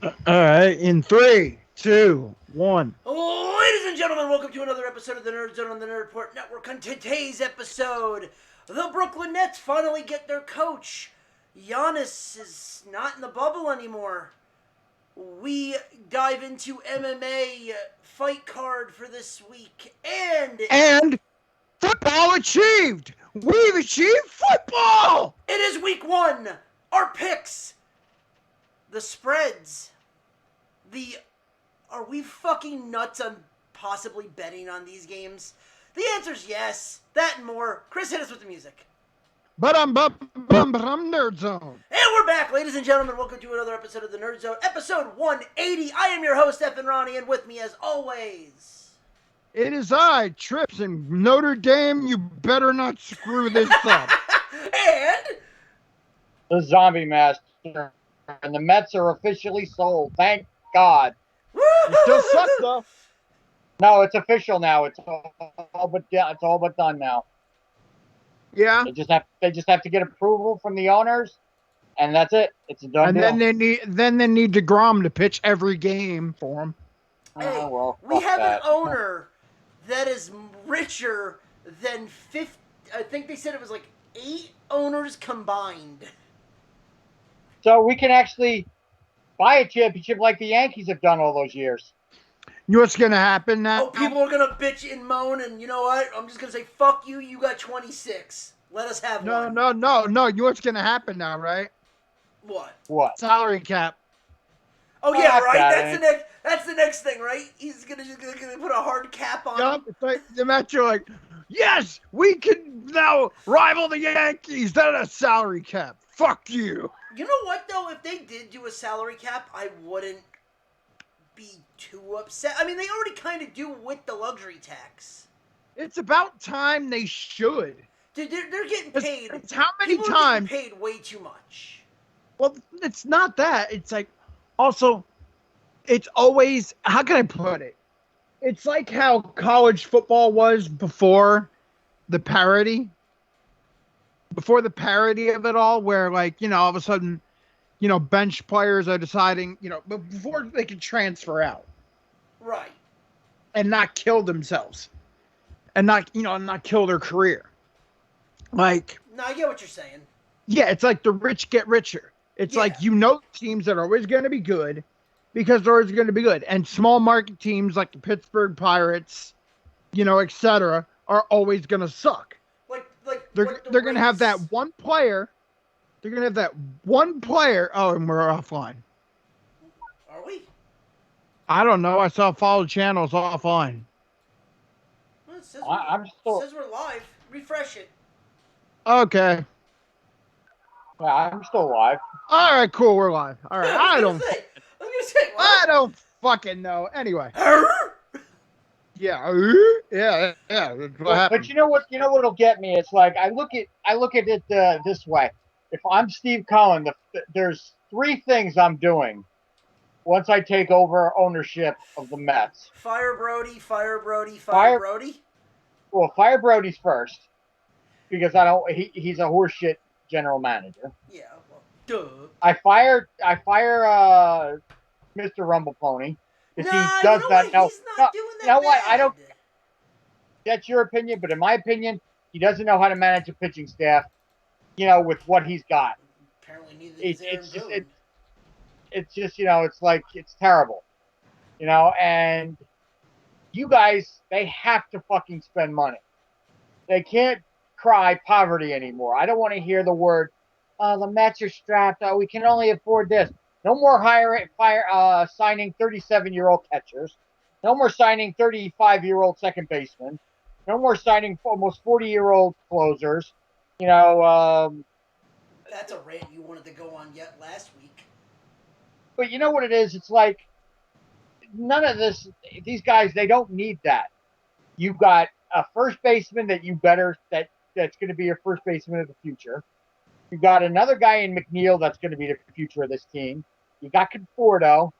All right, in three, two, one. Ladies and gentlemen, welcome to another episode of the Nerd Zone on the Nerdport Network. On today's episode, the Brooklyn Nets finally get their coach. Giannis is not in the bubble anymore. We dive into MMA fight card for this week, and And football achieved. We've achieved football. it is week one. Our picks, the spreads, the are we fucking nuts on possibly betting on these games? The answer's yes. That and more. Chris, hit us with the music. But I'm Nerd Zone. And we're back, ladies and gentlemen. Welcome to another episode of the Nerd Zone, episode 180. I am your host, F and Ronnie, and with me, as always, It is I, Trips, and Notre Dame. You better not screw this up. and The Zombie Master, and the Mets are officially sold. Thank God. It still sucks though. No, it's official now. It's all but done now. Yeah. They just have to get approval from the owners, and that's it. It's a done And deal. then they need DeGrom to pitch every game for him. Hey, well, we fuck have that. an owner that is richer than 50. I think they said it was like 8 owners combined. So we can actually buy a championship like the Yankees have done all those years. You know what's gonna happen now? Oh, people are gonna bitch and moan, and you know what? I'm just gonna say, fuck you. You got 26. Let us have No. one. You know what's gonna happen now, right? What? What? Salary cap. Oh yeah, Fuck right. that, That's the next thing, right? He's gonna put a hard cap on. Yup, it's like the Mets are like, yes, we can now rival the Yankees. That's a salary cap. Fuck you. You know what though? If they did do a salary cap, I wouldn't be too upset. I mean, they already kind of do with the luxury tax. It's about time they should. Dude, they're getting paid. It's how many People times? are getting paid way too much. Well, it's not that. It's like, also, it's always, how can I put it? It's like how college football was before the parody. Before the parody of it all, where, like, all of a sudden, bench players are deciding, but before they can transfer out Right. and not kill themselves and not kill their career. Like, No, I get what you're saying. yeah, it's like the rich get richer. It's Yeah. like, teams that are always going to be good because they're always going to be good. And small market teams like the Pittsburgh Pirates, etc., are always going to suck. Like They're going to have that one player. They're going to have that one player. Oh, and we're offline. Are we? I don't know. I saw follow channels offline. Well, it says, I'm still. it says we're live. Refresh it. Okay. I'm still alive. All right, cool. We're live. All right. I don't What? fucking know. Anyway. Yeah. Yeah. That's what happened. But you know what? You know what'll get me? It's like I look at it this way. If I'm Steve Cohen, there's 3 things I'm doing once I take over ownership of the Mets. Fire Brody, fire Brody, Fire- Brody. Well, fire Brody's first because I don't. He's a horseshit general manager. Yeah, well, duh. I fire Mr. Rumble Pony because Nah, he does you know that. what? No, He's not no, doing that you know what? bad. I don't. That's your opinion, but in my opinion, he doesn't know how to manage a pitching staff. With what he's got, Apparently neither It's- does Aaron it's just- Boone. it's just it's like it's terrible, And you guys, they have to fucking spend money. They can't cry poverty anymore. I don't want to hear the word, "The Mets are strapped. We can only afford this." No more signing 37-year-old catchers. No more signing 35-year-old second basemen. No more signing almost 40-year-old closers. That's a rant you wanted to go on yet last week. But you know what it is? It's like none of this. These guys, they don't need that. You've got a first baseman that's going to be your first baseman of the future. You've got another guy in McNeil that's going to be the future of this team. You got Conforto,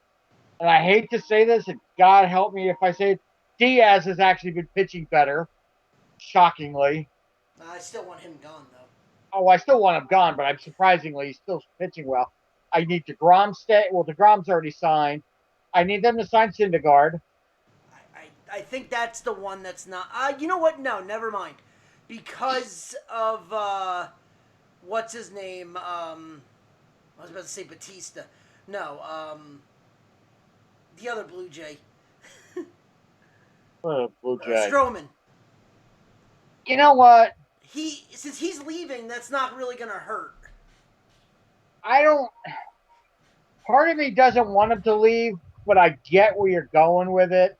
and I hate to say this, and God help me if I say it, Diaz has actually been pitching better, shockingly. I still want him gone though. Oh, I still want him gone, but I'm surprisingly he's still pitching well. I need DeGrom stay. Well, DeGrom's already signed. I need them to sign Syndergaard. I think that's the one that's not. You know what? No, never mind. Because of what's his name? I was about to say Batista. No, the other Blue Jay, Blue Jay. Strowman. You know what? Since he's leaving, that's not really gonna hurt. I don't. Part of me doesn't want him to leave, but I get where you're going with it.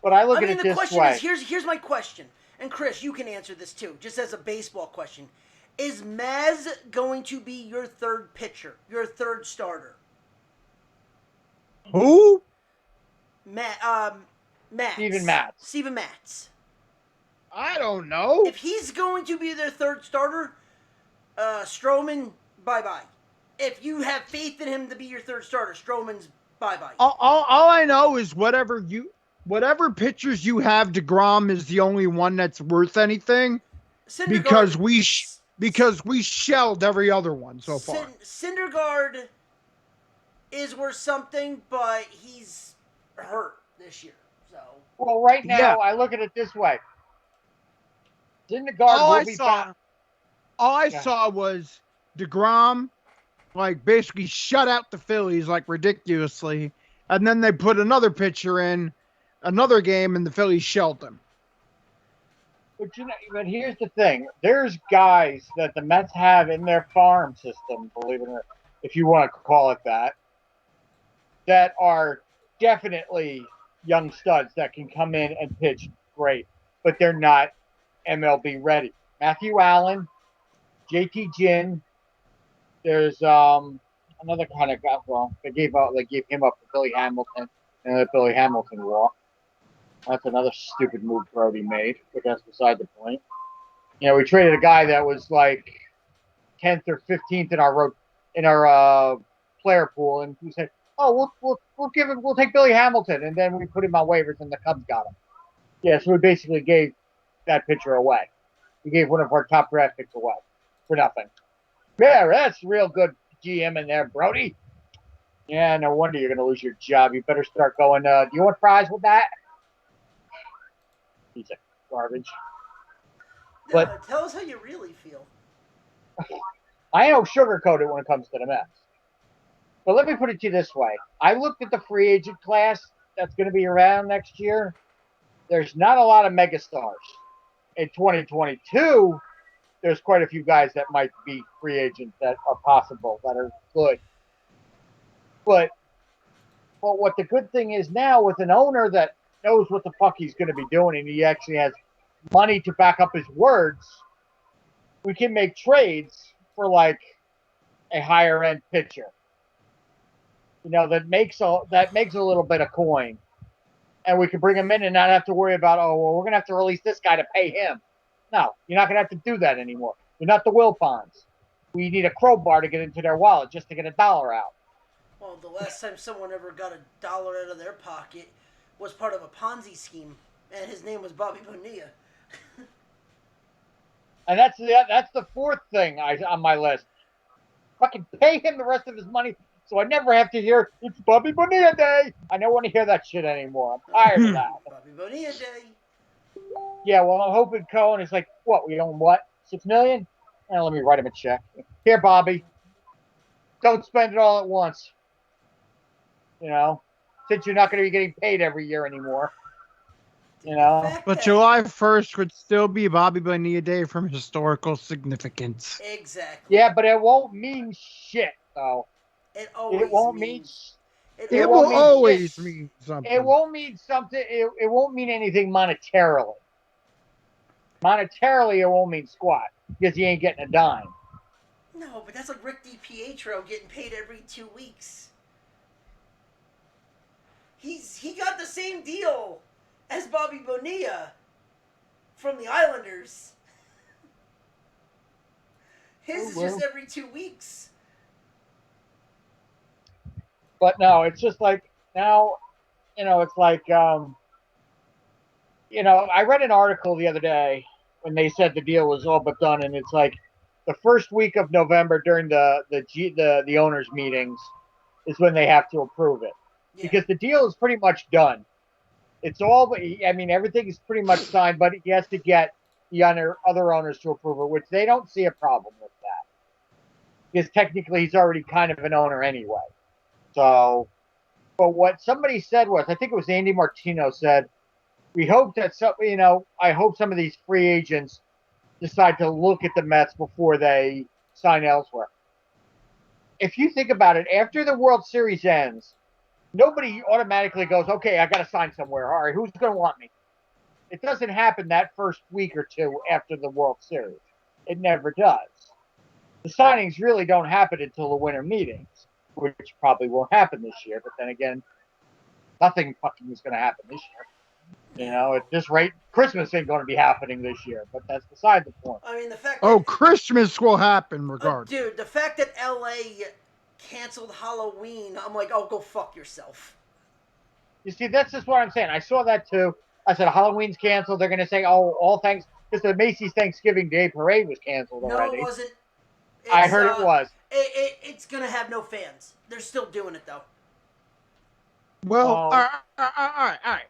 But I look at it the this question way. is here's my question, and Chris, you can answer this too, just as a baseball question. Is Maz going to be your third pitcher, your third starter? Who? Matz. Steven Matz. I don't know. If he's going to be their third starter, Strowman, bye-bye. If you have faith in him to be your third starter, Strowman's bye-bye. All I know is whatever pitchers you have, DeGrom is the only one that's worth anything. Because we shelled every other one so far. Syndergaard is worth something, but he's hurt this year. So well, right now I look at it this way. Syndergaard will be back. All I saw was DeGrom, like basically shut out the Phillies like ridiculously, and then they put another pitcher in another game, and the Phillies shelled him. But here's the thing: there's guys that the Mets have in their farm system, believe it or not, if you want to call it that, that are definitely young studs that can come in and pitch great, but they're not MLB ready. Matthew Allen, JT Ginn. There's another kind of guy. Well, they gave him up to Billy Hamilton, and let Billy Hamilton walk. That's another stupid move Brody made, but that's beside the point. You know, we traded a guy that was like 10th or 15th in our player pool, and we said, "Oh, we'll take Billy Hamilton," and then we put him on waivers, and the Cubs got him. Yeah, so we basically gave that pitcher away. We gave one of our top draft picks away for nothing. Yeah, that's real good GM in there, Brody. Yeah, no wonder you're going to lose your job. You better start going, do you want fries with that? He's a garbage. No, But tell us how you really feel. I don't sugarcoat it when it comes to the Mets. But let me put it to you this way. I looked at the free agent class that's going to be around next year. There's not a lot of megastars. In 2022, there's quite a few guys that might be free agents that are possible, that are good. But what the good thing is now with an owner that knows what the fuck he's going to be doing and he actually has money to back up his words, we can make trades for like a higher end pitcher. You know, that makes a little bit of coin. And we can bring him in and not have to worry about, we're going to have to release this guy to pay him. No, you're not going to have to do that anymore. You're not the Wilpons. We need a crowbar to get into their wallet just to get $1 out. Well, the last time someone ever got $1 out of their pocket was part of a Ponzi scheme, and his name was Bobby Bonilla. And that's the fourth thing on my list. Fucking pay him the rest of his money so I never have to hear, it's Bobby Bonilla Day. I don't want to hear that shit anymore. I'm tired of that. Bobby Bonilla Day. Yeah, well, I'm hoping Cohen is like, what, we own what, $6 million? Let me write him a check. Here, Bobby. Don't spend it all at once. You know, since you're not going to be getting paid every year anymore. You know? But July 1st would still be Bobby Bonilla Day from historical significance. Exactly. Yeah, but it won't mean shit, though. It always won't means... It will always mean something. It won't mean something. It won't mean anything monetarily. Monetarily, it won't mean squat because he ain't getting a dime. No, but that's like Rick DiPietro getting paid every 2 weeks. He got the same deal as Bobby Bonilla from the Islanders. His is just every 2 weeks. But no, it's just like now, it's like, I read an article the other day when they said the deal was all but done, and it's like the first week of November during the owners' meetings is when they have to approve it. Yeah. Because the deal is pretty much done. It's all, I mean, everything is pretty much signed, but he has to get the other owners to approve it, which they don't see a problem with that. Because technically he's already kind of an owner anyway. So, but what somebody said was, I think it was Andy Martino said, we hope that I hope some of these free agents decide to look at the Mets before they sign elsewhere. If you think about it, after the World Series ends, nobody automatically goes, okay, I got to sign somewhere. All right, who's going to want me? It doesn't happen that first week or two after the World Series. It never does. The signings really don't happen until the winter meetings, which probably won't happen this year. But then again, nothing fucking is going to happen this year. You know, at this rate, Christmas ain't going to be happening this year. But that's beside the point. I mean, the fact. Oh, Christmas will happen regardless. Dude, the fact that LA canceled Halloween, I'm like, oh, go fuck yourself. You see, that's just what I'm saying. I saw that too. I said Halloween's canceled. They're going to say, oh, all thanks because the Macy's Thanksgiving Day Parade was canceled already. No, it wasn't. I heard it was. It's going to have no fans. They're still doing it, though. Well, all right.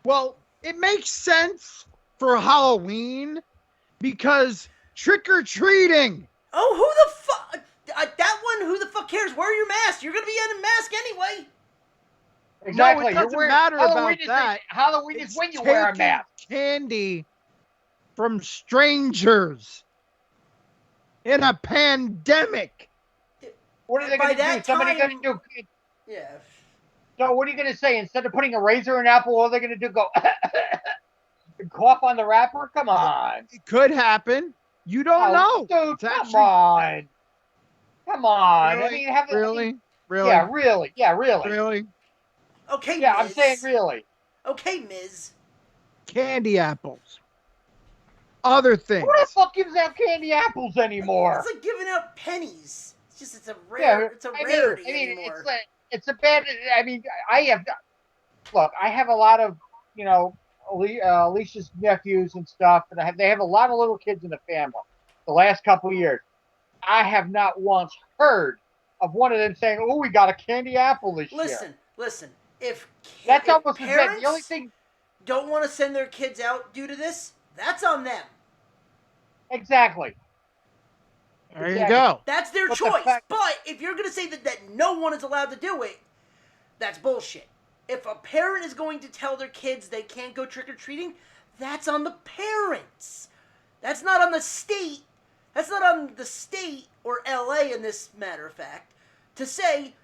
Well, it makes sense for Halloween because trick-or-treating. Oh, who the fuck? That one, who the fuck cares? Wear your mask. You're going to be in a mask anyway. Exactly. No, it doesn't matter about that. Halloween is when you wear a mask. Candy from strangers in a pandemic. What are they going to do? Somebody going to do? Yeah. So what are you going to say? Instead of putting a razor in an apple, what are they going to do? Go and cough on the wrapper? Come on. It could happen. You don't know. Dude, come on. Come on. Really? I mean, Really? Yeah, really. Yeah, really. Really? Okay, yeah, Miz. I'm saying really. Okay, Miz. Candy apples. Other things. Who the fuck gives out candy apples anymore? It's like giving out pennies. It's a rarity anymore. It's a bad. I mean, I have a lot of Alicia's nephews and stuff, and they have a lot of little kids in the family. The last couple of years, I have not once heard of one of them saying, "Oh, we got a candy apple this year." Listen. If almost parents the only thing don't want to send their kids out due to this, that's on them. Exactly. There you go. That's their choice. But if you're going to say that no one is allowed to do it, that's bullshit. If a parent is going to tell their kids they can't go trick-or-treating, that's on the parents. That's not on the state. That's not on the state or LA in this matter of fact to say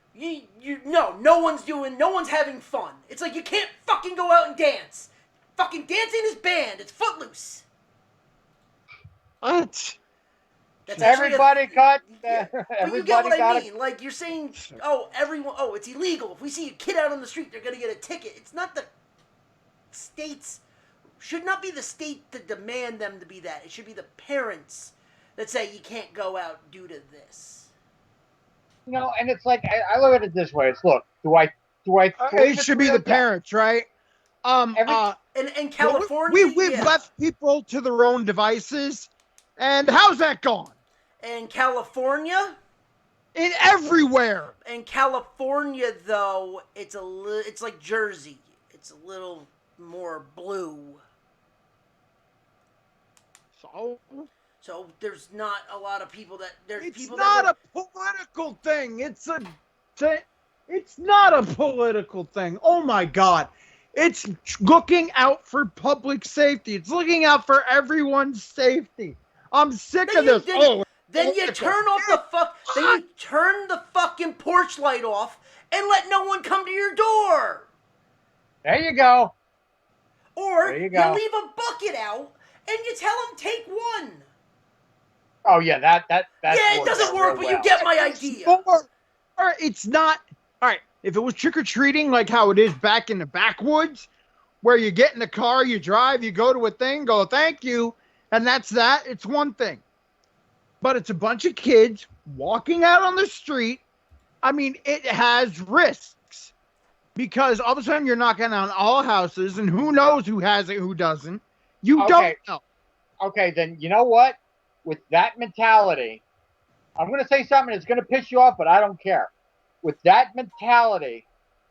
no one's having fun. It's like you can't fucking go out and dance. Fucking dancing is banned. It's Footloose. What? That's everybody got. But you get what I mean. Like you're saying, it's illegal. If we see a kid out on the street, they're gonna get a ticket. It's not the states. Should not be the state to demand them to be that. It should be the parents that say you can't go out due to this. And it's like I look at it this way. It's do I? It should be the parents, right? In California, we've left people to their own devices, and how's that gone? In California, everywhere. In California, though, it's like Jersey. It's a little more blue. So there's not a lot of people that It's not a political thing. It's not a political thing. Oh my God. It's looking out for public safety. It's looking out for everyone's safety. I'm sick of this. Then you turn the fucking porch light off and let no one come to your door. There you go. Or you leave a bucket out and you tell them take one. Oh yeah, that's it doesn't work, but you get my idea. It's not. All right, if it was trick-or-treating like how it is back in the backwoods, where you get in the car, you drive, you go to a thing, go thank you, and that's that, it's one thing. But it's a bunch of kids walking out on the street. I mean, it has risks. Because all of a sudden you're knocking on all houses, and who knows who has it, who doesn't. You don't know. Okay, then you know what? with that mentality, I'm going to say something that's going to piss you off, but I don't care. With that mentality,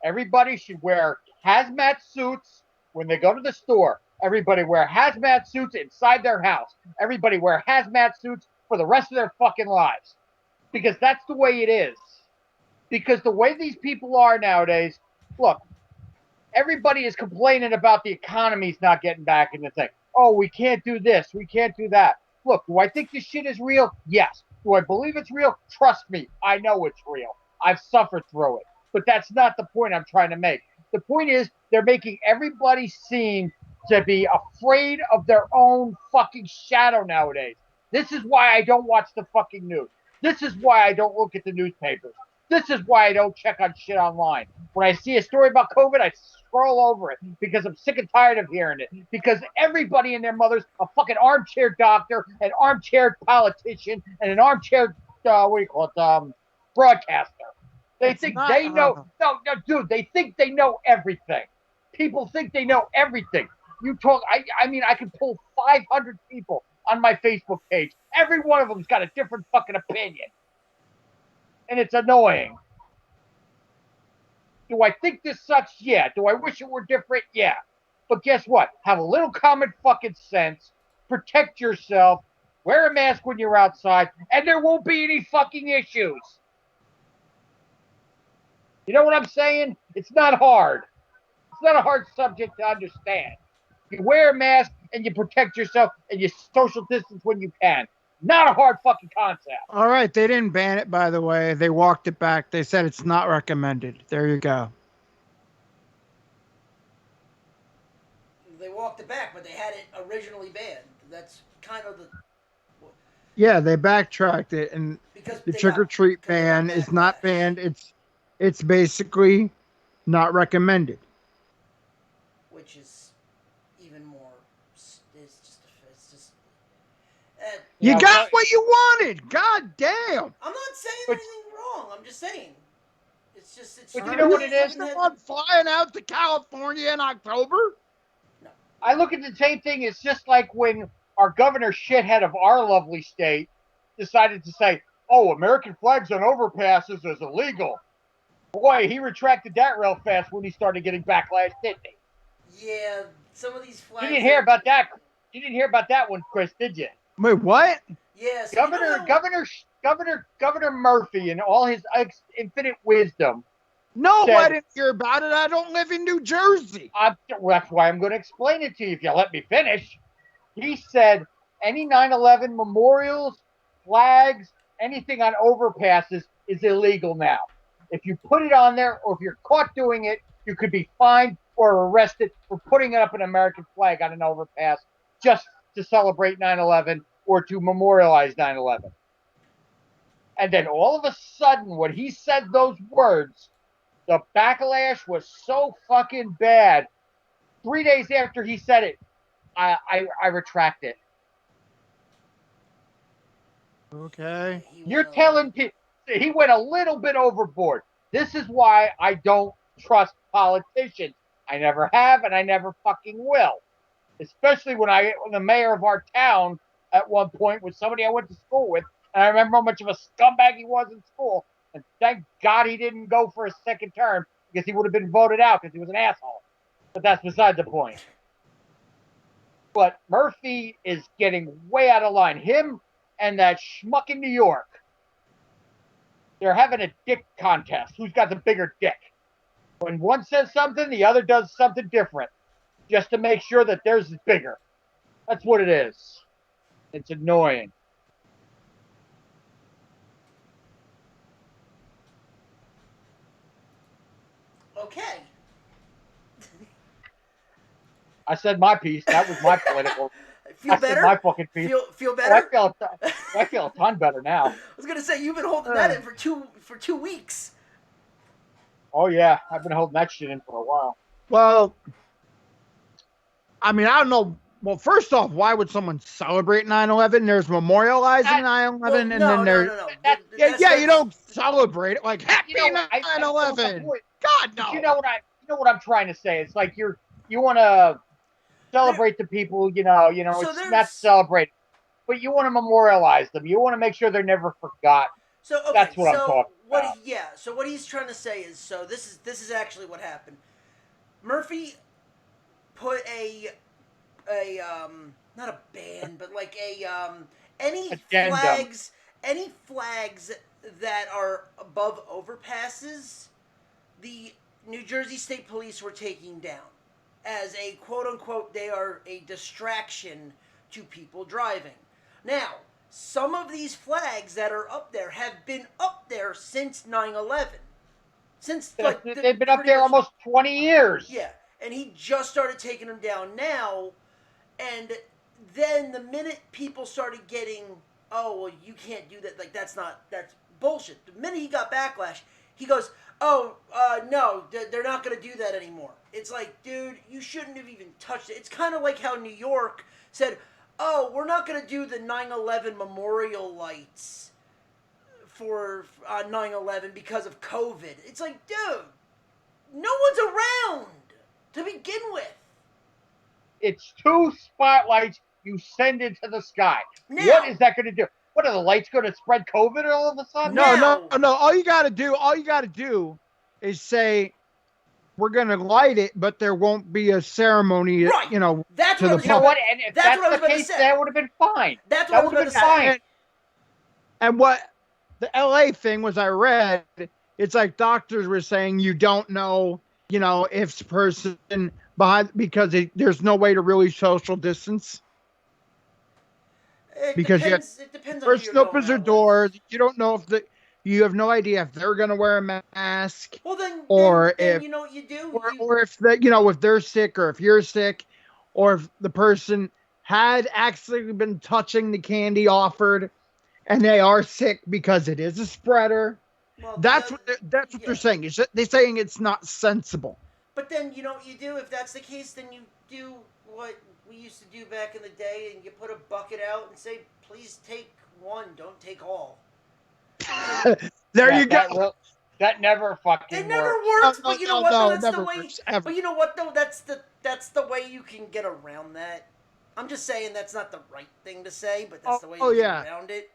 everybody should wear hazmat suits when they go to the store. Everybody wear hazmat suits inside their house. Everybody wear hazmat suits for the rest of their fucking lives. Because that's the way it is. Because the way these people are nowadays, look, everybody is complaining about the economy's not getting back in the thing. Oh, we can't do this. We can't do that. Look, do I think this shit is real? Yes. Do I believe it's real? Trust me, I know it's real. I've suffered through it. But that's not the point I'm trying to make. The point is they're making everybody seem to be afraid of their own fucking shadow nowadays. This is why I don't watch the fucking news. This is why I don't look at the newspapers. This is why I don't check on shit online. When I see a story about COVID, I scroll over it because I'm sick and tired of hearing it. Because everybody and their mother's a fucking armchair doctor, an armchair politician, and an armchair, broadcaster. They think they know. No, dude, they think they know everything. People think they know everything. You talk, I mean, I can pull 500 people on my Facebook page. Every one of them's got a different fucking opinion. And it's annoying. Do I think this sucks? Yeah. Do I wish it were different? Yeah. But guess what? Have a little common fucking sense. Protect yourself. Wear a mask when you're outside. And there won't be any fucking issues. You know what I'm saying? It's not hard. It's not a hard subject to understand. You wear a mask and you protect yourself and you social distance when you can. Not a hard fucking concept. All right, they didn't ban it, by the way. They walked it back. They said it's not recommended. There you go. They walked it back, but they had it originally banned. That's kind of the... Yeah, they backtracked it, and because the trick-or-treat ban is not banned. It's basically not recommended. Which is even more... It's just... You got what you wanted. God damn. I'm not saying anything wrong. I'm just saying. It's just... But you know what it is? I'm flying out to California in October? No. I look at the same thing. It's just like when our governor shithead of our lovely state decided to say, oh, American flags on overpasses is illegal. Boy, he retracted that real fast when he started getting backlash, didn't he? Yeah, some of these flags... You didn't hear about that. You didn't hear about that one, Chris, did you? Wait, what? Yes. Governor Murphy, in all his infinite wisdom. No, I didn't hear about it. I don't live in New Jersey. That's why I'm going to explain it to you if you let me finish. He said any 9/11 memorials, flags, anything on overpasses is illegal now. If you put it on there or if you're caught doing it, you could be fined or arrested for putting up an American flag on an overpass just to celebrate 9/11 or to memorialize 9/11. And then all of a sudden, when he said those words, the backlash was so fucking bad. 3 days after he said it, I retract it. Okay. You're telling people he went a little bit overboard. This is why I don't trust politicians. I never have, and I never fucking will. Especially when the mayor of our town at one point was somebody I went to school with, and I remember how much of a scumbag he was in school. And thank God he didn't go for a second term because he would have been voted out because he was an asshole. But that's beside the point. But Murphy is getting way out of line. Him and that schmuck in New York. They're having a dick contest. Who's got the bigger dick? When one says something, the other does something different. Just to make sure that theirs is bigger. That's what it is. It's annoying. Okay. I said my piece. That was my political. Feel better? Said my fucking piece. Feel better? Oh, I feel a ton better now. I was gonna say you've been holding that in for two weeks. Oh yeah, I've been holding that shit in for a while. Well, I mean, I don't know. Well, first off, why would someone celebrate 9/11? There's memorializing 9/11, and then there's No. You don't celebrate it like happy 9/11. God no. You know what I'm trying to say. It's like you want to celebrate the people. You know, So it's not celebrate. but you want to memorialize them. You want to make sure they're never forgotten. So okay, That's what I'm so talking what? about. So what he's trying to say is, so this is actually what happened. Murphy put a not a ban, but like any Addendum. flags that are above overpasses, the New Jersey State Police were taking down as a quote unquote they are a distraction to people driving. Now, some of these flags that are up there have been up there since 9/11. Since like They've been up there almost 20 years. Yeah, and he just started taking them down now, and then the minute people started getting, oh well, you can't do that. Like that's bullshit. The minute he got backlash, he goes, oh no, they're not gonna do that anymore. It's like, dude, you shouldn't have even touched it. It's kind of like how New York said, oh, we're not gonna do the 9/11 memorial lights for 9/11 because of COVID. It's like, dude, no one's around to begin with. It's 2 spotlights you send into the sky. Now, what is that going to do? What are the lights going to spread COVID all of a sudden? No. All you got to do is say we're going to light it, but there won't be a ceremony, right. That's to what the public. And if that's the case, that would have been fine. That's what I was going to say. And what the LA thing was, I read, it's like doctors were saying you don't know, if it's person behind because there's no way to really social distance. It depends on person opens their door. You don't know if you have no idea if they're going to wear a mask. Well, then if you know what you do, or if if they're sick, or if you're sick, or if the person had actually been touching the candy offered, and they are sick because it is a spreader. Well, that's what they're saying. They're saying it's not sensible. But then you know what you do if that's the case. Then you do what we used to do back in the day, and you put a bucket out and say, "Please take one, don't take all." There you go. That never fucking. It never works. But you know what? Though, that's the way. But you know what? Though that's the way you can get around that. I'm just saying that's not the right thing to say, but that's the way you get around it.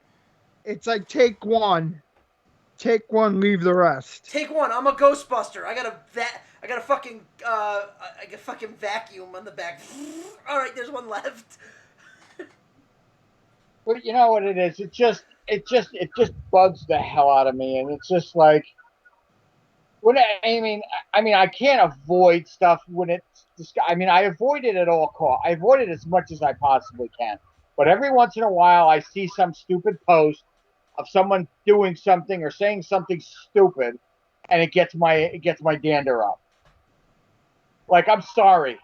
It's like take one, leave the rest. Take one. I'm a Ghostbuster. I got a fucking vacuum on the back. All right, there's one left. But you know what it is? It just bugs the hell out of me, and it's just like, I can't avoid stuff when it's. I avoid it at all costs. I avoid it as much as I possibly can. But every once in a while, I see some stupid post of someone doing something or saying something stupid, and it gets my dander up. Like, I'm sorry,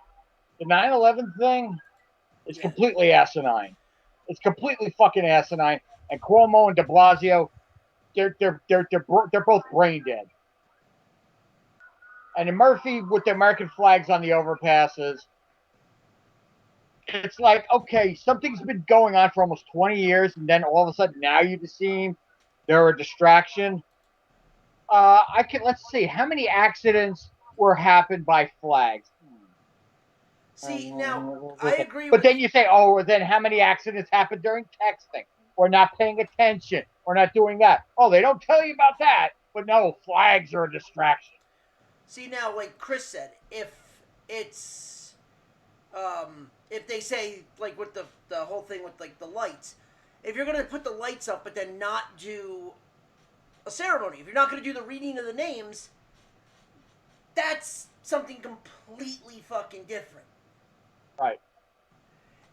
the 9/11 thing is completely asinine. It's completely fucking asinine. And Cuomo and De Blasio, they're both brain dead. And Murphy with the American flags on the overpasses. It's like, okay, something's been going on for almost 20 years, and then all of a sudden now you just see they're a distraction. Let's see, how many accidents were happened by flags? See, now, I agree But then you say, oh, then how many accidents happened during texting? Or not paying attention, or not doing that. Oh, they don't tell you about that. But no, flags are a distraction. See, now, like Chris said, if it's, if they say, like with the whole thing with like the lights, if you're going to put the lights up but then not do a ceremony, if you're not going to do the reading of the names, that's something completely fucking different. Right.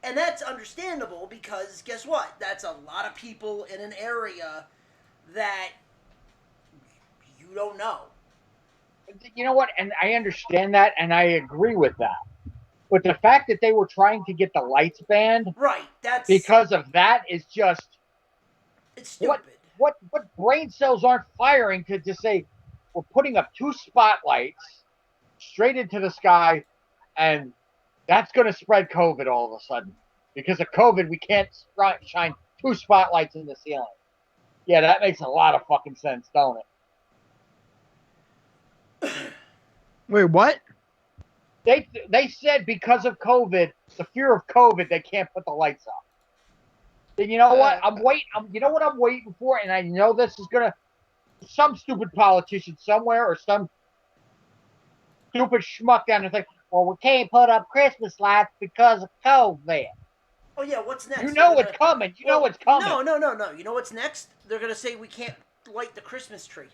And that's understandable because guess what? That's a lot of people in an area that you don't know. You know what? And I understand that, and I agree with that. But the fact that they were trying to get the lights banned, right? That's because of that is just it's stupid. What brain cells aren't firing to just say we're putting up 2 spotlights straight into the sky, and that's going to spread COVID all of a sudden. Because of COVID, we can't shine 2 spotlights in the ceiling. Yeah, that makes a lot of fucking sense, don't it? Wait, what? They said because of COVID, the fear of COVID, they can't put the lights up. Then you know what? I'm waiting. You know what I'm waiting for? And I know this is going to, some stupid politician somewhere or some stupid schmuck down there think, well, we can't put up Christmas lights because of COVID. Oh yeah, what's next? You know it's coming. You know it's coming. No. You know what's next? They're gonna say we can't light the Christmas tree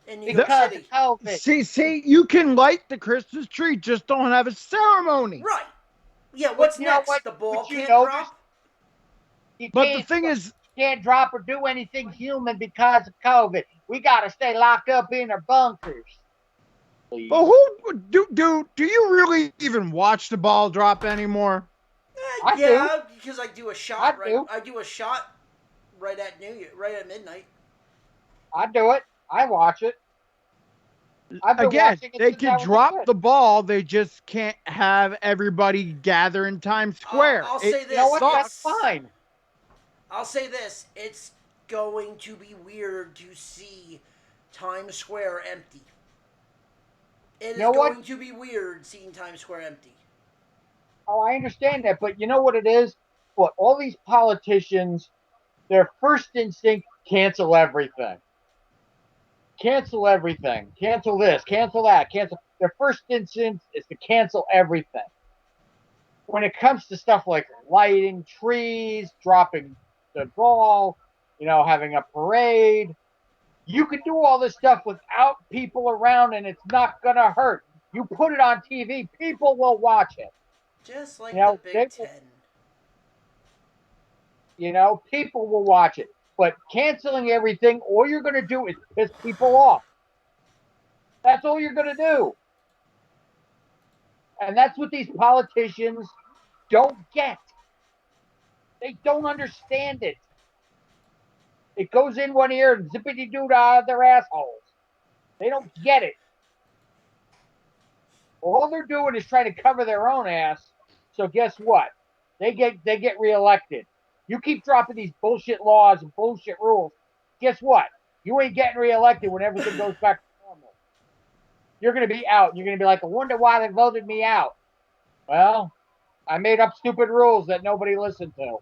in New York Because City. of COVID. See, you can light the Christmas tree, just don't have a ceremony. Right. Yeah. What's you know next? what? The ball But you can't know drop. You But the can't, thing is, can't drop or do anything human because of COVID. We got to stay locked up in our bunkers. Please. but who do you really even watch the ball drop anymore? Yeah, because I do a shot. I do. I do a shot right at midnight. I do it. I watch it. I've been Again, watching it they since I can was a drop kid. the ball, they just can't have everybody gather in Times Square. I'll say this. You know what? That's It's- fine. I'll say this: it's going to be weird to see Times Square empty. It is You know what? going to be weird seeing Times Square empty. Oh, I understand that, but you know what it is? What all these politicians, their first instinct, cancel everything. Cancel everything. Cancel this. Cancel that. Cancel. Their first instinct is to cancel everything. When it comes to stuff like lighting trees, dropping the ball, having a parade, you can do all this stuff without people around, and it's not gonna hurt. You put it on TV, people will watch it. Just like You know, the they Big will- Ten. People will watch it. But canceling everything, all you're gonna do is piss people off. That's all you're gonna do. And that's what these politicians don't get. They don't understand it. It goes in one ear and zippity doo out of their assholes. They don't get it. All they're doing is trying to cover their own ass. So guess what? They get reelected. You keep dropping these bullshit laws and bullshit rules. Guess what? You ain't getting reelected when everything goes back to normal. You're gonna be out. You're gonna be like, I wonder why they voted me out. Well, I made up stupid rules that nobody listened to.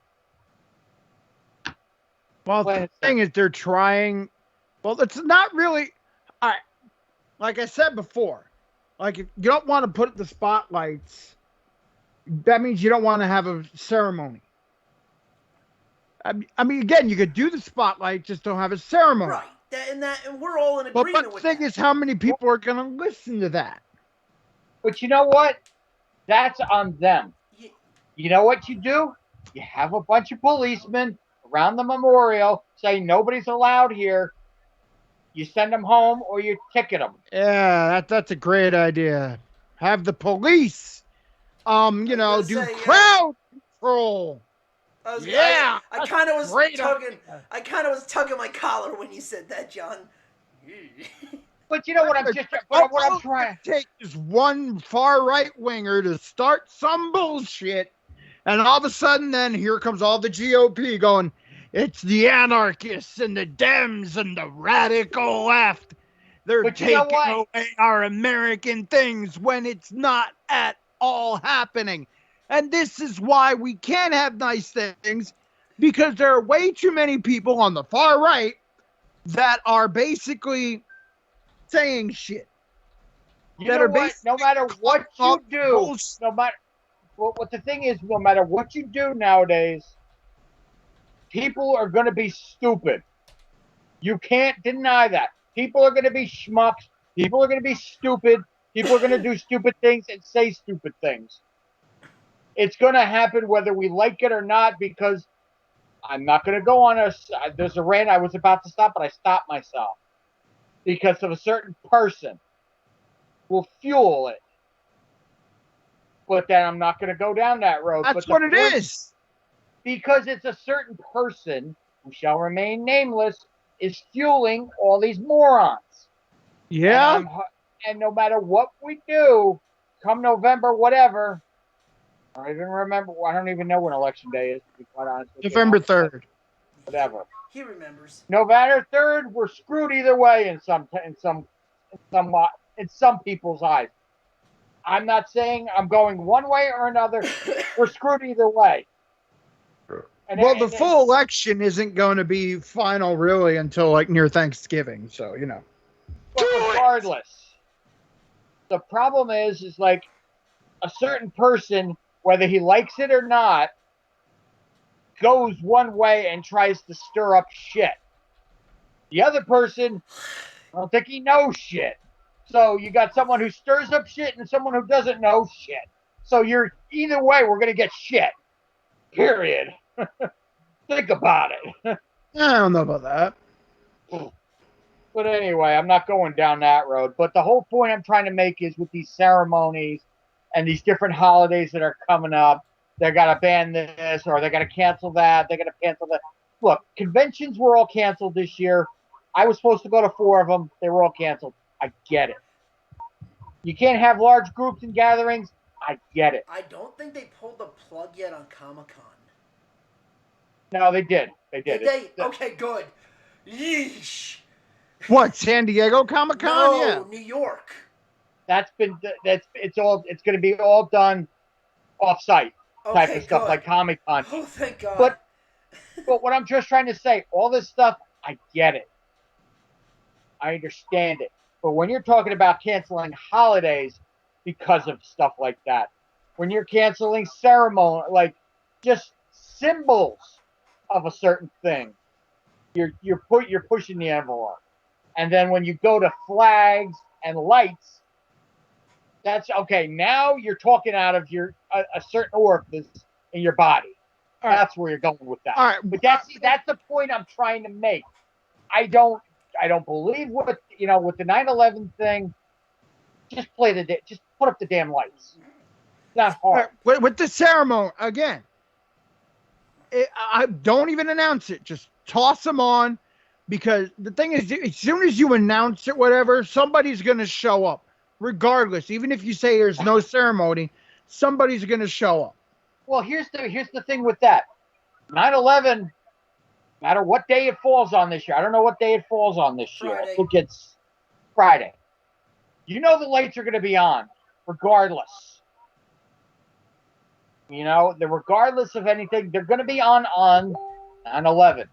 Well, the thing is, they're trying. Well, it's not really. All right, like I said before, like if you don't want to put the spotlights, that means you don't want to have a ceremony. I mean, again, you could do the spotlight, just don't have a ceremony. Right. And we're all in But agreement with the thing that. is, how many people are going to listen to that? But you know what? That's on them. Ye- You know what you do? You have a bunch of policemen around the memorial saying nobody's allowed here. You send them home or you ticket them. Yeah, that's a great idea. Have the police, gonna do say, crowd control. Yeah, I that's kind of was great tugging. idea. I kind of was tugging my collar when you said that, John. But you know what I'm trying. Take this one far right winger to start some bullshit, and all of a sudden, then here comes all the GOP going. It's the anarchists and the Dems and the radical left. They're But you know taking what? away our American things when it's not at all happening. And this is why we can't have nice things, because there are way too many people on the far right that are basically saying shit. You know what? No matter what you do, what the thing is, no matter what you do nowadays, people are going to be stupid. You can't deny that. People are going to be schmucks. People are going to be stupid. People are going to do stupid things and say stupid things. It's going to happen whether we like it or not, because I'm not going to go on there's a rant I was about to stop, but I stopped myself because of a certain person will fuel it. But then I'm not going to go down that road. That's what it is. Because it's a certain person who shall remain nameless is fueling all these morons. Yeah. And no matter what we do, come November, whatever, I don't even remember. I don't even know when election day is, to be quite honest with you. November 3rd. Whatever. He remembers. November 3rd, we're screwed either way in some people's eyes. I'm not saying I'm going one way or another. We're screwed either way. Well, the full election isn't going to be final really until like near Thanksgiving, so you know. But regardless, the problem is like a certain person, whether he likes it or not, goes one way and tries to stir up shit. The other person, I don't think he knows shit. So you got someone who stirs up shit and someone who doesn't know shit. So you're either way, we're gonna get shit. Period. Think about it. I don't know about that. But anyway, I'm not going down that road. But the whole point I'm trying to make is with these ceremonies and these different holidays that are coming up, they got to ban this or they got to cancel that. They got to cancel that. Look, conventions were all canceled this year. I was supposed to go to 4 of them. They were all canceled. I get it. You can't have large groups and gatherings. I get it. I don't think they pulled the plug yet on Comic-Con. No, they did. They did. Did they? Okay, good. Yeesh. What, San Diego Comic-Con? No, Yeah. New York. It's going to be all done off-site type Okay, of stuff good. like Comic-Con. Oh, thank God. But what I'm just trying to say, all this stuff, I get it. I understand it. But when you're talking about canceling holidays because of stuff like that, when you're canceling ceremony, like just symbols of a certain thing, you're pushing the envelope. And then when you go to flags and lights, that's okay. Now you're talking out of a certain orifice in your body. That's where you're going with that. All right, but that's the point I'm trying to make. I don't believe with the 9/11 thing. Just put up the damn lights. It's not hard. With the ceremony again, I don't even announce it. Just toss them on, because the thing is, as soon as you announce it, whatever, somebody's going to show up, regardless. Even if you say there's no ceremony, somebody's going to show up. Well, here's the thing with that. 9/11, no matter what day it falls on this year, I don't know what day it falls on this year. Friday. I think it's Friday. The lights are going to be on, regardless. Regardless of anything, they're going to be on 9/11.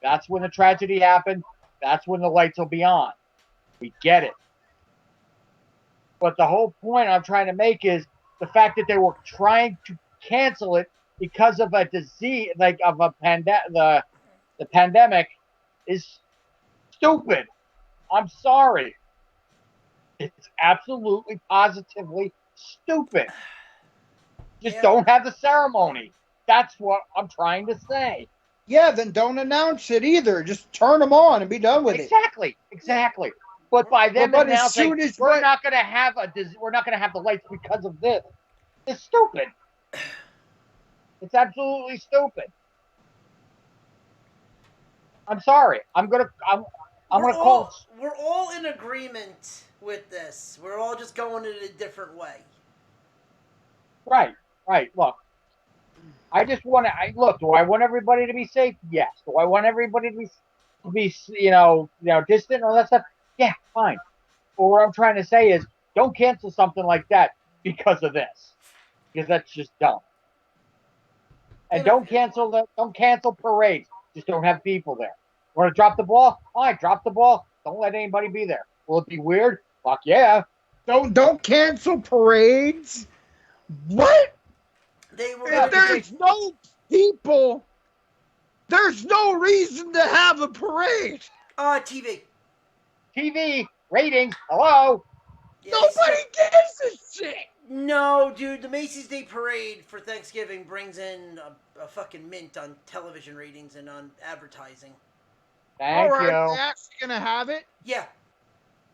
That's when the tragedy happened. That's when the lights will be on. We get it. But the whole point I'm trying to make is the fact that they were trying to cancel it because of a disease, like of a the pandemic, is stupid. I'm sorry. It's absolutely, positively stupid. Just don't have the ceremony. That's what I'm trying to say. Yeah, then don't announce it either. Just turn them on and be done with it. Exactly. But by them announcing we're not going to have the lights because of this, it's stupid. It's absolutely stupid. I'm sorry. I'm gonna call. We're all in agreement with this. We're all just going it a different way. Right. Look, I just want to. Look, do I want everybody to be safe? Yes. Do I want everybody to be distant and all that stuff? Yeah, fine. But what I'm trying to say is, don't cancel something like that because of this, because that's just dumb. And don't cancel parades. Just don't have people there. Want to drop the ball? All right, drop the ball. Don't let anybody be there. Will it be weird? Fuck yeah. Don't cancel parades. What? If there's no people, there's no reason to have a parade. TV ratings. Hello. Yes. Nobody gives a shit. No, dude, the Macy's Day Parade for Thanksgiving brings in a fucking mint on television ratings and on advertising. Thank you. They're actually gonna have it? Yeah.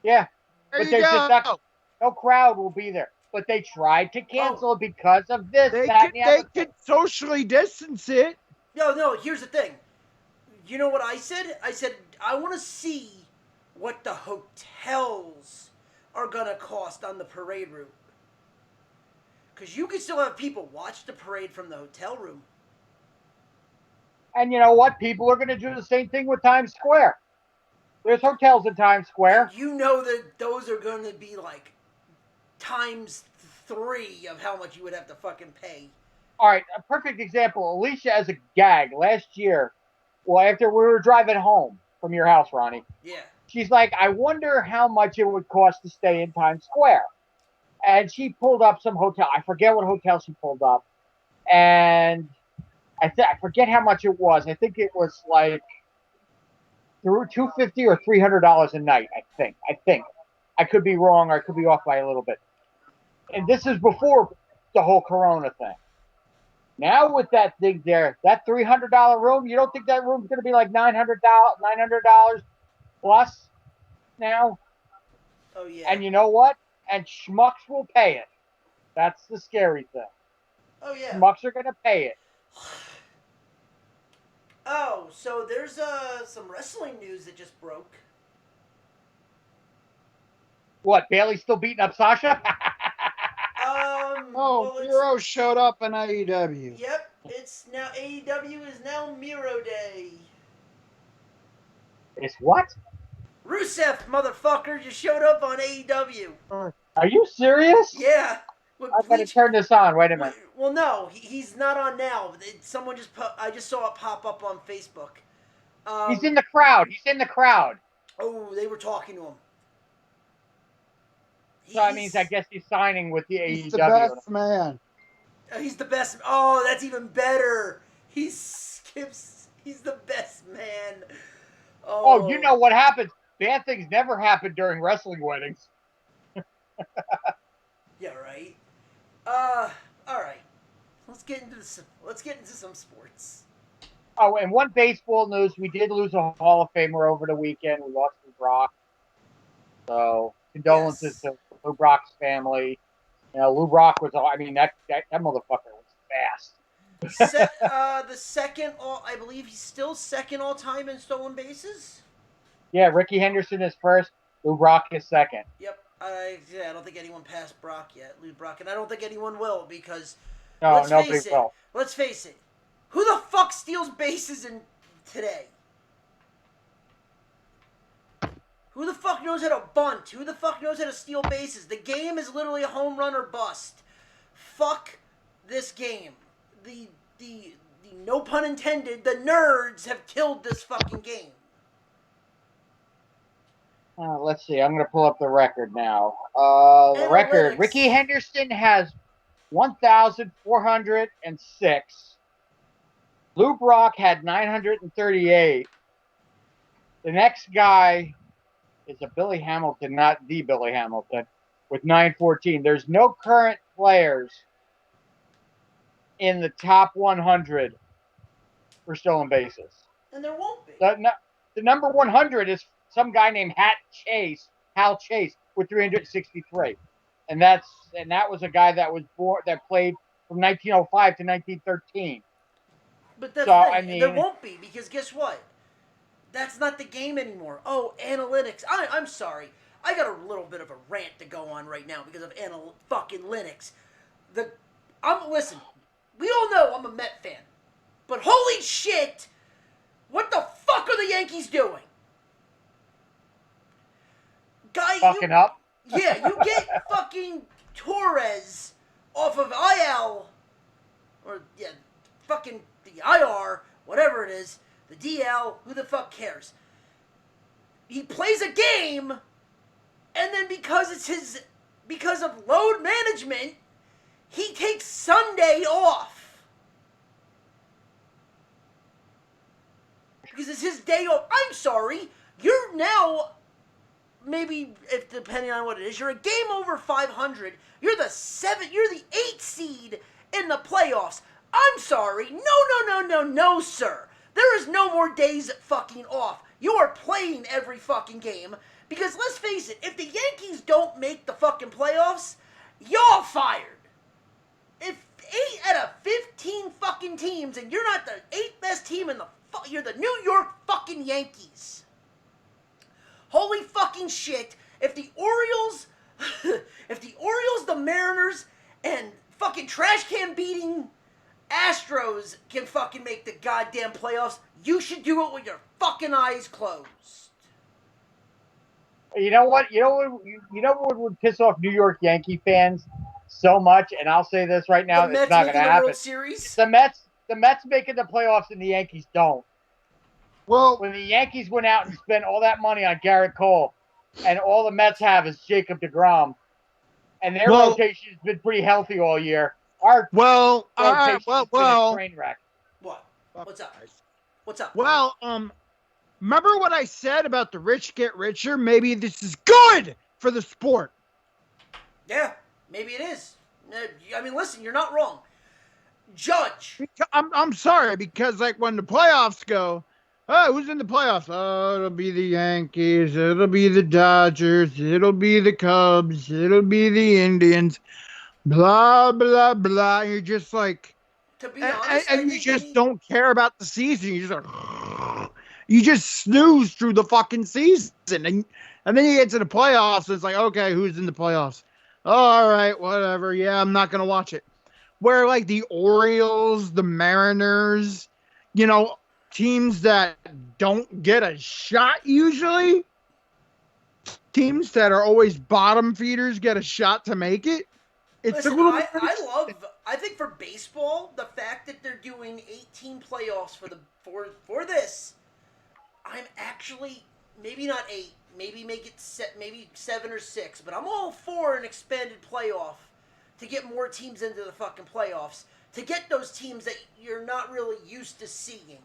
Yeah. There you go. No crowd will be there. But they tried to cancel it because of this. They could socially distance it. No, here's the thing. You know what I said? I said, I want to see what the hotels are going to cost on the parade route. Because you can still have people watch the parade from the hotel room. And you know what? People are going to do the same thing with Times Square. There's hotels in Times Square. You know that those are going to be like times 3 of how much you would have to fucking pay. All right, a perfect example. Alicia, as a gag, last year, well, after we were driving home from your house, Ronnie, Yeah. she's like, I wonder how much it would cost to stay in Times Square. And she pulled up some hotel. I forget what hotel she pulled up. And I forget how much it was. I think it was like $250 or $300 a night, I think. I could be wrong or I could be off by a little bit. And this is before the whole Corona thing. Now with that thing there, that $300 room, you don't think that room's going to be like $900 plus now? Oh yeah. And you know what? And schmucks will pay it. That's the scary thing. Oh yeah. Schmucks are going to pay it. Oh, so there's some wrestling news that just broke. What, Bailey's still beating up Sasha? Oh, well, Miro showed up in AEW. Yep, it's now AEW is now Miro Day. It's what? Rusev, motherfucker, just showed up on AEW. Are you serious? Yeah. I gotta turn this on. Wait a minute. Well, no, he's not on now. Someone just I just saw it pop up on Facebook. He's in the crowd. He's in the crowd. Oh, they were talking to him. So that means I guess he's signing with the AEW. He's the best man. He's the best. Oh, that's even better. He's the best man. Oh, you know what happens? Bad things never happen during wrestling weddings. Yeah, right. All right. Let's get into some sports. Oh, and one baseball news: we did lose a Hall of Famer over the weekend. We lost Lou Brock. So condolences to Lou Brock's family. You know, Lou Brock was. I mean, that motherfucker was fast. The second, I believe he's still second all time in stolen bases. Yeah, Ricky Henderson is first. Lou Brock is second. Yep. I don't think anyone passed Brock yet, Lou Brock, and I don't think anyone will because. No, nobody will. Let's face it. Who the fuck steals bases in today? Who the fuck knows how to bunt? Who the fuck knows how to steal bases? The game is literally a home run or bust. Fuck this game. The no pun intended, the nerds have killed this fucking game. Let's see. I'm going to pull up the record now. The record. Ricky Henderson has 1,406. Lou Brock had 938. The next guy is a Billy Hamilton, not the Billy Hamilton, with 914. There's no current players in the top 100 for stolen bases. And there won't be. The number 100 is some guy named Hal Chase, with 363. And that was a guy that was born, that played from 1905 to 1913. But that's the thing. There won't be, because guess what? That's not the game anymore. Oh, analytics. I'm sorry. I got a little bit of a rant to go on right now because of fucking Linux. Listen, we all know I'm a Met fan. But holy shit, what the fuck are the Yankees doing? Guy, fucking up? Yeah, you get fucking Torres off of IL, or fucking the IR, whatever it is, the DL, who the fuck cares? He plays a game, and then because of load management, he takes Sunday off. Because it's his day off. I'm sorry, you're now, maybe, if depending on what it is, you're a game over 500. You're the 8th seed in the playoffs. I'm sorry. No, sir. There is no more days fucking off. You are playing every fucking game. Because let's face it, if the Yankees don't make the fucking playoffs, y'all fired. If 8 out of 15 fucking teams, and you're not the 8th best team in you're the New York fucking Yankees. Holy fucking shit. If the Orioles, the Mariners, and fucking trash can beating Astros can fucking make the goddamn playoffs, you should do it with your fucking eyes closed. You know what? You know what would piss off New York Yankee fans? so much, and I'll say this right now, The it's Mets not going to making the happen. World Series. The Mets making the playoffs and the Yankees don't. Well, When the Yankees went out and spent all that money on Garrett Cole, and all the Mets have is Jacob DeGrom, and their rotation has been pretty healthy all year. Our all right, rotation has been a train wreck. What? What's up? What's up? Well, remember what I said about the rich get richer? Maybe this is good for the sport. Yeah, maybe it is. I mean, listen, you're not wrong. Judge. I'm sorry, because like when the playoffs go, oh, who's in the playoffs? Oh, it'll be the Yankees, it'll be the Dodgers, it'll be the Cubs, it'll be the Indians, blah blah blah. You're just like, To be honest, and you just don't care about the season. You just like, you just snooze through the fucking season, and then you get to the playoffs. And it's like, okay, who's in the playoffs? Oh, all right, whatever. Yeah, I'm not gonna watch it. Where like the Orioles, the Mariners, teams that don't get a shot usually, teams that are always bottom feeders get a shot to make it. It's listen, a little. I think for baseball, the fact that they're doing 18 playoffs for this, I'm actually maybe not 8, maybe make it maybe 7 or 6, but I'm all for an expanded playoff to get more teams into the fucking playoffs, to get those teams that you're not really used to seeing.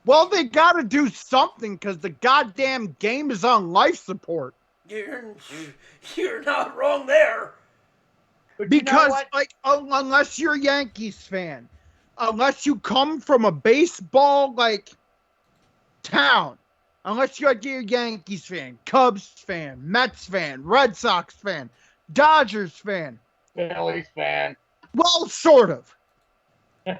Well, they got to do something because the goddamn game is on life support. You're not wrong there. But because, unless you're a Yankees fan, unless you come from a baseball, town, unless you're a Yankees fan, Cubs fan, Mets fan, Red Sox fan, Dodgers fan, Phillies fan. Well, sort of.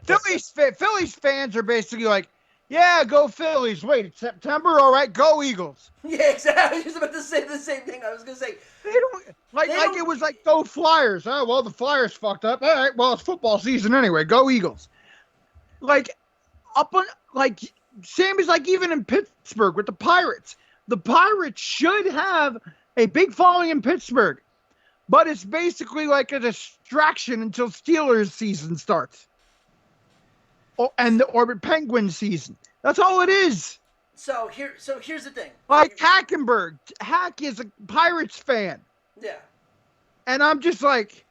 Phillies fans are basically like, yeah, go Phillies. Wait, it's September? All right, go Eagles. Yeah, exactly. I was just about to say the same thing. I was going to say. It was like, go Flyers. Oh, well, the Flyers fucked up. All right, well, it's football season anyway. Go Eagles. Same as even in Pittsburgh with the Pirates. The Pirates should have a big following in Pittsburgh. But it's basically like a distraction until Steelers season starts. And the Orbit Penguin season. That's all it is. So here's the thing. Like Hackenberg. Hack is a Pirates fan. Yeah. And I'm just like,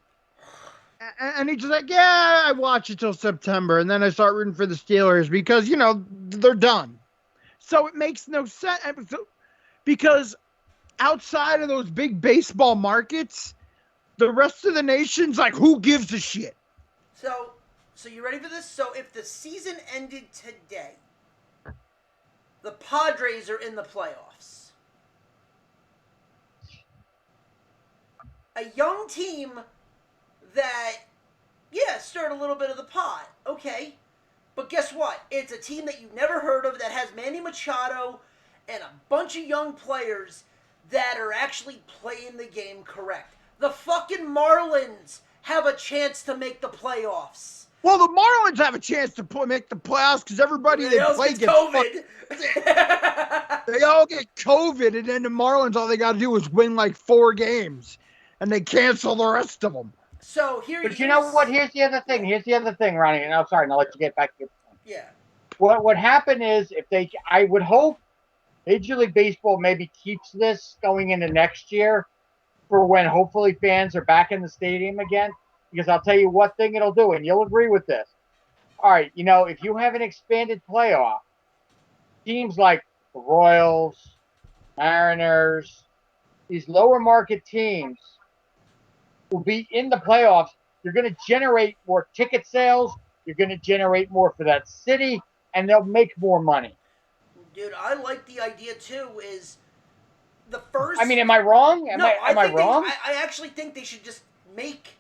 and he's just like, yeah, I watch it till September. And then I start rooting for the Steelers because, they're done. So it makes no sense. Because outside of those big baseball markets, the rest of the nation's like, who gives a shit? So you ready for this? So if the season ended today, the Padres are in the playoffs. A young team that, stirred a little bit of the pot. Okay. But guess what? It's a team that you've never heard of that has Manny Machado and a bunch of young players that are actually playing the game correct. The fucking Marlins have a chance to make the playoffs. Well, the Marlins have a chance to make the playoffs because everybody they play gets COVID. They all get COVID, and then the Marlins, all they got to do is win 4 games, and they cancel the rest of them. So But you know what? Here's the other thing, Ronnie. And I'm sorry, and I'll let you get back to your point. Yeah. What would happen is I would hope Major League Baseball maybe keeps this going into next year for when hopefully fans are back in the stadium again. Because I'll tell you what thing it'll do, and you'll agree with this. All right, if you have an expanded playoff, teams like the Royals, Mariners, these lower market teams will be in the playoffs. You're going to generate more ticket sales. You're going to generate more for that city, and they'll make more money. Dude, I like the idea too. Is the first? I mean, am I wrong? Am I wrong? I actually think they should just make.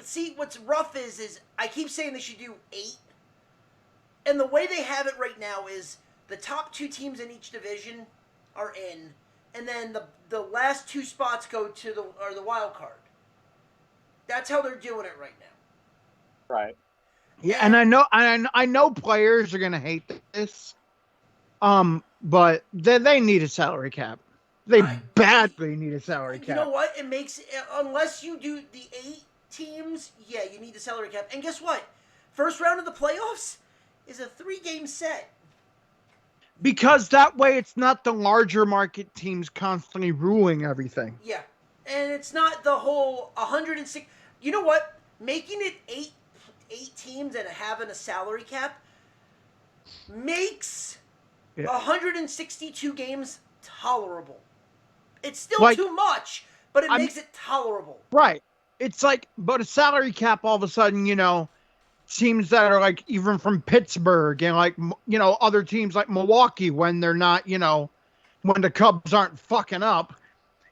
See, what's rough is I keep saying they should do 8, and the way they have it right now is the top 2 teams in each division are in, and then the last 2 spots go to the wild card. That's how they're doing it right now. Right. Yeah, and I know players are gonna hate this, but they need a salary cap. They badly need a salary cap. You know what? It makes unless you do the 8 teams, yeah, you need the salary cap. And guess what? First round of the playoffs is a 3-game set. Because that way it's not the larger market teams constantly ruling everything. Yeah. And it's not the whole 106. You know what? Making it eight teams and having a salary cap makes 162 games tolerable. It's still too much, but it makes it tolerable. Right. It's like, but a salary cap all of a sudden, teams that are like even from Pittsburgh and like, other teams like Milwaukee when they're not, when the Cubs aren't fucking up,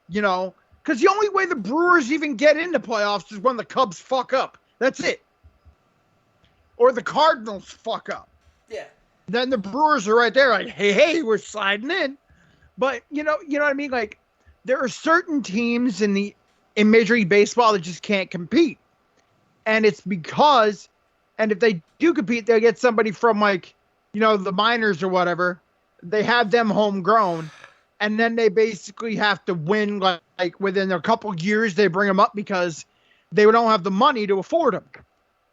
because the only way the Brewers even get into playoffs is when the Cubs fuck up. That's it. Or the Cardinals fuck up. Yeah. Then the Brewers are right there like, hey, we're sliding in. But, you know what I mean? Like, there are certain teams in Major League Baseball that just can't compete. And it's because, and if they do compete, they'll get somebody from like, the minors or whatever. They have them homegrown. And then they basically have to win like within a couple years, they bring them up because they don't have the money to afford them.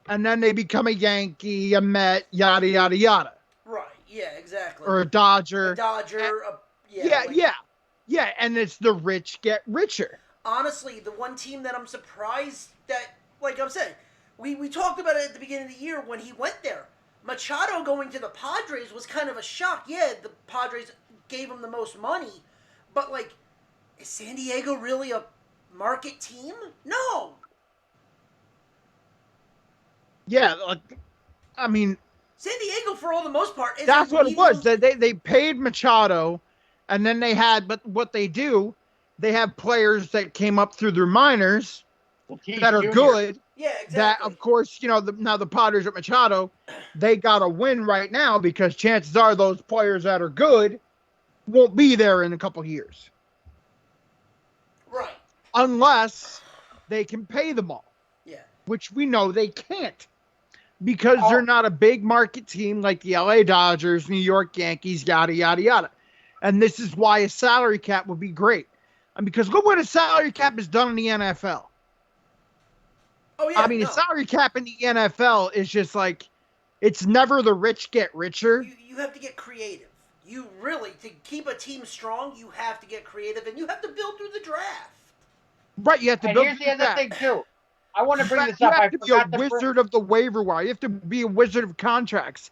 And then they become a Yankee, a Met, yada, yada, yada. Right, yeah, exactly. Or a Dodger. Yeah, and it's the rich get richer. Honestly, the one team that I'm surprised that, like I'm saying, we talked about it at the beginning of the year when he went there. Machado going to the Padres was kind of a shock. Yeah, the Padres gave him the most money, but like, is San Diego really a market team? No. Yeah, I mean, San Diego, for all the most part, is that's what it was. They paid Machado, and then they had, but what they do, they have players that came up through their minors that are good. Yeah, exactly. That, of course, now the Padres at Machado, they got to win right now because chances are those players that are good won't be there in a couple years. Right. Unless they can pay them all. Yeah. Which we know they can't. Because they're not a big market team like the LA Dodgers, New York Yankees, yada, yada, yada. And this is why a salary cap would be great. And because look what a salary cap is done in the NFL. Oh, yeah. A salary cap in the NFL is just like, it's never the rich get richer. You have to get creative. You really, to keep a team strong, you have to get creative and you have to build through the draft. Right, you have to build through the draft. Here's the other thing, too. I want to bring this up. You have to be a wizard of the waiver wire. You have to be a wizard of contracts.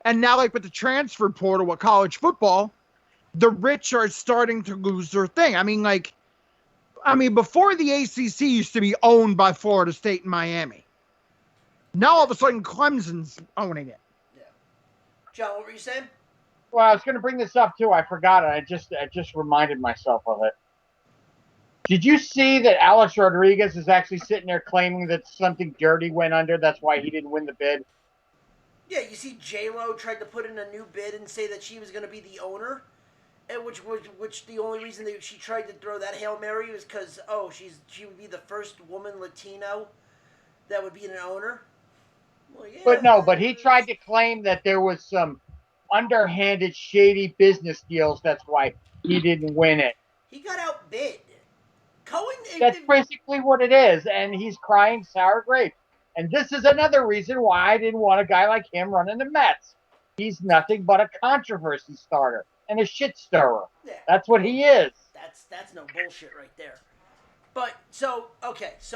And now, like with the transfer portal with college football, the rich are starting to lose their thing. Before the ACC used to be owned by Florida State and Miami. Now, all of a sudden, Clemson's owning it. Yeah. John, what were you saying? Well, I was going to bring this up, too. I forgot it. I just reminded myself of it. Did you see that Alex Rodriguez is actually sitting there claiming that something dirty went under? That's why he didn't win the bid. Yeah, you see J-Lo tried to put in a new bid and say that she was going to be the owner, and which the only reason that she tried to throw that Hail Mary was because, she would be the first woman Latino that would be an owner. Well, yeah. But he tried to claim that there was some underhanded, shady business deals. That's why he didn't win it. He got outbid. Cohen. That's basically what it is, and he's crying sour grapes. And this is another reason why I didn't want a guy like him running the Mets. He's nothing but a controversy starter and a shit stirrer. Yeah. That's what he is. That's no bullshit right there. But so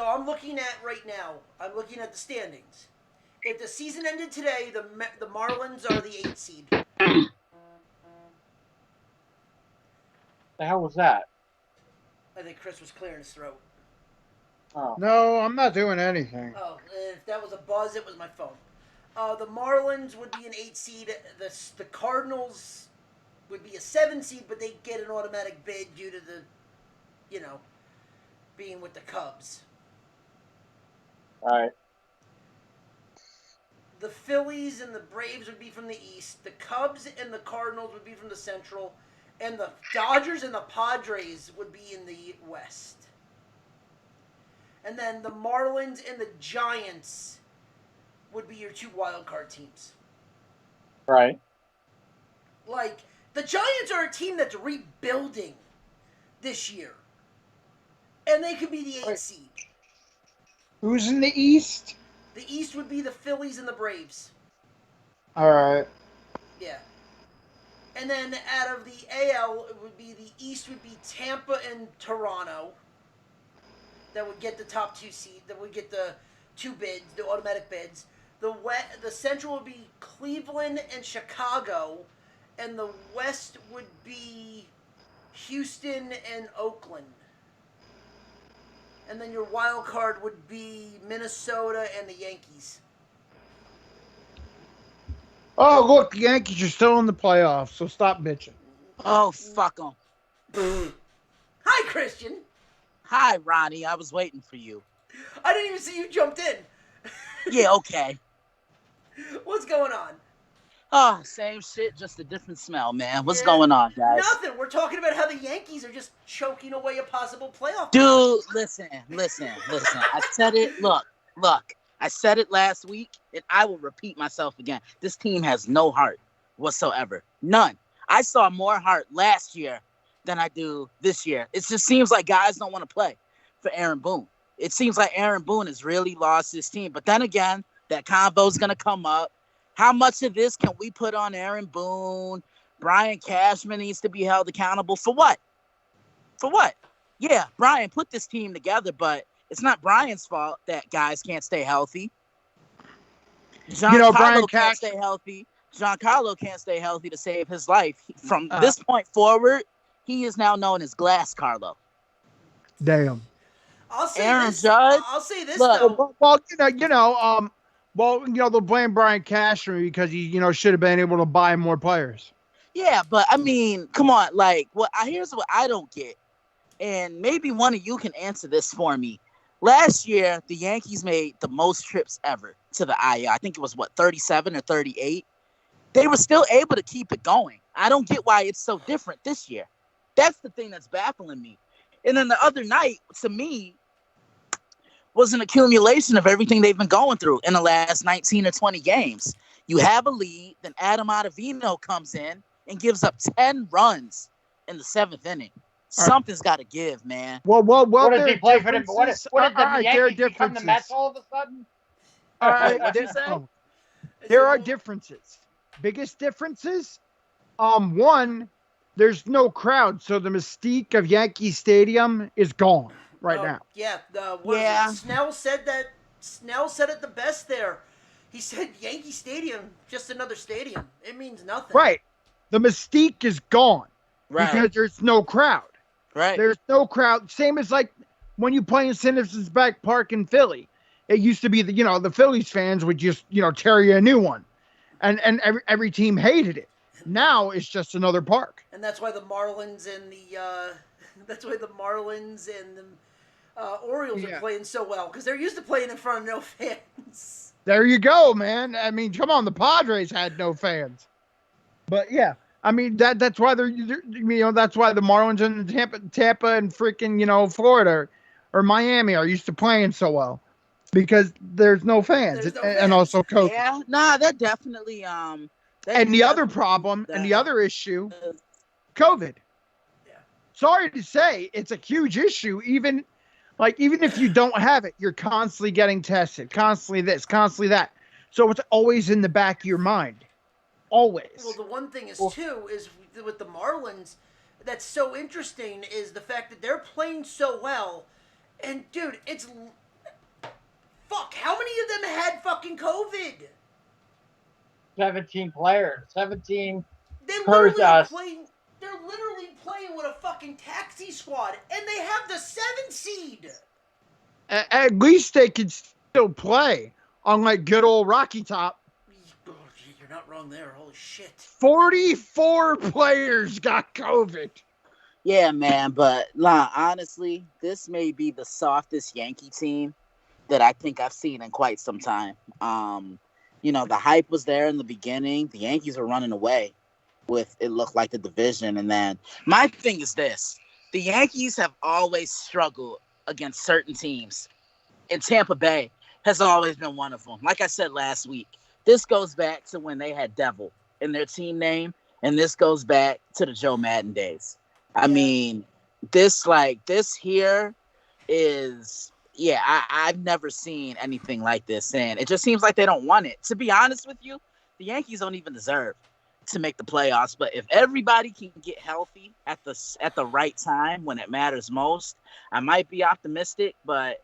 I'm looking at right now. I'm looking at the standings. If the season ended today, the Marlins are the 8th seed. The hell was that? I think Chris was clearing his throat. Oh. No, I'm not doing anything. Oh, if that was a buzz, it was my phone. The Marlins would be an 8 seed. The Cardinals would be a 7 seed, but they get an automatic bid due to the, being with the Cubs. All right. The Phillies and the Braves would be from the East. The Cubs and the Cardinals would be from the Central. And the Dodgers and the Padres would be in the West. And then the Marlins and the Giants would be your 2 wild card teams. Right. Like, the Giants are a team that's rebuilding this year. And they could be the 8th seed. Who's in the East? The East would be the Phillies and the Braves. All right. Yeah. And then out of the AL, it would be the East would be Tampa and Toronto. That would get the top 2 seed. That would get the 2 bids, the automatic bids. The Central would be Cleveland and Chicago, and the West would be Houston and Oakland. And then your wild card would be Minnesota and the Yankees. Oh, look, the Yankees are still in the playoffs, so stop bitching. Oh, fuck them. Hi, Christian. Hi, Ronnie. I was waiting for you. I didn't even see you jumped in. Yeah, okay. What's going on? Oh, same shit, just a different smell, man. What's Yeah, going on, guys? Nothing. We're talking about how the Yankees are just choking away a possible playoff. Dude, listen. I said it. Look. I said it last week, and I will repeat myself again. This team has no heart whatsoever. None. I saw more heart last year than I do this year. It just seems like guys don't want to play for Aaron Boone. It seems like Aaron Boone has really lost his team. But then again, that convo is going to come up. How much of this can we put on Aaron Boone? Brian Cashman needs to be held accountable for what? For what? Yeah, Brian put this team together, but it's not Brian's fault that guys can't stay healthy. Giancarlo can't stay healthy. Giancarlo can't stay healthy to save his life. From this point forward, he is now known as Glass Carlo. Damn. I'll say Aaron this. Judge, I'll say this look, though. Well, they'll blame Brian Cashman because he, should have been able to buy more players. Yeah, but I mean, come on. Like, here's what I don't get, and maybe one of you can answer this for me. Last year, the Yankees made the most trips ever to the IL. I think it was 37 or 38. They were still able to keep it going. I don't get why it's so different this year. That's the thing that's baffling me. And then the other night, to me, was an accumulation of everything they've been going through in the last 19 or 20 games. You have a lead, then Adam Ottavino comes in and gives up 10 runs in the 7th inning. Something's got to give, man. Well. What does he play for them? What did the Yankees become the Mets all of a sudden? All right, What'd you say? There are differences. Biggest differences. One, there's no crowd, so the mystique of Yankee Stadium is gone now. Yeah. Snell said it the best there. He said Yankee Stadium, just another stadium. It means nothing. Right. The mystique is gone. Right. Because there's no crowd. Right. There's no crowd. Same as like when you play in Citizens Bank Park in Philly. It used to be the Phillies fans would just, tear you a new one. And every team hated it. Now it's just another park. And that's why the Marlins and the Orioles are playing so well, because they're used to playing in front of no fans. There you go, man. I mean, come on, the Padres had no fans. But yeah, I mean that's why that's why the Marlins and Tampa and freaking Florida or Miami are used to playing so well, because there's no fans. And also COVID. Yeah, that definitely and the other problem and the other issue, COVID. Yeah. Sorry to say, it's a huge issue. Even if you don't have it, you're constantly getting tested, constantly this, constantly that. So it's always in the back of your mind. Always. Well, the one thing is too is with the Marlins, that's so interesting is the fact that they're playing so well, and dude, it's fuck. How many of them had fucking COVID? 17 players. 17. They're literally playing with a fucking taxi squad, and they have the 7th seed. At least they could still play, unlike good old Rocky Top. Oh, you're not wrong there. Holy shit. 44 players got COVID. Yeah, man, but honestly, this may be the softest Yankee team that I think I've seen in quite some time. The hype was there in the beginning. The Yankees were running away with, it looked like, the division. And then my thing is this. The Yankees have always struggled against certain teams. And Tampa Bay has always been one of them. Like I said last week, this goes back to when they had Devil in their team name. And this goes back to the Joe Madden days. I mean, this here is, yeah, I've never seen anything like this, and it just seems like they don't want it. To be honest with you, the Yankees don't even deserve to make the playoffs. But if everybody can get healthy at the right time when it matters most, I might be optimistic. But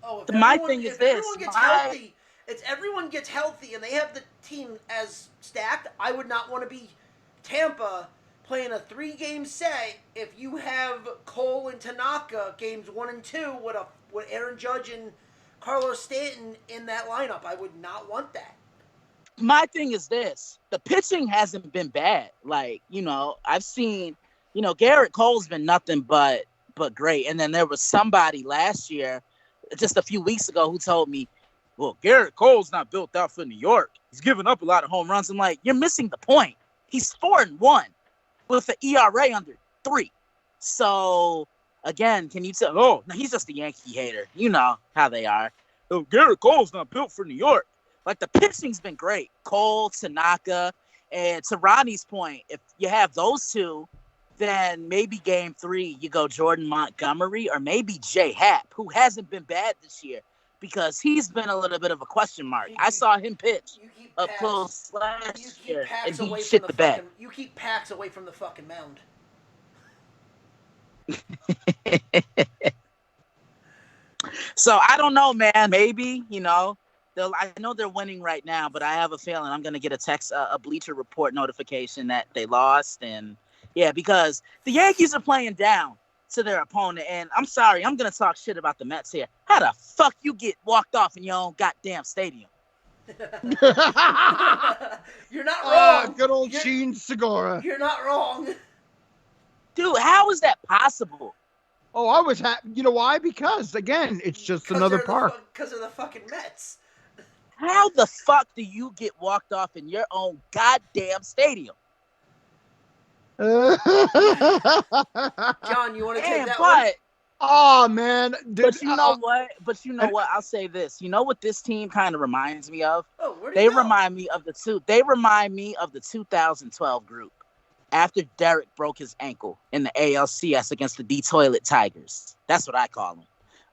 Oh, my thing is if this: everyone gets healthy, it's everyone gets healthy and they have the team as stacked. I would not want to be Tampa playing a 3-game set if you have Cole and Tanaka games 1 and 2 with Aaron Judge and Carlos Stanton in that lineup. I would not want that. my thing is this: the pitching hasn't been bad. Like, I've seen, Garrett Cole's been nothing but great. And then there was somebody last year, just a few weeks ago, who told me, well, Garrett Cole's not built out for New York. He's giving up a lot of home runs. I'm like, you're missing the point. He's 4-1 with an ERA under 3. So again, can you tell? Oh, no, he's just a Yankee hater. You know how they are. Oh, Garrett Cole's not built for New York. Like, the pitching's been great. Cole, Tanaka, and to Ronnie's point, if you have those two, then maybe game 3 you go Jordan Montgomery or maybe Jay Happ, who hasn't been bad this year because he's been a little bit of a question mark. I saw him pitch up close last year, and he shit the bed. You keep Pax away from the fucking mound. So I don't know, man. Maybe, I know they're winning right now, but I have a feeling I'm going to get a Bleacher Report notification that they lost. And yeah, because the Yankees are playing down to their opponent. And I'm sorry, I'm going to talk shit about the Mets here. How the fuck you get walked off in your own goddamn stadium? You're not wrong. Good old Gene Segura. You're not wrong. Dude, how is that possible? Oh, I was happy. You know why? Because, again, it's just another park. Because of the fucking Mets. How the fuck do you get walked off in your own goddamn stadium? John, you want to take that one? Oh, man. Dude, but you know what? I'll say this. You know what this team kind of reminds me of? Oh, where They remind me of the 2012 group. After Derek broke his ankle in the ALCS against the D-Toilet Tigers. That's what I call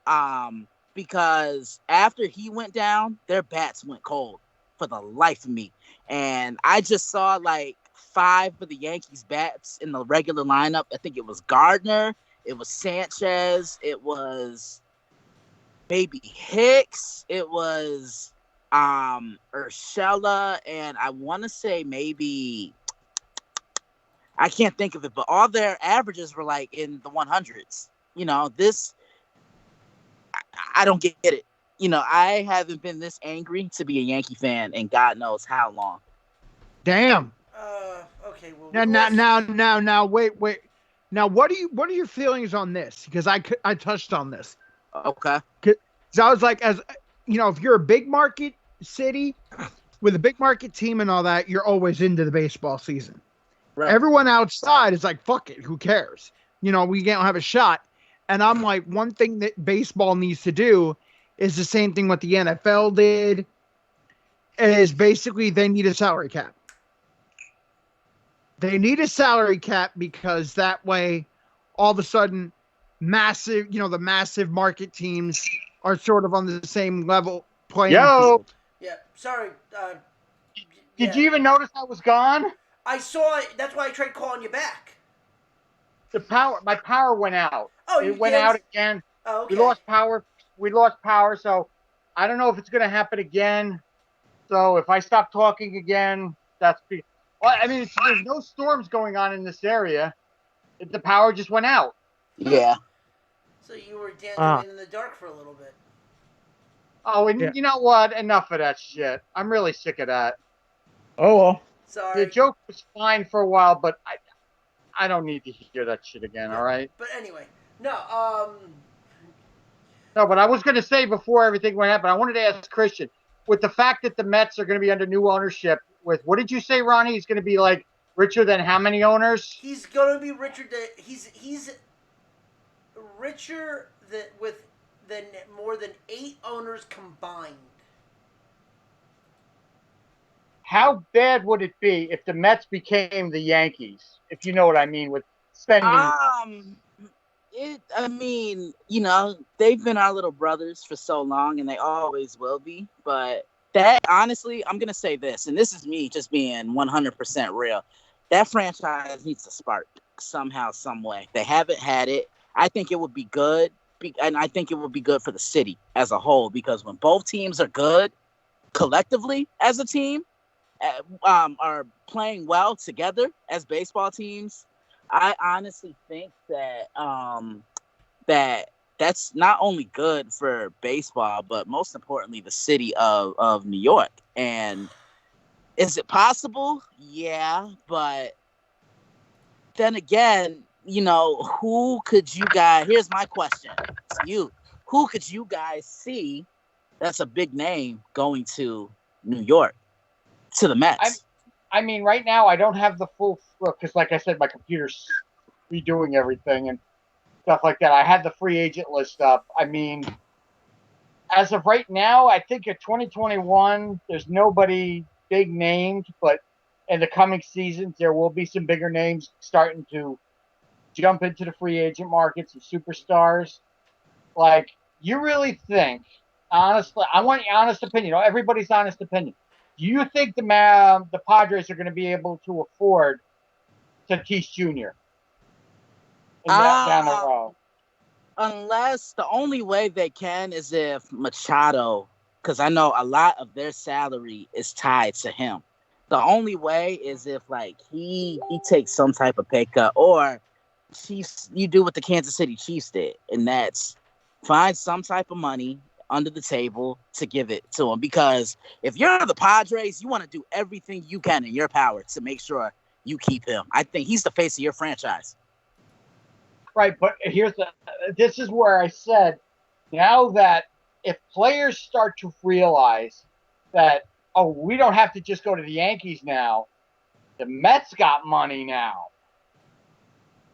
them. Because after he went down, their bats went cold for the life of me. And I just saw like 5 of the Yankees bats in the regular lineup. I think it was Gardner, it was Sanchez, it was maybe Hicks, it was Urshela, and I want to say maybe... I can't think of it, but all their averages were like in the 100s. I don't get it. I haven't been this angry to be a Yankee fan in God knows how long. Damn. Okay. Well. Now, wait. Now, what are your feelings on this? Because I touched on this. Okay. So I was like, if you're a big market city with a big market team and all that, you're always into the baseball season. Right. Everyone outside is like, fuck it, who cares? We don't have a shot. And I'm like, one thing that baseball needs to do is the same thing what the NFL did, is basically they need a salary cap. They need a salary cap because that way, all of a sudden, the massive market teams are sort of on the same level playing field. Yeah, sorry. Did you even notice I was gone? I saw it. That's why I tried calling you back. My power went out. Oh, it went out again. Oh, okay. We lost power. So I don't know if it's going to happen again. So if I stop talking again, there's no storms going on in this area. The power just went out. Yeah. So you were dancing in the dark for a little bit. Oh, and You know what? Enough of that shit. I'm really sick of that. Oh, well. Sorry. The joke was fine for a while, but I don't need to hear that shit again, all right? But anyway, no, but I was going to say before everything went up, I wanted to ask Christian, with the fact that the Mets are going to be under new ownership, what did you say, Ronnie? He's going to be like richer than how many owners? He's going to be richer than he's richer than more than 8 owners combined. How bad would it be if the Mets became the Yankees? If you know what I mean with spending. I mean, you know, they've been our little brothers for so long, and they always will be. But that, honestly, I'm gonna say this, and this is me just being 100% real. That franchise needs a spark somehow, some way. They haven't had it. I think it would be good, and I think it would be good for the city as a whole, because when both teams are good collectively as a team, are playing well together as baseball teams, I honestly think that that's not only good for baseball, but most importantly, the city of New York. And is it possible? Yeah, but then again, you know, who could you guys? Here's my question to you: who could you guys see that's a big name going to New York, to the Mets? I mean, right now I don't have the full because, like I said, my computer's redoing everything and stuff like that. I had the free agent list up. I mean, as of right now, I think in 2021, there's nobody big named, but in the coming seasons, there will be some bigger names starting to jump into the free agent market, some superstars. Like, you really think, honestly, I want your honest opinion, everybody's honest opinion. Do you think the Padres are going to be able to afford Tatis Jr. Down the road? Unless the only way they can is if Machado, because I know a lot of their salary is tied to him. The only way is if like he takes some type of pay cut, or Chiefs, you do what the Kansas City Chiefs did, and that's find some type of money under the table to give it to him. Because if you're the Padres, you want to do everything you can in your power to make sure you keep him. I think he's the face of your franchise. Right, but this is where I said, now that if players start to realize that, oh, we don't have to just go to the Yankees now, the Mets got money now.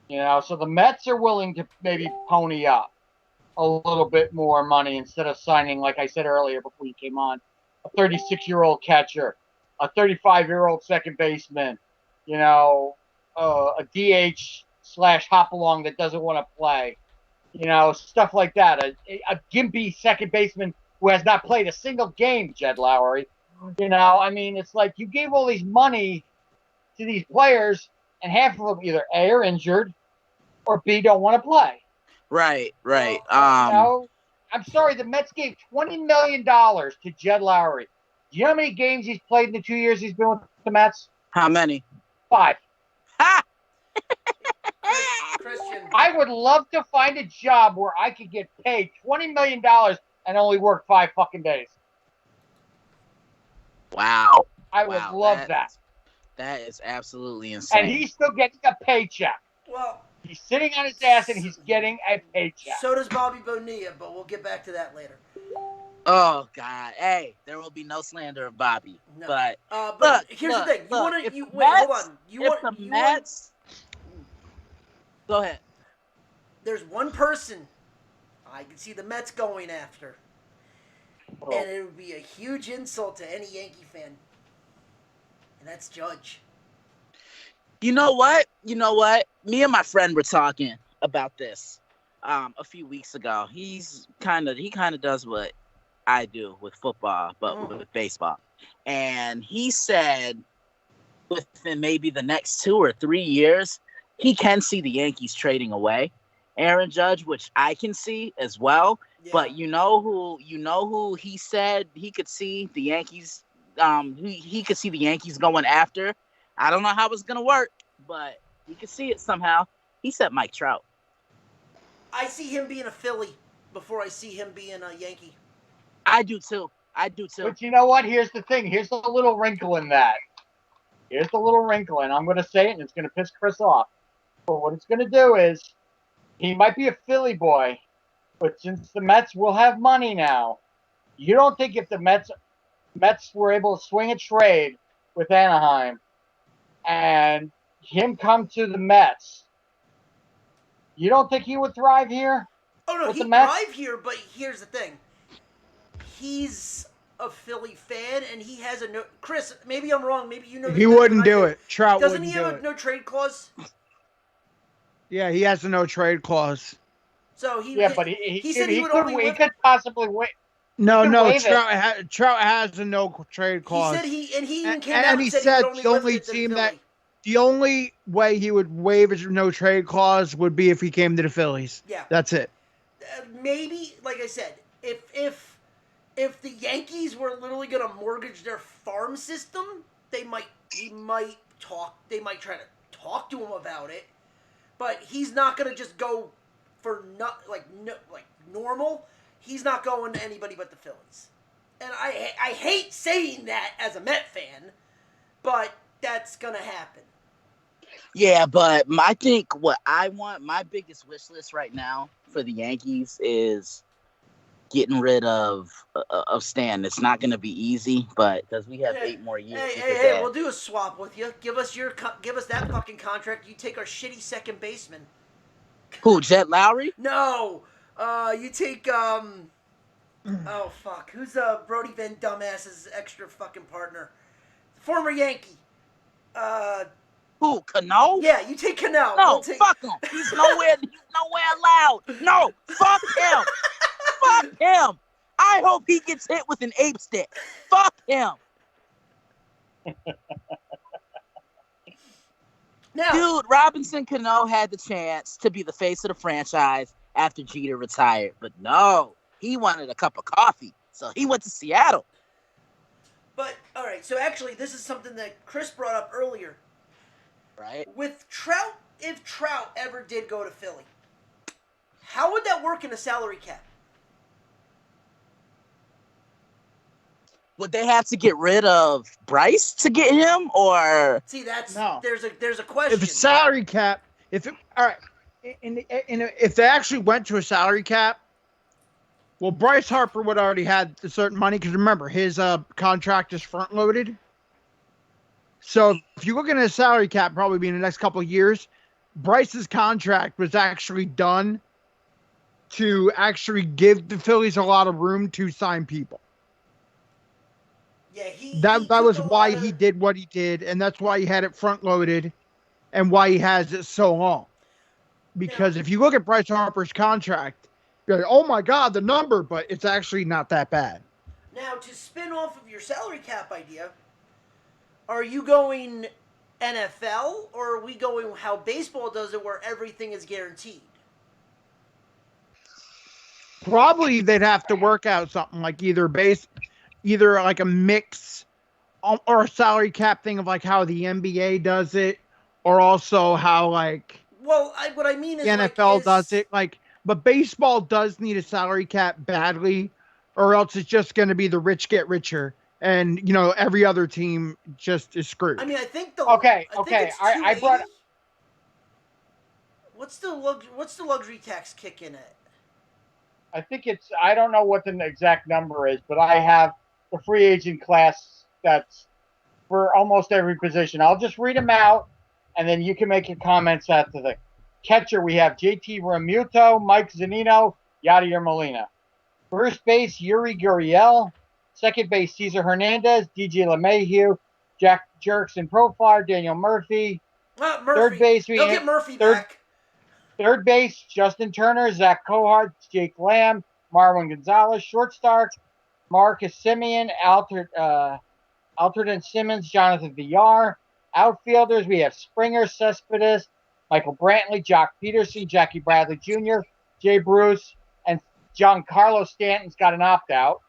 You know, so the Mets are willing to maybe pony up a little bit more money instead of signing, like I said earlier before you came on, a 36-year-old catcher, a 35-year-old second baseman, you know, a DH / hop along that doesn't want to play, you know, stuff like that. A gimpy second baseman who has not played a single game, Jed Lowry. You know, I mean, it's like you gave all these money to these players, and half of them either A, are injured, or B, don't want to play. Right. You know, I'm sorry, the Mets gave $20 million to Jed Lowry. Do you know how many games he's played in the 2 years he's been with the Mets? How many? 5. Ha! Christian, I would love to find a job where I could get paid $20 million and only work 5 fucking days. Wow. I would love that. That is absolutely insane. And he's still getting a paycheck. well, He's sitting on his ass and he's getting a paycheck. so does Bobby Bonilla, but we'll get back to that later. Oh God! Hey, there will be no slander of Bobby. No. But But here's the thing: you want to wait. Hold on. If the Mets, go ahead. There's one person I can see the Mets going after, and it would be a huge insult to any Yankee fan, and that's Judge. You know what? Me and my friend were talking about this a few weeks ago. He kind of does what I do with football, but with baseball. And he said within maybe the next 2 or 3 years, he can see the Yankees trading away Aaron Judge, which I can see as well. Yeah. But you know who he said he could see the Yankees he could see the Yankees going after. I don't know how it's gonna work, but he could see it somehow. He said Mike Trout. I see him being a Philly before I see him being a Yankee. I do too. But you know what? Here's the thing. Here's the little wrinkle in that. Here's the little wrinkle, and I'm going to say it, and it's going to piss Chris off. But what it's going to do is, he might be a Philly boy, but since the Mets will have money now, you don't think if the Mets were able to swing a trade with Anaheim and him come to the Mets, you don't think he would thrive here? Oh, no, he'd thrive here, but here's the thing. He's a Philly fan, and he has a no. Chris, maybe I'm wrong. Maybe you know. He wouldn't do it. Trout doesn't wouldn't he have a no trade clause? Yeah, he has a no trade clause. So he Yeah, but he said he would could only he live. could possibly wait. No, can no, waive it. Trout has a no trade He clause. said he even came And out and he said he would said only the live only it to team Philly. the only way he would waive his no trade clause would be if he came to the Phillies. Yeah. That's it. Maybe, like I said, if the Yankees were literally going to mortgage their farm system, they might try to talk to him about it, but he's not going to just go for like normal. He's not going to anybody but the Phillies. And I hate saying that as a Met fan, but that's going to happen. Yeah, but I think what I want, my biggest wish list right now for the Yankees is getting rid of Stan. It's not going to be easy, but because we have 8 more years. Hey, we'll do a swap with you. Give us that fucking contract. You take our shitty second baseman. Who, Jet Lowry? No, you take oh fuck, who's Brody Van Dumbass's extra fucking partner? Former Yankee. Who, Cano? Yeah, you take Cano. No, fuck him. He's nowhere allowed. No, fuck him. Fuck him. I hope he gets hit with an ape stick. Fuck him. Now, dude, Robinson Cano had the chance to be the face of the franchise after Jeter retired, but no, he wanted a cup of coffee, so he went to Seattle. But all right, so actually, this is something that Chris brought up earlier. Right. With Trout, if Trout ever did go to Philly, how would that work in a salary cap? Would they have to get rid of Bryce to get him, or see that's no? There's a question. If it's salary cap, if they actually went to a salary cap, well, Bryce Harper would already had a certain money because remember his contract is front loaded. So if you look at a salary cap, probably be in the next couple of years, Bryce's contract was actually done to actually give the Phillies a lot of room to sign people. Yeah, that was why he did what he did, and that's why he had it front loaded, and why he has it so long. Because if you look at Bryce Harper's contract, you're like, oh my God, the number, but it's actually not that bad. Now, to spin off of your salary cap idea, are you going NFL, or are we going how baseball does it, where everything is guaranteed? Probably they'd have to work out something like either like a mix or a salary cap thing of like how the NBA does it, or also how like what I mean is the NFL does it. Like, but baseball does need a salary cap badly, or else it's just going to be the rich get richer. And every other team just is screwed. I mean, I think I brought. What's the luxury tax kick in it? I think I don't know what the exact number is, but I have the free agent class that's for almost every position. I'll just read them out, and then you can make your comments after the catcher. We have JT Realmuto, Mike Zunino, Yadier Molina. First base, Yuri Gurriel. Second base, Cesar Hernandez, DJ LeMahieu, Jack Jerkson Profar, Daniel Murphy. Murphy. Third base, They'll get Murphy back. Third base, Justin Turner, Zach Kohart, Jake Lamb, Marwin Gonzalez. Shortstop, Marcus Semien, Alfred Simmons, Jonathan Villar. Outfielders, we have Springer, Cespedes, Michael Brantley, Jock Peterson, Jackie Bradley Jr., Jay Bruce, and Giancarlo Stanton's got an opt-out.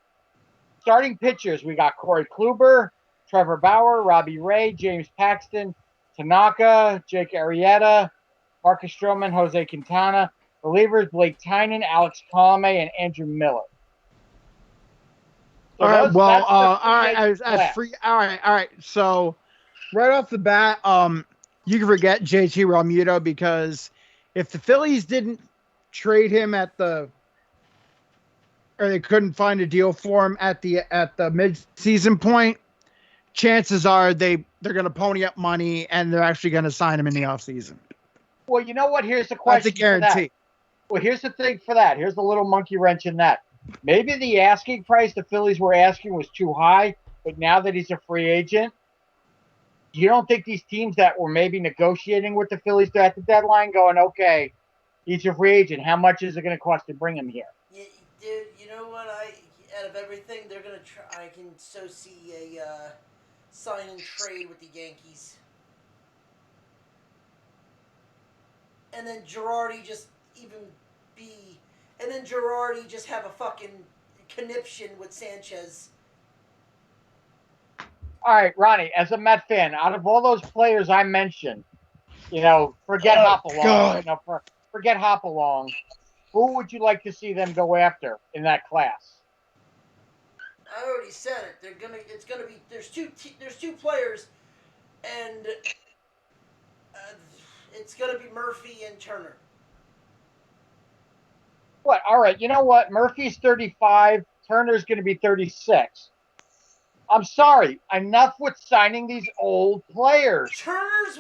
Starting pitchers, we got Corey Kluber, Trevor Bauer, Robbie Ray, James Paxton, Tanaka, Jake Arrieta, Marcus Stroman, Jose Quintana. Relievers, Blake Tynan, Alex Colomé, and Andrew Miller. So all right. Well, all right. So, right off the bat, you can forget JT Realmuto because if the Phillies didn't trade him or they couldn't find a deal for him at the mid-season point, chances are they're going to pony up money and they're actually going to sign him in the offseason. Well, you know what? Here's the question. That's a guarantee. Well, here's the thing for that. Here's the little monkey wrench in that. Maybe the asking price the Phillies were asking was too high, but now that he's a free agent, you don't think these teams that were maybe negotiating with the Phillies at the deadline going, okay, He's a free agent. How much is it going to cost to bring him here? Yeah, dude, you know what? Out of everything, they're gonna try. I can so see a sign and trade with the Yankees, and then Girardi just have a fucking conniption with Sanchez. All right, Ronnie, as a Met fan, out of all those players I mentioned, forget Hopalong. Forget Hopalong. Who would you like to see them go after in that class? I already said it. There's two players, and it's gonna be Murphy and Turner. What? All right. You know what? Murphy's 35. Turner's going to be 36. I'm sorry. Enough with signing these old players. Turner's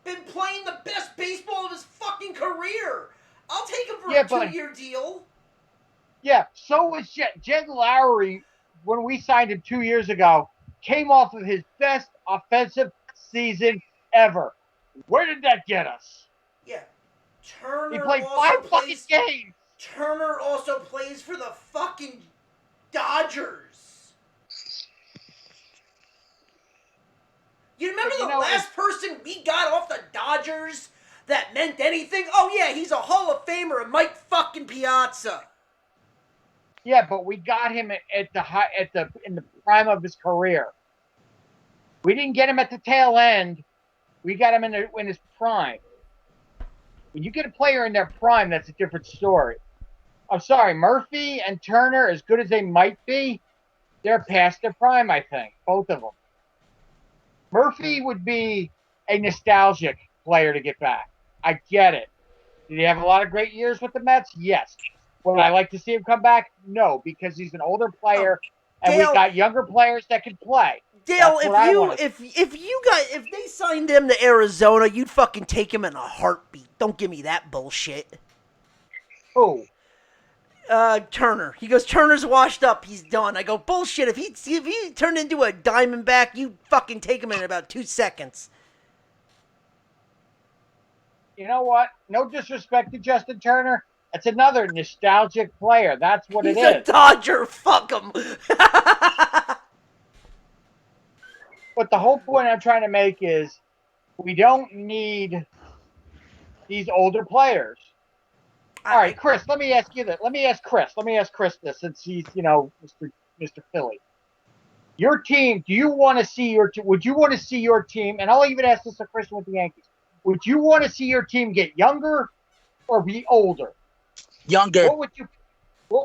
been playing the best baseball of his fucking career. I'll take him for a 2-year deal. Yeah, so was Jed Lowry, when we signed him 2 years ago, came off of his best offensive season ever. Where did that get us? Yeah. Turner he played 5 fucking games. Turner also plays for the fucking Dodgers. You remember the last person we got off the Dodgers that meant anything? Oh yeah, he's a Hall of Famer, Mike fucking Piazza. Yeah, but we got him in the prime of his career. We didn't get him at the tail end. We got him in his prime. When you get a player in their prime, that's a different story. I'm sorry, Murphy and Turner, as good as they might be, they're past their prime, I think, both of them. Murphy would be a nostalgic player to get back. I get it. Did he have a lot of great years with the Mets? Yes. Would I like to see him come back? No, because he's an older player, and Dale, we've got younger players that can play. Dale, if they signed him to Arizona, you'd fucking take him in a heartbeat. Don't give me that bullshit. Who? Turner. He goes, Turner's washed up. He's done. I go, bullshit. If he turned into a Diamondback, you fucking take him in about 2 seconds. You know what? No disrespect to Justin Turner. It's another nostalgic player. That's what it is. He's a Dodger. Fuck him. But the whole point I'm trying to make is we don't need these older players. All right, Chris, let me ask you this. Let me ask Chris this, since he's, Mr. Philly. Your team, would you want to see your team, and I'll even ask this to Chris with the Yankees, would you want to see your team get younger or be older? Younger. What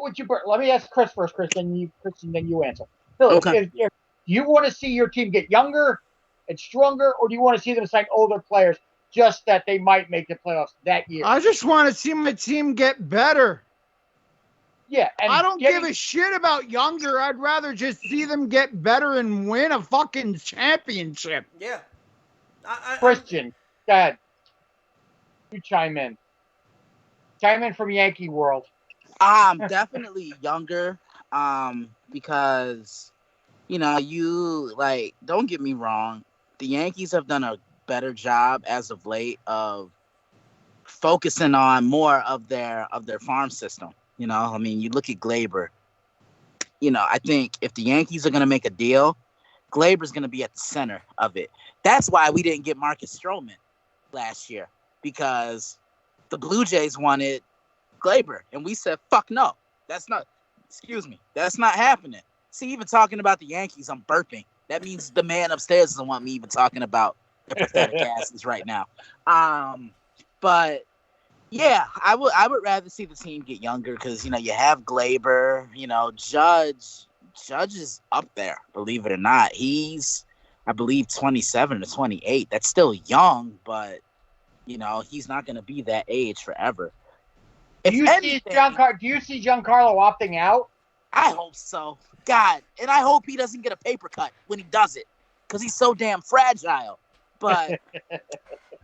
would you let me ask Chris first, and then you answer. Philly, okay. If you want to see your team get younger and stronger, or do you want to see them sign older players just that they might make the playoffs that year? I just want to see my team get better. Yeah. And I don't give a shit about younger. I'd rather just see them get better and win a fucking championship. Yeah. Christian, go ahead. You chime in. Chime in from Yankee World. Definitely younger. Because, don't get me wrong. The Yankees have done a better job as of late of focusing on more of their farm system. You look at Gleyber. I think if the Yankees are going to make a deal, Gleyber's going to be at the center of it. That's why we didn't get Marcus Stroman last year, because the Blue Jays wanted Gleyber, and we said, fuck no. That's not happening. See, even talking about the Yankees, I'm burping. That means the man upstairs doesn't want me even talking about their pathetic asses right now. But yeah, I would rather see the team get younger, because you have Gleyber, Judge is up there, believe it or not. He's, I believe, 27 or 28. That's still young, but he's not going to be that age forever. Do you see Giancarlo opting out? I hope so. God, and I hope he doesn't get a paper cut when he does it, because he's so damn fragile. But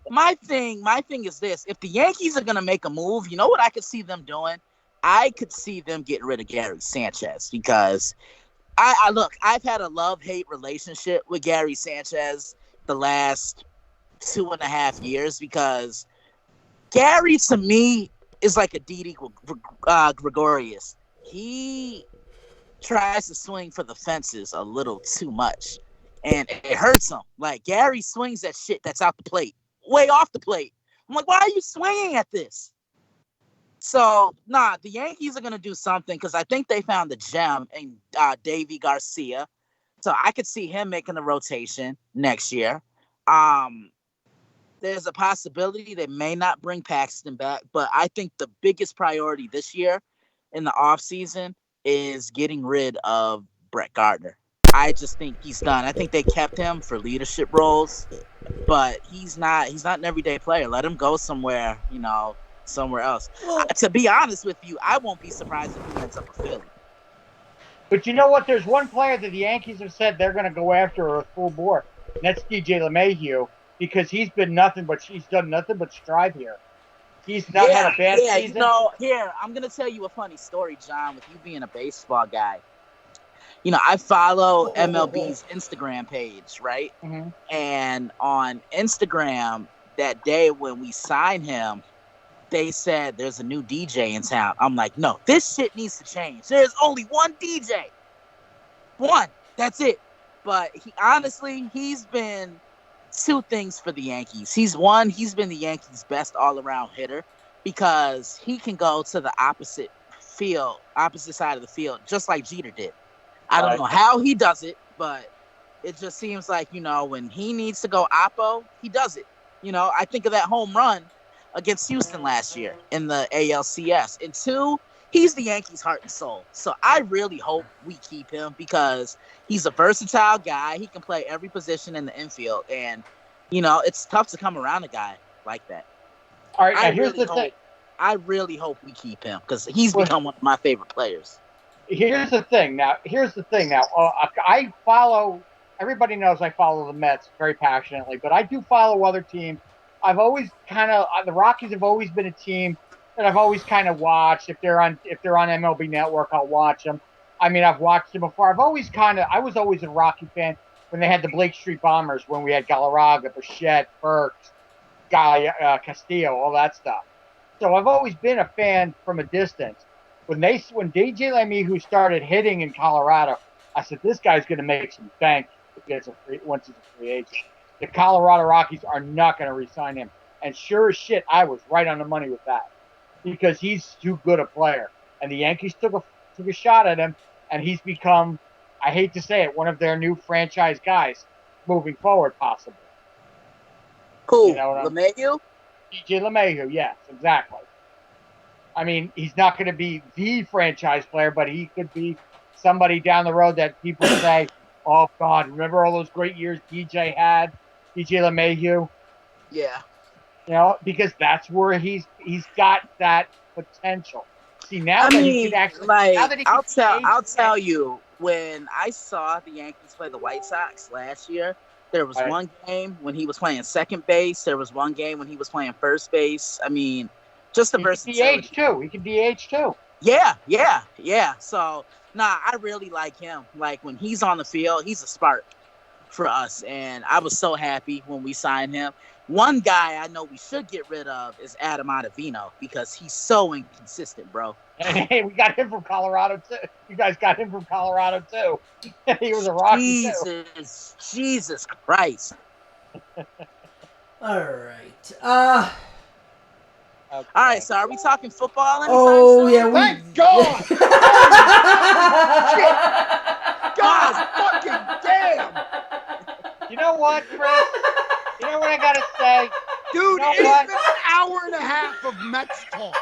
my thing is this: if the Yankees are gonna make a move, you know what I could see them doing? I could see them getting rid of Gary Sanchez, because I've had a love-hate relationship with Gary Sanchez the last 2.5 years, because Gary to me is like a Didi Gregorius. He tries to swing for the fences a little too much, and it hurts him. Like Gary swings that shit that's out the plate, way off the plate. I'm like, why are you swinging at this? So, the Yankees are going to do something because I think they found the gem in Davy Garcia. So I could see him making a rotation next year. There's a possibility they may not bring Paxton back, but I think the biggest priority this year in the offseason is getting rid of Brett Gardner. I just think he's done. I think they kept him for leadership roles, but he's not an everyday player. Let him go somewhere, somewhere else. Well, To be honest with you, I won't be surprised if he ends up a Philly. But you know what? There's one player that the Yankees have said they're going to go after a full board, and that's DJ LeMahieu, because he's done nothing but strive here. He's not had a bad season. Here, I'm going to tell you a funny story, John, with you being a baseball guy. I follow MLB's Instagram page, right? Mm-hmm. And on Instagram, that day when we signed him, they said there's a new DJ in town. I'm like, no, this shit needs to change. There's only one DJ. One. That's it. But he's been two things for the Yankees. He's been the Yankees' best all-around hitter because he can go to the opposite side of the field, just like Jeter did. I don't know how he does it, but it just seems like, when he needs to go oppo, he does it. I think of that home run against Houston last year in the ALCS. And two, he's the Yankees' heart and soul. So I really hope we keep him because he's a versatile guy. He can play every position in the infield. And, it's tough to come around a guy like that. All right, now here's the thing. I really hope we keep him because he's become one of my favorite players. Here's the thing. Now, I follow – everybody knows I follow the Mets very passionately, but I do follow other teams. I've always the Rockies have always been a team that I've always kind of watched. If they're on MLB Network, I'll watch them. I mean, I've watched them before. I was always a Rocky fan when they had the Blake Street Bombers, when we had Galarraga, Bichette, Burks, Castillo, all that stuff. So I've always been a fan from a distance. When DJ LeMahieu started hitting in Colorado, I said, this guy's going to make some bank once he's a free agent. The Colorado Rockies are not going to re-sign him. And sure as shit, I was right on the money with that because he's too good a player. And the Yankees took a shot at him, and he's become, I hate to say it, one of their new franchise guys moving forward, possibly. Cool. LeMahieu? DJ LeMahieu, yes, exactly. I mean, he's not going to be the franchise player, but he could be somebody down the road that people say, oh, God, remember all those great years DJ had? DJ LeMahieu? Yeah. Because that's where he's got that potential. See, now he can actually... I'll tell you, when I saw the Yankees play the White Sox last year, there was one game when he was playing second base. There was one game when he was playing first base. I mean, just the versatility. He can DH too. Yeah. So, I really like him. Like, when he's on the field, he's a spark for us. And I was so happy when we signed him. One guy I know we should get rid of is Adam Ottavino because he's so inconsistent, bro. Hey, we got him from Colorado, too. You guys got him from Colorado, too. He was a Rocky, too. Jesus Christ. All right. Okay. All right, so are we talking football anytime soon? Yeah, Thank God! God fucking damn! You know what, Chris? You know what I gotta say? Dude, You know it's what? been an hour and a half of Mets talk.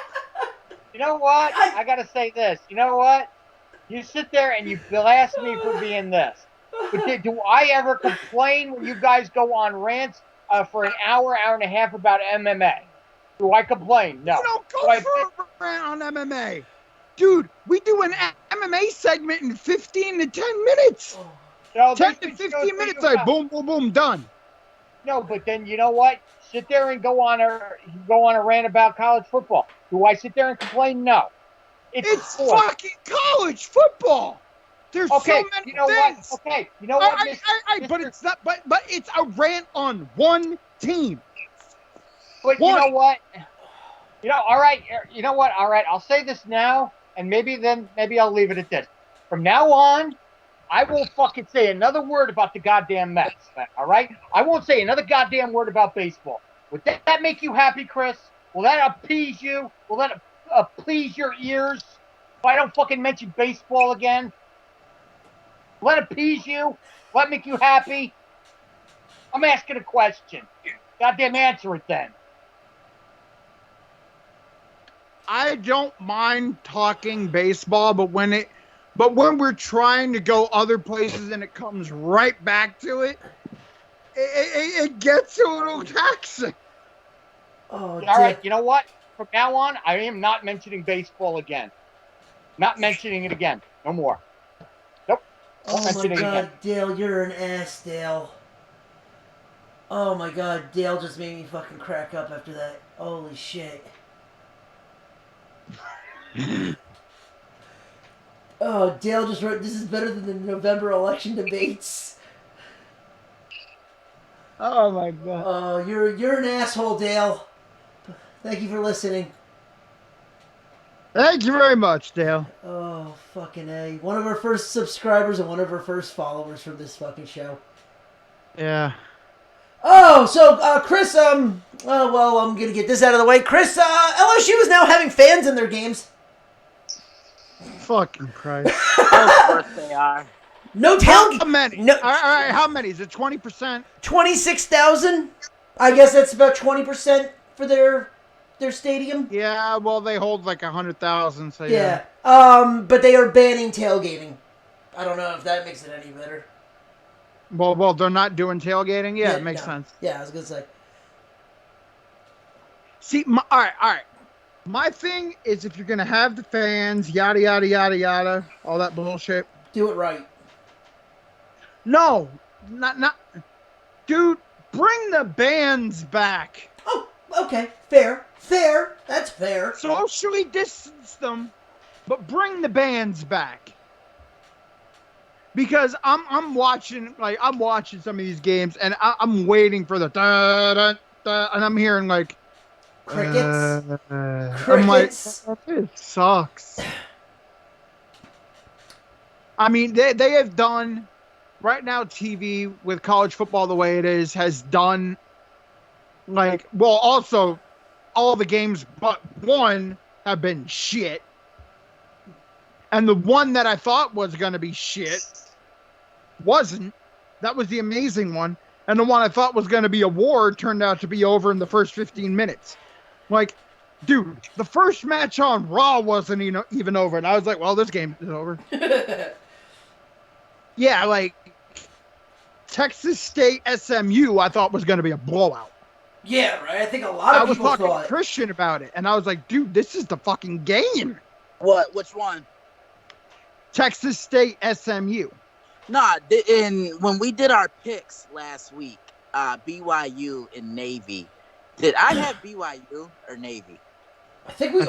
You know what? I gotta say this. You know what? You sit there and you blast me for being this. But do I ever complain when you guys go on rants for an hour and a half about MMA? Do I complain? No. You don't go for a rant on MMA. Dude, we do an MMA segment in 15 to 10 minutes. No, 10 to 15 minutes, like boom, boom, boom, done. No, but then you know what? Sit there and go on a rant about college football. Do I sit there and complain? No. It's fucking college football. There's so many things. What? Okay, you know what? But it's not. But it's a rant on one team. But you know what? All right. You know what? All right. I'll say this now, and maybe I'll leave it at this. From now on, I won't fucking say another word about the goddamn Mets. All right? I won't say another goddamn word about baseball. Would that make you happy, Chris? Will that appease you? Will that please your ears? If I don't fucking mention baseball again? Will that appease you? Will that make you happy? I'm asking a question. Goddamn answer it then. I don't mind talking baseball, but when we're trying to go other places and it comes right back to it gets a little taxing. Oh, All right, you know what? From now on, I am not mentioning baseball again. Not mentioning it again. No more. Nope. Won't Oh my mention it God, again. Dale, you're an ass, Dale. Oh my God, Dale just made me fucking crack up after that. Holy shit. Oh, Dale just wrote, "This is better than the November election debates." Oh my God. Oh, you're an asshole, Dale. Thank you for listening. Thank you very much, Dale. Oh, fucking A. One of our first subscribers and one of our first followers from this fucking show. Yeah. Oh, so, Chris, well, I'm gonna get this out of the way. Chris, LSU is now having fans in their games. Fucking Christ. Of course they are. No How tailgate. many? No, All right, how many? Is it 20%? 26,000. I guess that's about 20% for their stadium. Yeah, well, they hold like 100,000, so Yeah. yeah. But they are banning tailgating. I don't know if that makes it any better. Well, they're not doing tailgating? Yeah, it makes no. sense. Yeah, I was gonna say. See, all right. My thing is if you're going to have the fans, yada, yada, yada, yada, all that bullshit. Do it right. No, not. Dude, bring the bands back. Oh, okay. Fair. That's fair. Socially distance them, but bring the bands back. Because I'm watching some of these games and I'm waiting for the da da da, and I'm hearing like Crickets. I'm like, this sucks. I mean, they have done right now. TV with college football the way it is has done also all the games but one have been shit. And the one that I thought was going to be shit wasn't. That was the amazing one. And the one I thought was going to be a war turned out to be over in the first 15 minutes. Like, dude, the first match on Raw wasn't even over. And I was like, well, this game is over. Yeah, like, Texas State SMU I thought was going to be a blowout. Yeah, right. I think a lot of people thought. I was talking thought. to Christian about it. And I was like, dude, this is the fucking game. What? Which one? Texas State SMU. Nah, when we did our picks last week, BYU and Navy. Did I have BYU or Navy? I think we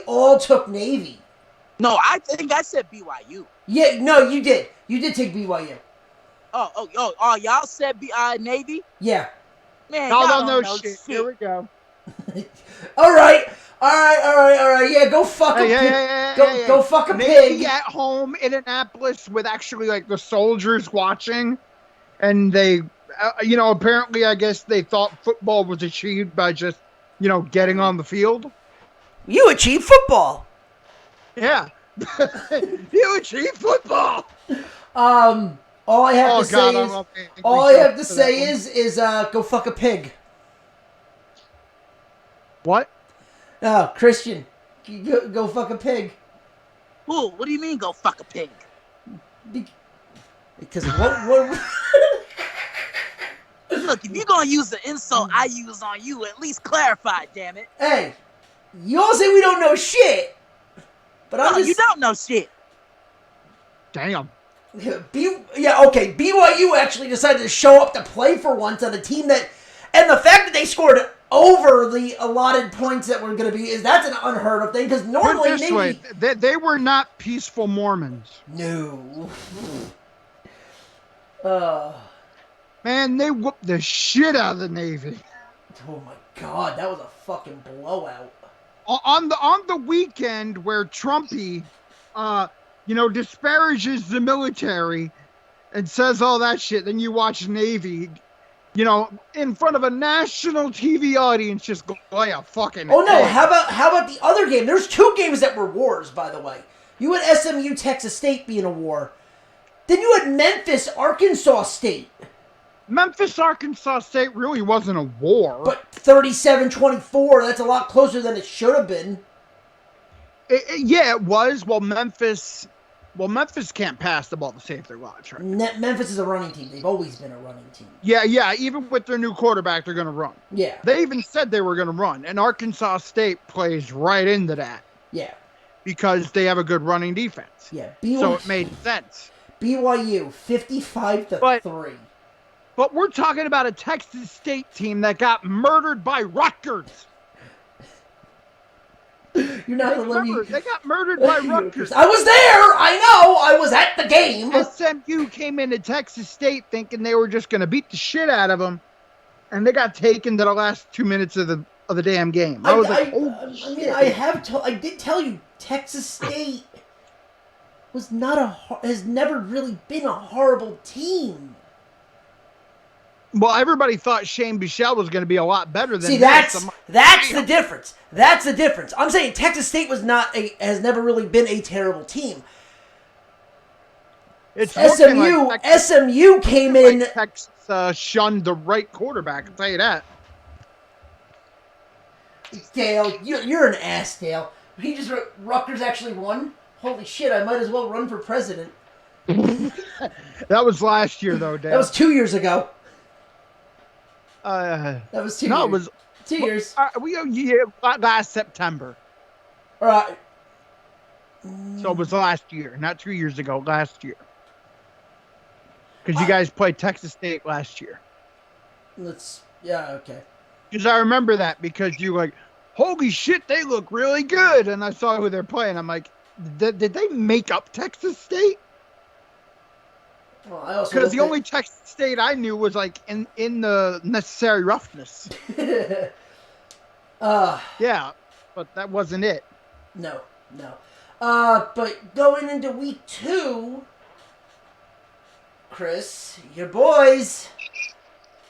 all took Navy. No, I think I said BYU. Yeah, no, you did. You did take BYU. Oh! Y'all said Navy? Yeah. Man, y'all don't know know shit. Here we go. All right. Yeah, go fuck a pig. Go fuck a Navy pig. at home in Annapolis with actually like the soldiers watching, and they, apparently I guess they thought football was achieved by just, getting on the field. You achieved football. Yeah, you achieved football. All I have to say is go fuck a pig. What? Oh, Christian, go fuck a pig. Who? What do you mean go fuck a pig? Because what? Look, if you're gonna use the insult I use on you, at least clarify, damn it. Hey, you all say we don't know shit, but you don't know shit. Damn. Okay. BYU actually decided to show up to play for once on a team and the fact that they scored over the allotted points that were going to be that's an unheard of thing because normally Put it this way, they were not peaceful Mormons. No. Man, they whooped the shit out of the Navy. Oh my God, that was a fucking blowout. On the weekend where Trumpy, disparages the military and says all that shit, then you watch Navy, in front of a national TV audience, just go like a fucking. Oh no! egg. How about the other game? There's 2 games that were wars, by the way. You had SMU Texas State being a war. Then you had Memphis Arkansas State. Memphis Arkansas State really wasn't a war. But 37-24, that's a lot closer than it should have been. Yeah, it was. Well, Memphis can't pass the ball to save their lives, right? Memphis is a running team. They've always been a running team. Yeah. Even with their new quarterback, they're going to run. Yeah. They even said they were going to run, and Arkansas State plays right into that. Yeah. Because they have a good running defense. Yeah. So it made sense. BYU 55-3. But we're talking about a Texas State team that got murdered by Rutgers. You're not going to let me... They got murdered by Rutgers. I was there. I know. I was at the game. SMU came into Texas State thinking they were just going to beat the shit out of them, and they got taken to the last 2 minutes of the damn game. I did tell you, Texas State has never really been a horrible team. Well, everybody thought Shane Buechele was going to be a lot better than. See, that's the difference. That's the difference. I'm saying Texas State has never really been a terrible team. It's SMU came in. Texas shunned the right quarterback. I'll tell you that. Dale, you're an ass, Dale. He just wrote Rutgers actually won. Holy shit! I might as well run for president. That was last year, though, Dale. That was 2 years ago. That was 2 years. No, it was 2 years. Last September. All right. So it was last year, not 2 years ago. Last year, because you guys played Texas State last year. Okay. Because I remember that because you were like, holy shit, they look really good, and I saw who they're playing. I'm like, did they make up Texas State? Well, because the only Texas State I knew was like in the necessary roughness. Yeah, but that wasn't it. No. But going into week 2, Chris, your boys.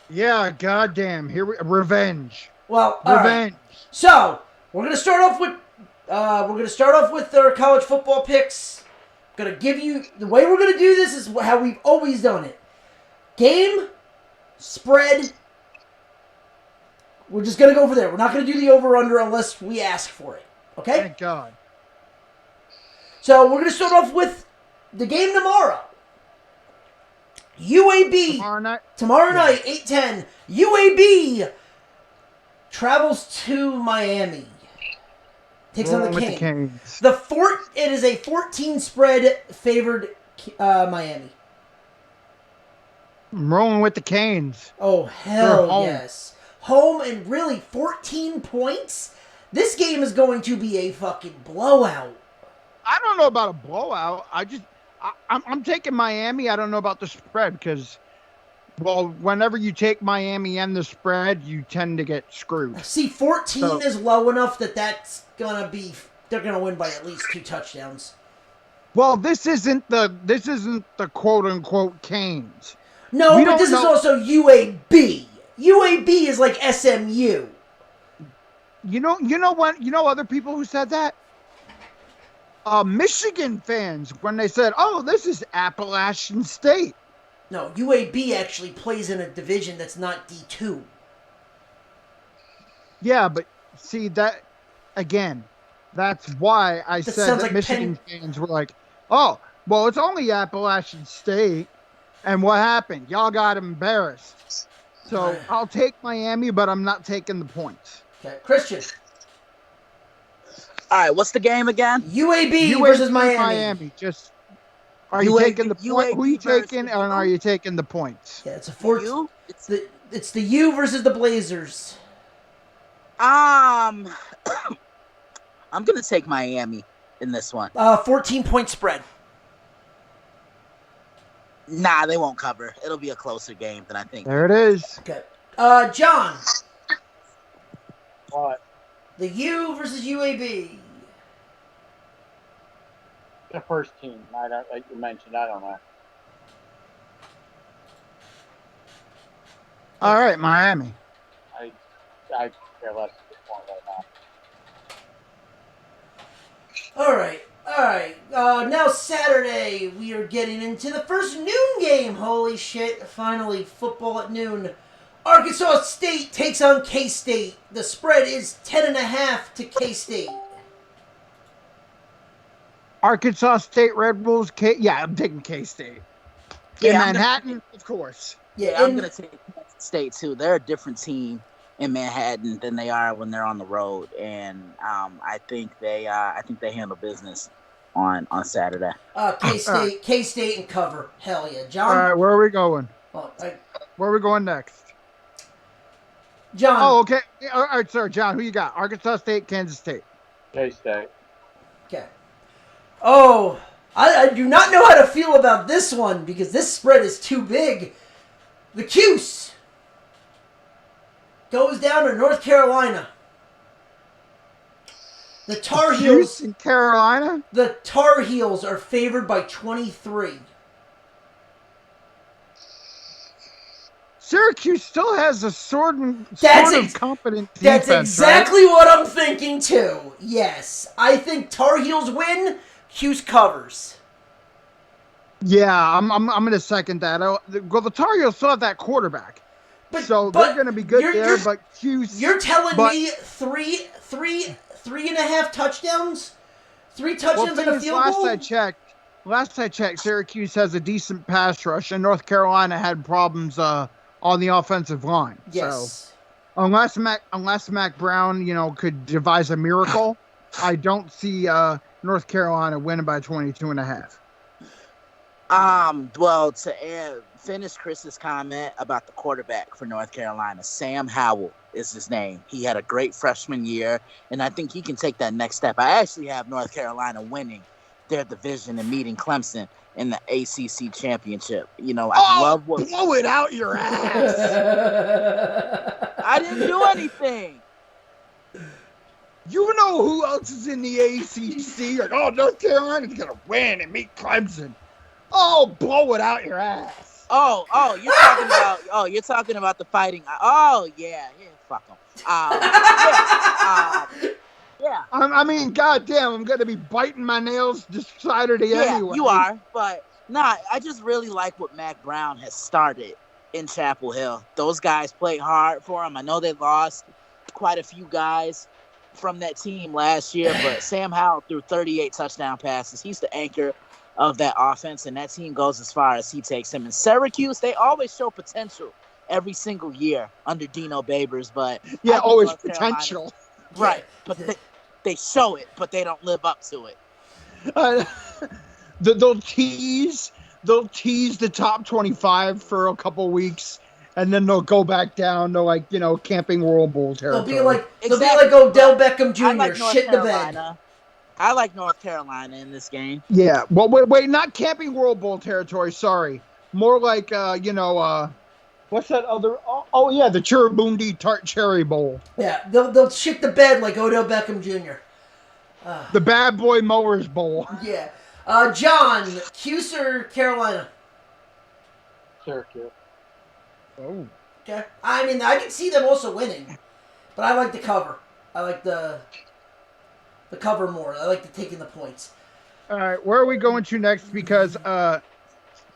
Yeah, goddamn. Revenge. Well, revenge. Right. So we're gonna start off with our college football picks. Gonna give you the way we're gonna do this is how we've always done it. Game, spread. We're just gonna go over there. We're not gonna do the over/under unless we ask for it. Okay? Thank God. So we're gonna start off with the game tomorrow. UAB tomorrow night, 8:10. UAB travels to Miami. Takes on the Canes. It is a 14 spread favored Miami. I'm rolling with the Canes. Oh hell yes. Home and really 14 points. This game is going to be a fucking blowout. I don't know about a blowout. I'm taking Miami. I don't know about the spread because, well, whenever you take Miami and the spread, you tend to get screwed. See, 14 is low enough that's gonna be. They're gonna win by at least 2 touchdowns. Well, this isn't the quote unquote Canes. No, but this is also UAB. UAB is like SMU. You know other people who said that? Michigan fans, when they said, oh, this is Appalachian State. No, UAB actually plays in a division that's not D2. Yeah, but see, that, again, that's why I said that Michigan fans were like, oh, well, it's only Appalachian State. And what happened? Y'all got embarrassed. So I'll take Miami, but I'm not taking the points. Okay, Christian. All right, what's the game again? UAB versus Miami. Are you taking the point? Who are you taking, and are you taking the points? Yeah, it's a 4. It's the U versus the Blazers. I'm gonna take Miami in this one. 14-point spread. Nah, they won't cover. It'll be a closer game than I think. There it is. Okay. John. What? The U versus UAB. The first team, like you mentioned, I don't know. All right, Miami. I care less at this point right now. All right. Now Saturday, we are getting into the first noon game. Holy shit! Finally, football at noon. Arkansas State takes on K-State. The spread is 10.5 to K-State. Arkansas State Red Bulls. Yeah, I'm taking K-State. In Manhattan, of course. Yeah, I'm gonna take Kansas State too. They're a different team in Manhattan than they are when they're on the road, and I think they handle business on Saturday. K-State and cover. Hell yeah, John. All right, where are we going? Where are we going next? John. Oh, okay. All right, sir. John, who you got? Arkansas State, Kansas State. K-State. Okay. Oh, I do not know how to feel about this one because this spread is too big. The Cuse goes down to North Carolina. The Tar Heels in Carolina. The Tar Heels are favored by 23. Syracuse still has a sort of competent defense. That's exactly what I'm thinking too. Yes, I think Tar Heels win. Cuse covers. Yeah, I'm going to second that. Well, the Tar Heels still have that quarterback, so they're going to be good there. But Cuse, you're telling me three and a half touchdowns, 3 touchdowns and a field goal. Last I checked, Syracuse has a decent pass rush, and North Carolina had problems on the offensive line. Yes. So unless Mac Brown, could devise a miracle, I don't see North Carolina winning by 22.5. Well, to finish Chris's comment about the quarterback for North Carolina, Sam Howell is his name. He had a great freshman year, and I think he can take that next step. I actually have North Carolina winning their division and meeting Clemson in the ACC championship. Love what. Blow it out your ass. I didn't do anything. You know who else is in the ACC? Like, North Carolina's gonna win and meet Clemson. Oh, blow it out your ass. You're talking about the fighting. Yeah, fuck them. Yeah. I mean, goddamn, I'm gonna be biting my nails this Saturday anyway. You are, but I just really like what Mac Brown has started in Chapel Hill. Those guys played hard for him. I know they lost quite a few guys from that team last year, but Sam Howell threw 38 touchdown passes. He's the anchor of that offense, and that team goes as far as he takes them. And Syracuse, they always show potential every single year under Dino Babers, but always potential. Right, but they show it, but they don't live up to it. They'll tease the top 25 for a couple weeks, and then they'll go back down to Camping World Bowl territory. They'll be like Odell Beckham Jr. Shit in the bed. I like North Carolina in this game. Yeah, well, wait, not Camping World Bowl territory. Sorry, more like what's that other? Oh yeah, the Churibundi Tart Cherry Bowl. Yeah, they'll shit the bed like Odell Beckham Jr. The Bad Boy Mowers Bowl. Yeah. John, Cuse or Carolina? Syracuse. Oh. Okay. I mean, I can see them also winning, but I like the cover. I like the cover more. I like the taking the points. All right, where are we going to next? Because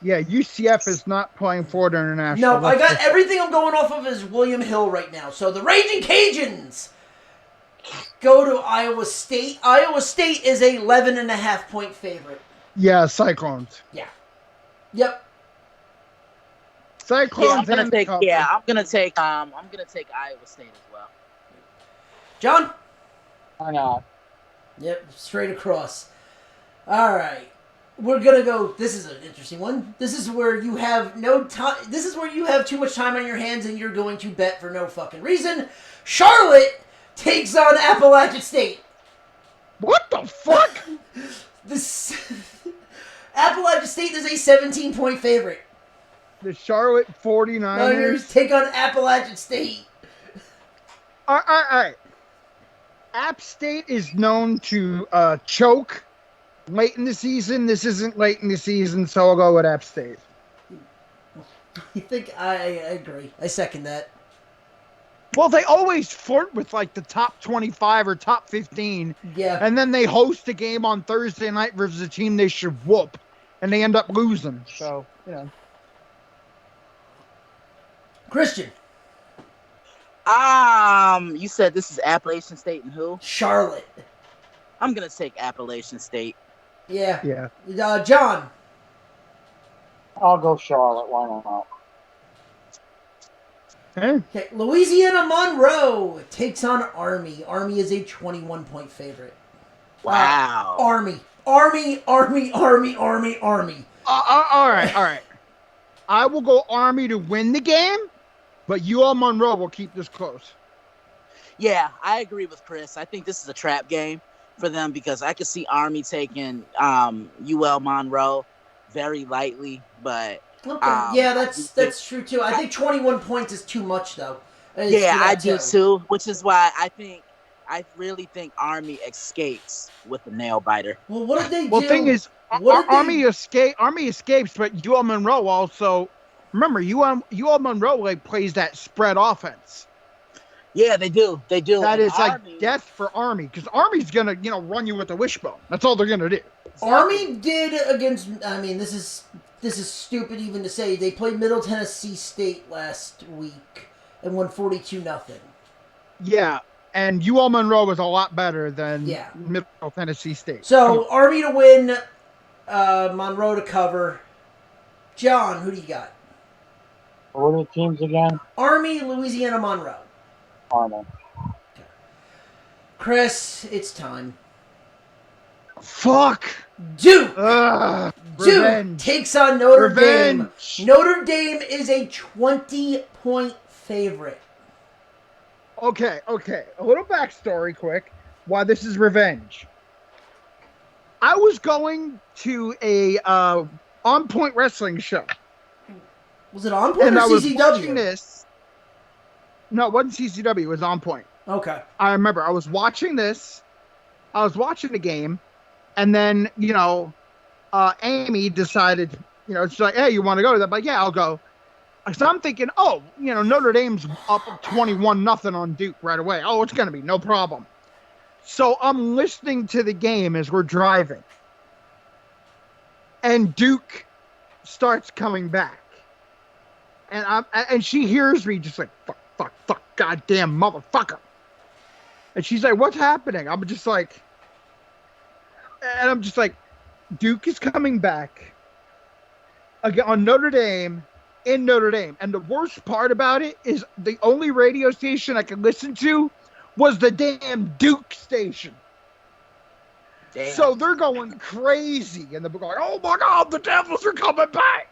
UCF is not playing Florida International. No, I got everything I'm going off of is William Hill right now. So the Raging Cajuns go to Iowa State. Iowa State is a 11.5 point favorite. Yeah, Cyclones. Yeah. Yep. Cyclones. I'm gonna take Iowa State as well. John? Why not? Yep, straight across. All right. We're going to go. This is an interesting one. This is where you have no time. This is where you have too much time on your hands and you're going to bet for no fucking reason. Charlotte takes on Appalachian State. What the fuck? Appalachian State is a 17-point favorite. The Charlotte 49ers take on Appalachian State. All right. App State is known to choke late in the season. This isn't late in the season, so I'll go with App State. I think I agree. I second that. Well, they always flirt with like the top 25 or top 15, Yeah. and then they host a game on Thursday night versus a team they should whoop, and they end up losing. So, you know. Christian. You said this is Appalachian State and who? Charlotte. I'm gonna take Appalachian State. Yeah. Yeah. John. I'll go Charlotte. Why not? Okay. Louisiana Monroe takes on Army. Army is a 21-point favorite. Wow. Army. All right. I will go Army to win the game, but UL Monroe will keep this close. Yeah, I agree with Chris. I think this is a trap game for them because I could see Army taking UL Monroe very lightly, but Okay. Yeah, that's true too. I think 21 points is too much though. Yeah, I do too, which is why I really think Army escapes with the nail biter. Well, what did they do? Well, thing is, Army escapes, but UL Monroe also. Remember, UL Monroe like plays that spread offense. Yeah, they do. That is Army, like death for Army because Army's gonna run you with a wishbone. That's all they're gonna do. Army did against. I mean, this is stupid even to say. They played Middle Tennessee State last week and won 42-0. Yeah, and UL Monroe was a lot better than Yeah. Middle Tennessee State. So Army to win, Monroe to cover. John, who do you got? What are the teams again? Army, Louisiana Monroe. Army. Chris, it's time. Fuck. Duke. Duke Revenge. takes on Notre Revenge. Dame. Notre Dame is a 20-point favorite. Okay. A little backstory, quick. Why this is revenge. I was going to a On Point wrestling show. Was it On Point And or I was CCW? watching this. No, it wasn't CCW. It was On Point. Okay. I remember I was watching this. I was watching the game. And then, Amy decided, she's like, hey, you want to go to that? I'm like, yeah, I'll go. So I'm thinking, Notre Dame's up 21-0 on Duke right away. Oh, it's going to be no problem. So I'm listening to the game as we're driving. And Duke starts coming back. And she hears me just like, fuck, goddamn motherfucker. And she's like, what's happening? I'm just like, Duke is coming back again on Notre Dame in Notre Dame. And the worst part about it is the only radio station I could listen to was the damn Duke station. Damn. So they're going crazy. And they're going, oh my God, the Devils are coming back.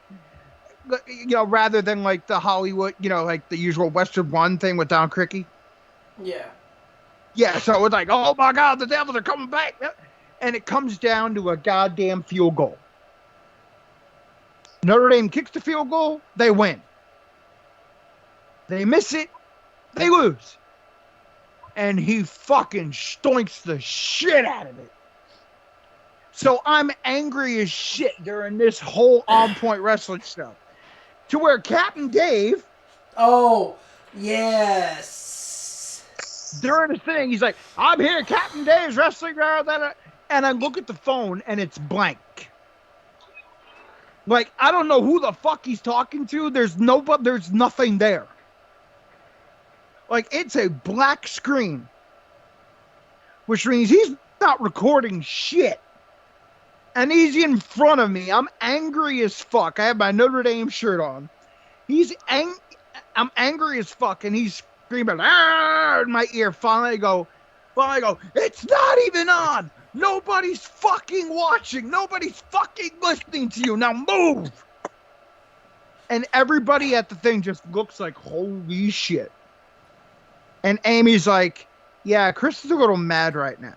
Rather than like the Hollywood, like the usual Western One thing with Don Criqui. Yeah. Yeah, so it was like, oh my God, the Devils are coming back. And it comes down to a goddamn field goal. Notre Dame kicks the field goal, they win. They miss it, they lose. And he fucking stoinks the shit out of it. So I'm angry as shit during this whole On Point wrestling show. To where Captain Dave... Oh, yes. During the thing, he's like, I'm here, Captain Dave's wrestling. And I look at the phone, and it's blank. Like, I don't know who the fuck he's talking to. There's nothing there. Like, it's a black screen. Which means he's not recording shit. And he's in front of me. I'm angry as fuck. I have my Notre Dame shirt on. I'm angry as fuck, and he's screaming in my ear. Finally I go, it's not even on. Nobody's fucking watching. Nobody's fucking listening to you. Now move. And everybody at the thing just looks like, holy shit. And Amy's like, yeah, Chris is a little mad right now.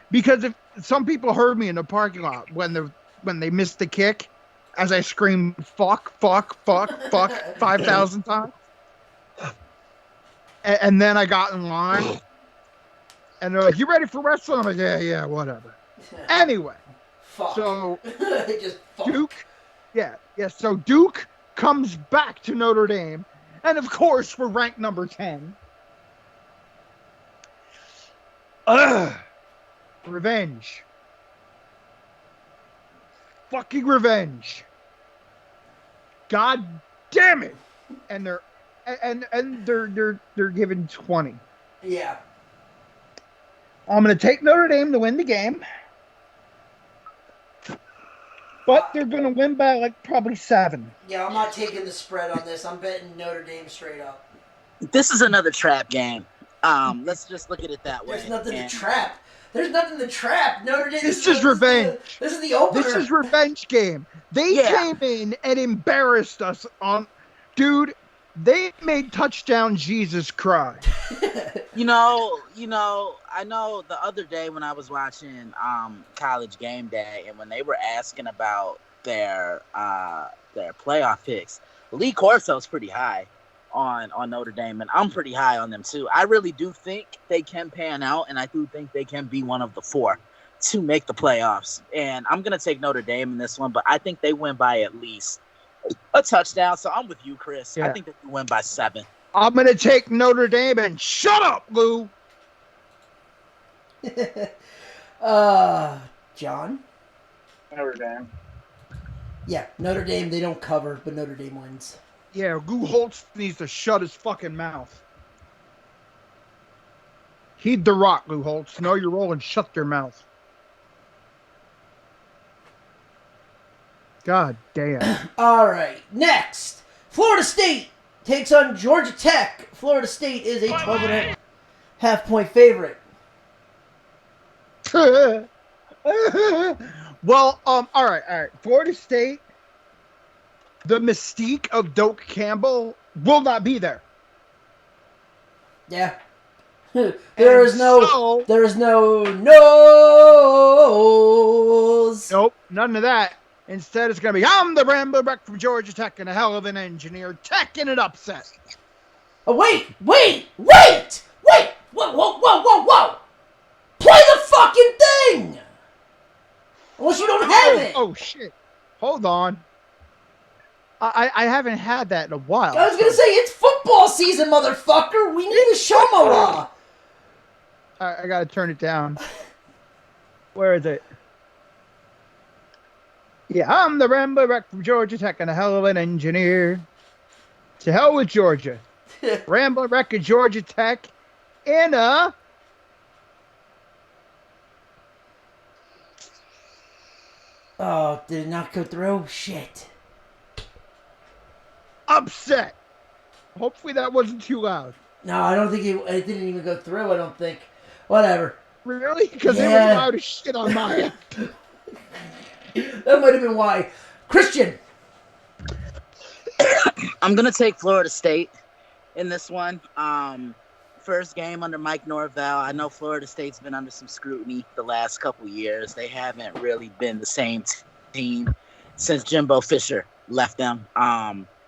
Because if some people heard me in the parking lot when they missed the kick, as I screamed, fuck 5,000 times. And then I got in line. And they're like, "You ready for wrestling?" I'm like, "Yeah, whatever." Anyway, Fuck. so Just fuck. Duke, yeah. So Duke comes back to Notre Dame, and of course we're ranked number 10. Revenge. Fucking revenge. God damn it. And they're given 20. Yeah. I'm gonna take Notre Dame to win the game. But they're gonna win by like probably 7. Yeah, I'm not taking the spread on this. I'm betting Notre Dame straight up. This is another trap game. Let's just look at it that way. There's nothing to trap. There's nothing to trap. Notre Dame. This is revenge. This is the opener. This is revenge game. They came in and embarrassed us on, dude. They made touchdown Jesus cry. You know, I know the other day when I was watching College Game Day, and when they were asking about their playoff picks, Lee Corso's pretty high on Notre Dame, and I'm pretty high on them too. I really do think they can pan out, and I do think they can be one of the 4 to make the playoffs. And I'm gonna take Notre Dame in this one, but I think they win by at least a touchdown. So I'm with you, Chris. Yeah. I think they can win by 7. I'm gonna take Notre Dame and shut up, Lou. John? Notre Dame. Yeah, Notre Dame, they don't cover, but Notre Dame wins. Yeah, Lou Holtz needs to shut his fucking mouth. Heed the rock, Lou Holtz. Know your role and shut your mouth. God damn. All right, next. Florida State takes on Georgia Tech. Florida State is a 12.5 point favorite. Well, all right. Florida State, the mystique of Doak Campbell will not be there. Yeah. There is no no's. Nope, none of that. Instead, it's going to be, I'm the Rambo Wreck from Georgia Tech and a hell of an engineer. Tech in an upset. Oh, wait. Whoa. Play the fucking thing. Unless you don't have it. Oh, shit. Hold on. I haven't had that in a while. I was going to say, it's football season, motherfucker. We need a Shomala. I got to turn it down. Where is it? Yeah, I'm the Rambo Wreck from Georgia Tech and a hell of an engineer. To hell with Georgia. Rambo Wreck of Georgia Tech in a... Oh, did it not go through? Shit. upset. Hopefully that wasn't too loud. No, I don't think it didn't even go through, I don't think. Whatever. Really? Because it was loud as shit on my end. That might have been why. Christian! I'm going to take Florida State in this one. First game under Mike Norvell. I know Florida State's been under some scrutiny the last couple years. They haven't really been the same team since Jimbo Fisher left them.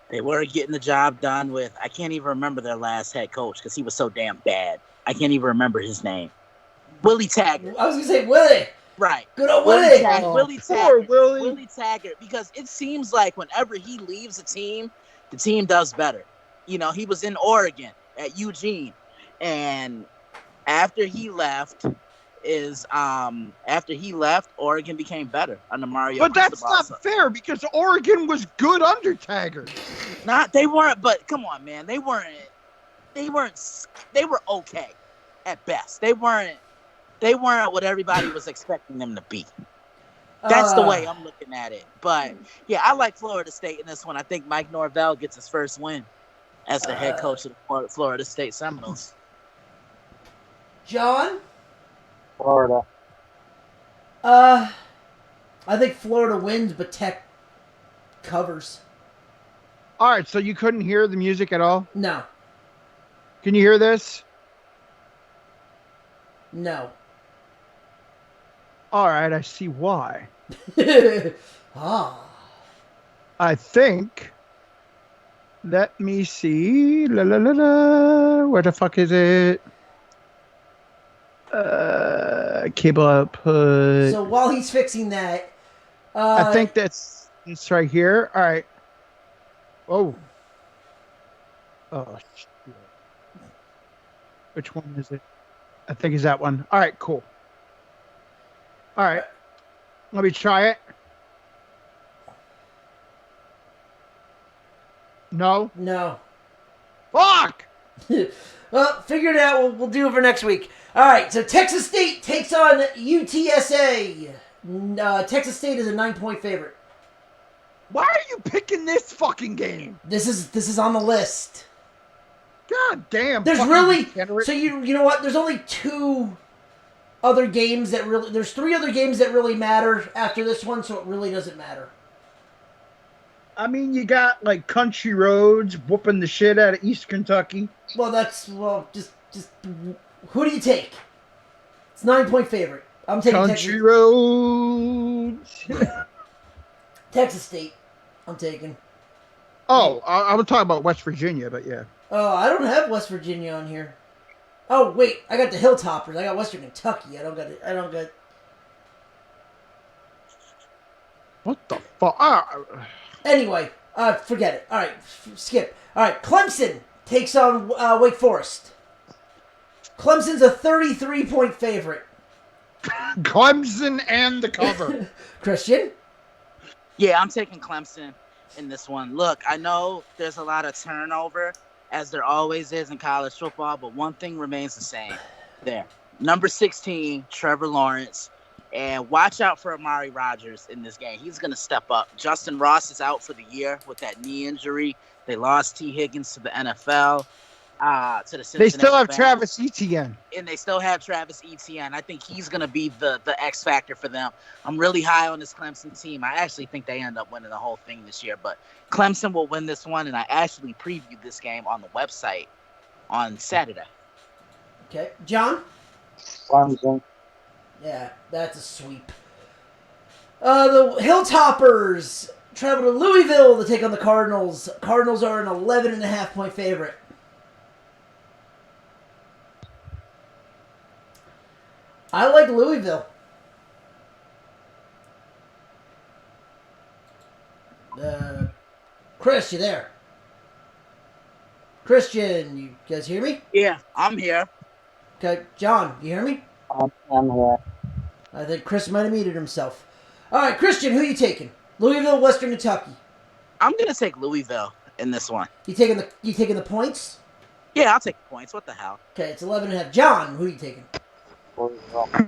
They weren't getting the job done with, I can't even remember their last head coach because he was so damn bad. I can't even remember his name. Willie Taggart. I was going to say Willie. Right. Good old Willie. Willie Taggart. Willie Taggart. Because it seems like whenever he leaves a team, the team does better. You know, he was in Oregon at Eugene. And after he left, Oregon became better under Mario. But that's not fair because Oregon was good under Taggart. They weren't, but come on, man. They were okay at best. They weren't what everybody was expecting them to be. That's the way I'm looking at it. But yeah, I like Florida State in this one. I think Mike Norvell gets his first win as the head coach of the Florida State Seminoles. John? Florida. I think Florida wins, but Tech covers. All right, so you couldn't hear the music at all? No. Can you hear this? No. All right, I see why. Ah. I think. Let me see. La la la la. Where the fuck is it? Cable output. So while he's fixing that, I think that's it's right here. All right. Oh. Oh. Shit. Which one is it? I think it's that one. All right. Cool. All right. Let me try it. No. No. Fuck. Well, figure it out. We'll do it for next week. All right. So Texas State takes on UTSA. Texas State is a 9-point favorite. Why are you picking this fucking game? This is on the list. God damn. There's fucking really degenerate. so you know what? There's only two other games that really. There's three other games that really matter after this one, so it really doesn't matter. I mean, you got like Country Roads whooping the shit out of East Kentucky. Well, just who do you take? It's 9-point favorite. I'm taking Country Roads. Texas State. I'm taking. Oh, I was talking about West Virginia, but yeah. Oh, I don't have West Virginia on here. Oh wait, I got the Hilltoppers. I got Western Kentucky. I don't got. What the fuck? Anyway, forget it. All right, skip. All right, Clemson takes on Wake Forest. Clemson's a 33-point favorite. Clemson and the cover. Christian? Yeah, I'm taking Clemson in this one. Look, I know there's a lot of turnover, as there always is in college football, but one thing remains the same there. Number 16, Trevor Lawrence. And watch out for Amari Rodgers in this game. He's going to step up. Justin Ross is out for the year with that knee injury. They lost T. Higgins to the NFL, to the Cincinnati They still have Bengals. Travis Etienne. And they still have Travis Etienne. I think he's going to be the X factor for them. I'm really high on this Clemson team. I actually think they end up winning the whole thing this year. But Clemson will win this one, and I actually previewed this game on the website on Saturday. Okay. John? Clemson. Yeah, that's a sweep. The Hilltoppers travel to Louisville to take on the Cardinals. Cardinals are an 11.5-point favorite. I like Louisville. Chris, you there? Christian, you guys hear me? Yeah, I'm here. Okay, John, you hear me? I'm here. I think Chris might have muted himself. All right, Christian, who are you taking? Louisville, Western Kentucky. I'm going to take Louisville in this one. You taking the points? Yeah, I'll take the points. What the hell? Okay, it's 11.5. John, who are you taking? Okay.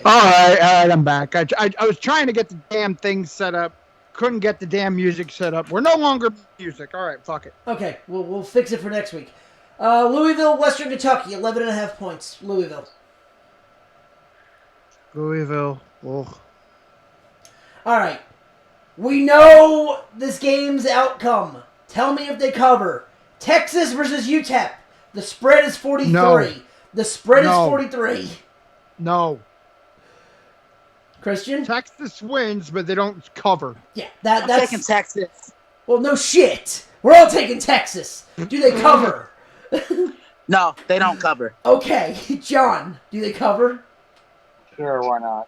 All right, I'm back. I was trying to get the damn thing set up. Couldn't get the damn music set up. We're no longer music. All right, fuck it. Okay, we'll fix it for next week. Louisville, Western Kentucky, 11.5 points. Louisville. Ugh. All right. We know this game's outcome. Tell me if they cover. Texas versus UTEP. The spread is 43. No. The spread is No. 43. No. Christian? Texas wins, but they don't cover. Yeah, I'm that's... taking Texas. Well, no shit. We're all taking Texas. Do they cover? No, they don't cover. Okay. John, do they cover? Sure, why not?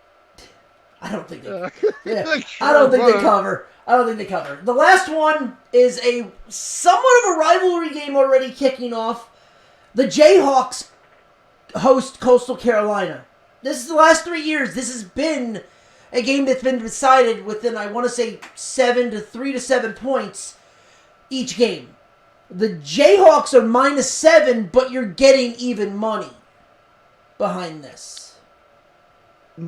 I don't think they Yeah. Yeah, I don't think they cover. I don't think they cover. The last one is a somewhat of a rivalry game already kicking off. The Jayhawks host Coastal Carolina. This is the last 3 years. This has been a game that's been decided within, I want to say, 3 to 7 points each game. The Jayhawks are -7, but you're getting even money behind this.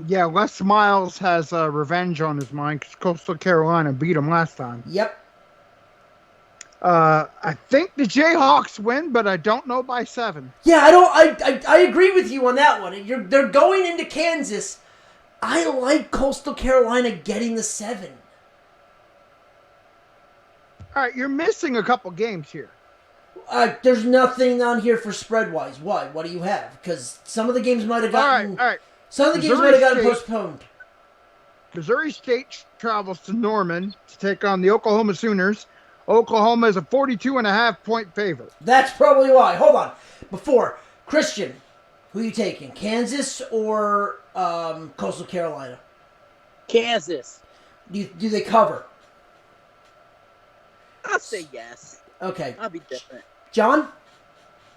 Yeah, Les Miles has revenge on his mind because Coastal Carolina beat him last time. Yep. I think the Jayhawks win, but I don't know by 7. Yeah, I agree with you on that one. They're going into Kansas. I like Coastal Carolina getting the 7. All right, you're missing a couple games here. There's nothing on here for spread-wise. Why? What do you have? Because some of the games might have gotten... All right. Some of the games Missouri might have gotten State- postponed. Missouri State travels to Norman to take on the Oklahoma Sooners. Oklahoma is a 42.5-point favorite. That's probably why. Hold on. Before, Christian, Who are you taking, Kansas or Coastal Carolina? Kansas. Do they cover? I'll say yes. Okay. I'll be different. John?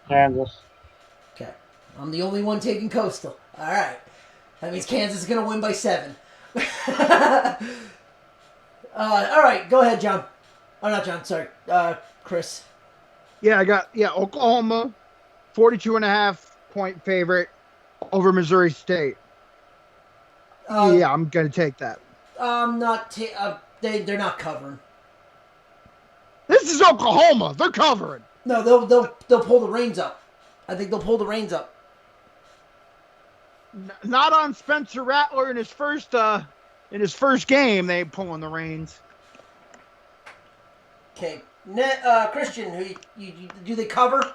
Kansas. Okay. I'm the only one taking Coastal. All right. That means Kansas is going to win by 7. All right. Go ahead, John. Oh, not John. Sorry. Chris. Yeah, I got Oklahoma, 42.5-point favorite over Missouri State. Yeah, I'm gonna take that. They're not covering. This is Oklahoma. They're covering. No, they'll pull the reins up. I think they'll pull the reins up. Not on Spencer Rattler in his first game. They ain't pulling the reins. Okay. Christian, who you do they cover?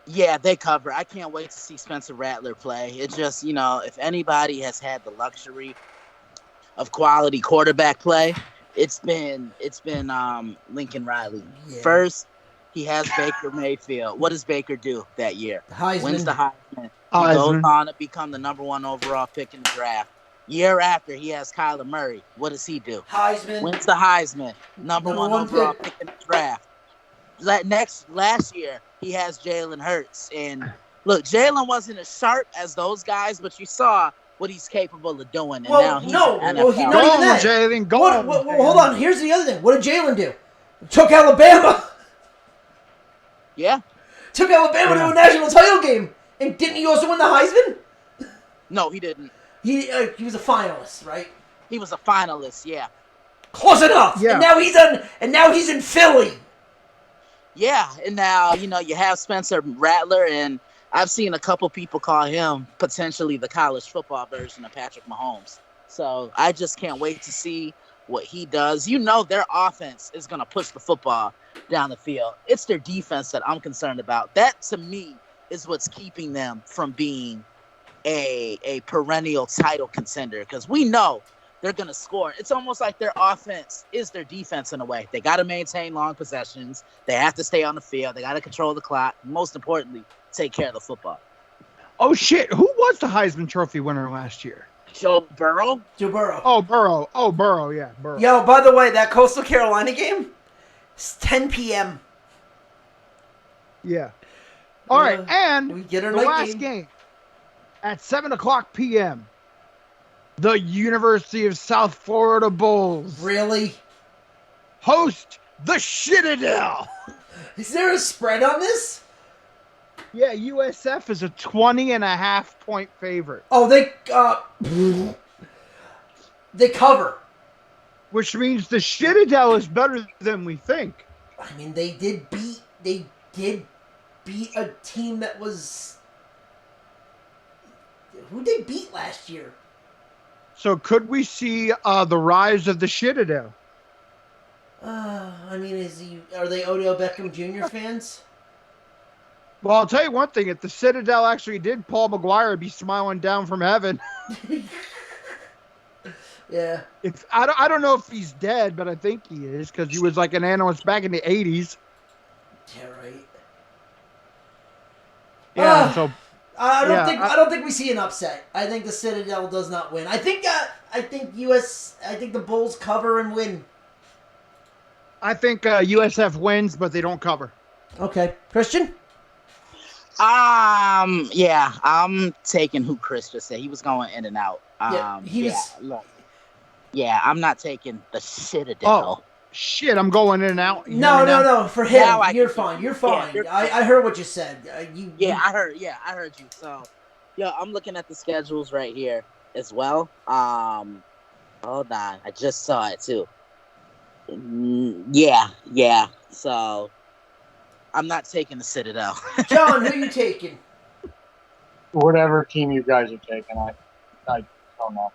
Yeah, they cover. I can't wait to see Spencer Rattler play. It's just, if anybody has had the luxury of quality quarterback play, it's been Lincoln Riley. Yeah. First, he has Baker Mayfield. What does Baker do that year? Heisman. Wins the Heisman. He goes on to become the number 1 overall pick in the draft. Year after, he has Kyler Murray. What does he do? Heisman. Wins the Heisman. Number one overall pick in the draft. Last year, he has Jalen Hurts. And look, Jalen wasn't as sharp as those guys, but you saw what he's capable of doing. And now he's an NFL. Go on, Jalen. Go on. Hold on. Here's the other thing. What did Jalen do? Took Alabama. Yeah. Took Alabama to a national title game. And didn't he also win the Heisman? No, he didn't. He was a finalist, right? He was a finalist, yeah. Close enough. Yeah. And now he's in Philly. Yeah, and now, you have Spencer Rattler, and I've seen a couple people call him potentially the college football version of Patrick Mahomes. So I just can't wait to see what he does. Their offense is going to push the football down the field. It's their defense that I'm concerned about. That, to me, is what's keeping them from being a perennial title contender, because we know they're going to score. It's almost like their offense is their defense in a way. They got to maintain long possessions. They have to stay on the field. They got to control the clock. Most importantly, take care of the football. Oh, shit. Who was the Heisman Trophy winner last year? Joe Burrow? Joe Burrow. Oh, Burrow. Yeah, Burrow. Yo, by the way, that Coastal Carolina game, it's 10 p.m. Yeah. All right, and we get the last game at 7:00 p.m. The University of South Florida Bulls really host the Citadel. Is there a spread on this? Yeah, USF is a 20.5-point favorite. Oh, they cover. Which means the Citadel is better than we think. I mean, they did beat a team that was... Who'd they beat last year? So could we see the rise of the Citadel? I mean, are they Odell Beckham Jr. fans? Well, I'll tell you one thing. If the Citadel actually did, Paul McGuire be smiling down from heaven. Yeah. I don't know if he's dead, but I think he is, because he was like an analyst back in the 80s. Yeah, right. Yeah, so... I don't think we see an upset. I think the Citadel does not win. I think the Bulls cover and win. I think USF wins, but they don't cover. Okay, Christian. Yeah, I'm taking who Chris just said. He was going in and out. Yeah, I'm not taking the Citadel. Oh, shit, I'm going in and out. No. For him, you're fine. You're fine. Yeah, I heard what you said. I heard you. So, I'm looking at the schedules right here as well. Hold on, I just saw it too. Yeah. So, I'm not taking the Citadel. John, who you taking? Whatever team you guys are taking, I don't know.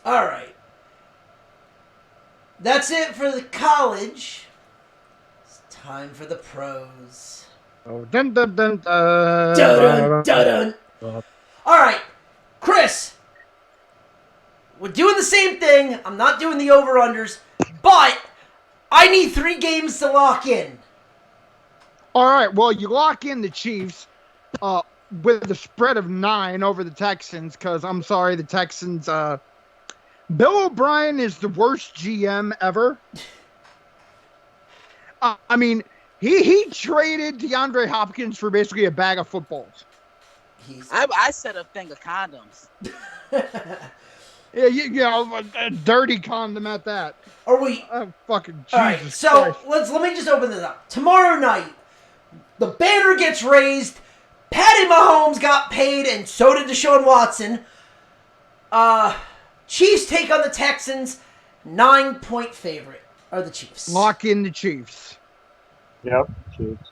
All right. That's it for the college. It's time for the pros. Oh, dun dun dun dun. Dun dun dun. All right, Chris. We're doing the same thing. I'm not doing the over-unders, but I need 3 games to lock in. All right. Well, you lock in the Chiefs with the spread of 9 over the Texans because I'm sorry, the Texans. Bill O'Brien is the worst GM ever. I mean, he traded DeAndre Hopkins for basically a bag of footballs. I said a thing of condoms. Yeah, you know, a dirty condom at that. Are we? Fucking Jesus All right. So Christ. let me just open this up. Tomorrow night, the banner gets raised. Patty Mahomes got paid, and so did Deshaun Watson. Chiefs take on the Texans. 9-point favorite are the Chiefs. Lock in the Chiefs. Yep. Chiefs.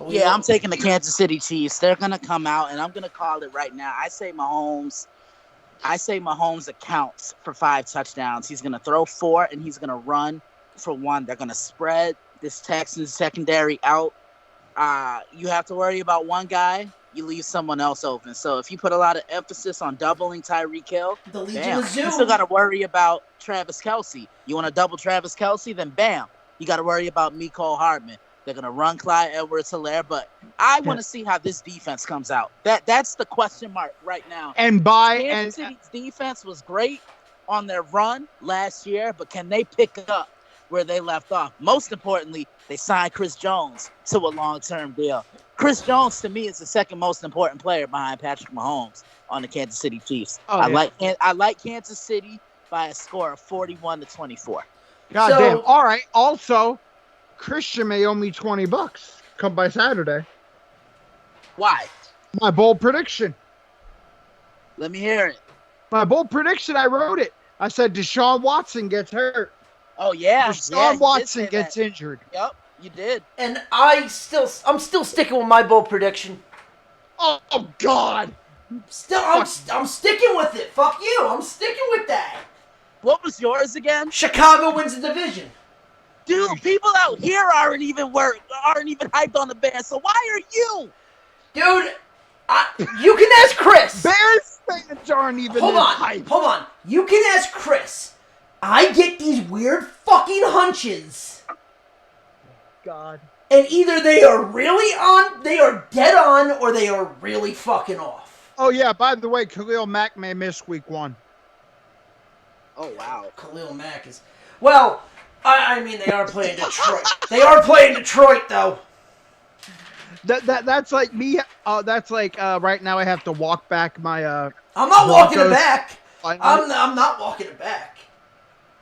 Yeah, I'm taking the Kansas City Chiefs. They're gonna come out, and I'm gonna call it right now. I say Mahomes accounts for 5 touchdowns. He's gonna throw 4, and he's gonna run for 1. They're gonna spread this Texans secondary out. You have to worry about one guy. You leave someone else open. So if you put a lot of emphasis on doubling Tyreek Hill, The Legion bam. of Zoom. You still got to worry about Travis Kelce. You want to double Travis Kelce? Then bam. You got to worry about Mecole Hardman. They're going to run Clyde Edwards-Helaire. But I want to see how this defense comes out. That's the question mark right now. And Kansas City's defense was great on their run last year, but can they pick up where they left off? Most importantly, they signed Chris Jones to a long-term deal. Chris Jones, to me, is the second most important player behind Patrick Mahomes on the Kansas City Chiefs. I like Kansas City by a score of 41-24. God damn. All right. Also, Christian may owe me $20 come by Saturday. Why? My bold prediction. Let me hear it. My bold prediction, I wrote it. I said Deshaun Watson gets hurt. Oh, yeah. Deshaun Watson gets injured. Yep, you did. And I'm still sticking with my bold prediction. Oh God. I'm sticking with it. Fuck you. I'm sticking with that. What was yours again? Chicago wins the division. Dude, people out here aren't even hyped on the Bears. So why are you? Dude, you can ask Chris. Bears fans aren't even Hold on. You can ask Chris. I get these weird fucking hunches. God. And either they are dead on, or they are really fucking off. Oh yeah, by the way, Khalil Mack may miss week 1. Oh wow. Khalil Mack is... Well, I mean, they are playing Detroit. They are playing Detroit, though. That's like me. That's like right now I have to walk back my. I'm not walking it Broncos. back. I'm not walking it back.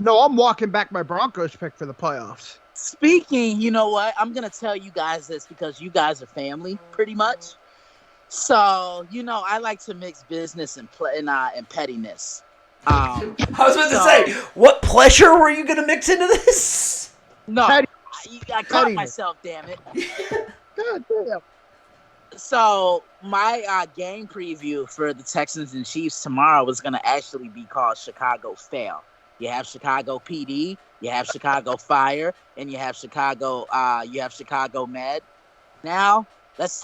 No, I'm walking back my Broncos pick for the playoffs. Speaking, you know what? I'm going to tell you guys this because you guys are family, pretty much. So, you know, I like to mix business and pettiness. I was about to say, what pleasure were you going to mix into this? No, Petty- I caught myself, damn it. God damn. So, my game preview for the Texans and Chiefs tomorrow was going to actually be called Chicago Fail. You have Chicago PD, you have Chicago Fire, and you have Chicago Med. Now, let's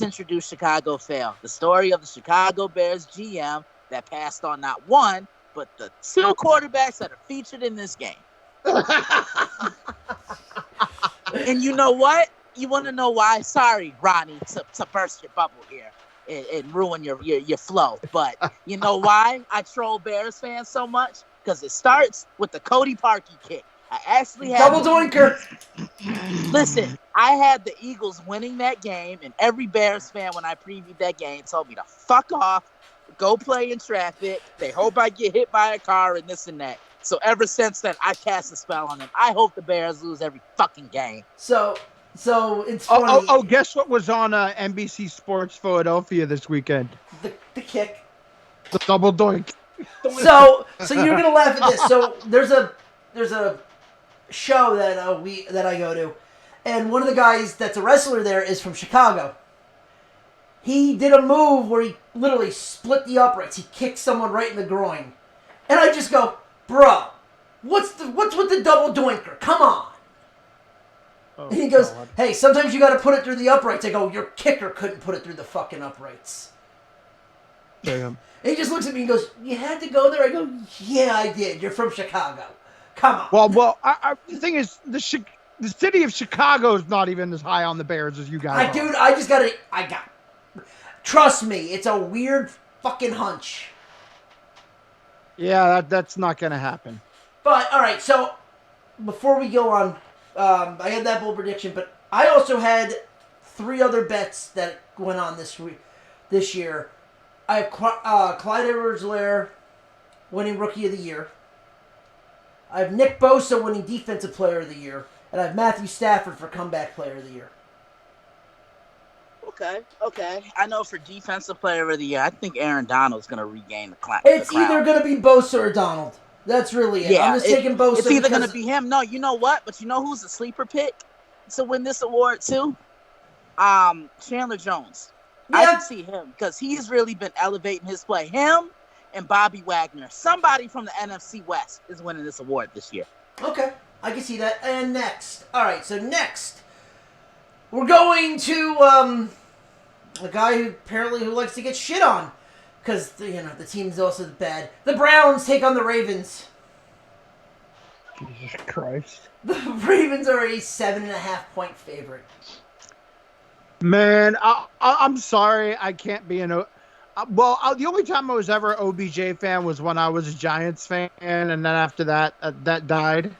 introduce Chicago Fail. The story of the Chicago Bears GM that passed on not one, but the 2 quarterbacks that are featured in this game. And you know what? You want to know why? Sorry, Ronnie, to burst your bubble here and ruin your flow. But you know why I troll Bears fans so much? Because it starts with the Cody Parkey kick. I actually had double doinker. Listen, I had the Eagles winning that game, and every Bears fan when I previewed that game told me to fuck off, go play in traffic. They hope I get hit by a car and this and that. So ever since then, I cast a spell on them. I hope the Bears lose every fucking game. So it's funny. Oh, guess what was on NBC Sports Philadelphia this weekend? The kick. The double doink. So you're gonna laugh at this. So there's a show that I go to, and one of the guys that's a wrestler there is from Chicago. He did a move where he literally split the uprights. He kicked someone right in the groin, and I just go, bro, what's with the double doinker? Come on. Oh, And he goes, God. hey, sometimes you got to put it through the uprights. I go, your kicker couldn't put it through the fucking uprights. Damn. And he just looks at me and goes, you had to go there? I go, yeah, I did. You're from Chicago. Come on. Well, the thing is, the city of Chicago is not even as high on the Bears as you guys are. Dude, trust me, it's a weird fucking hunch. Yeah, that's not going to happen. But, alright, so, before we go on, I had that bold prediction, but I also had 3 other bets that went on this year. I have Clyde Edwards-Helaire winning Rookie of the Year. I have Nick Bosa winning Defensive Player of the Year. And I have Matthew Stafford for Comeback Player of the Year. Okay. I know for Defensive Player of the Year, I think Aaron Donald's going to regain the crown. It's either going to be Bosa or Donald. That's really it. Yeah, I'm just taking Bosa. It's either going to be him. No, you know what? But you know who's a sleeper pick to win this award too? Chandler Jones. Yeah. I can see him because he's really been elevating his play. Him and Bobby Wagner. Somebody from the NFC West is winning this award this year. Okay, I can see that. And next. All right, so next. We're going to a guy who likes to get shit on. Because, the team's also bad. The Browns take on the Ravens. Jesus Christ. The Ravens are a 7.5-point favorite. Man, I'm sorry. I can't be the only time I was ever an OBJ fan was when I was a Giants fan, and then after that, that died.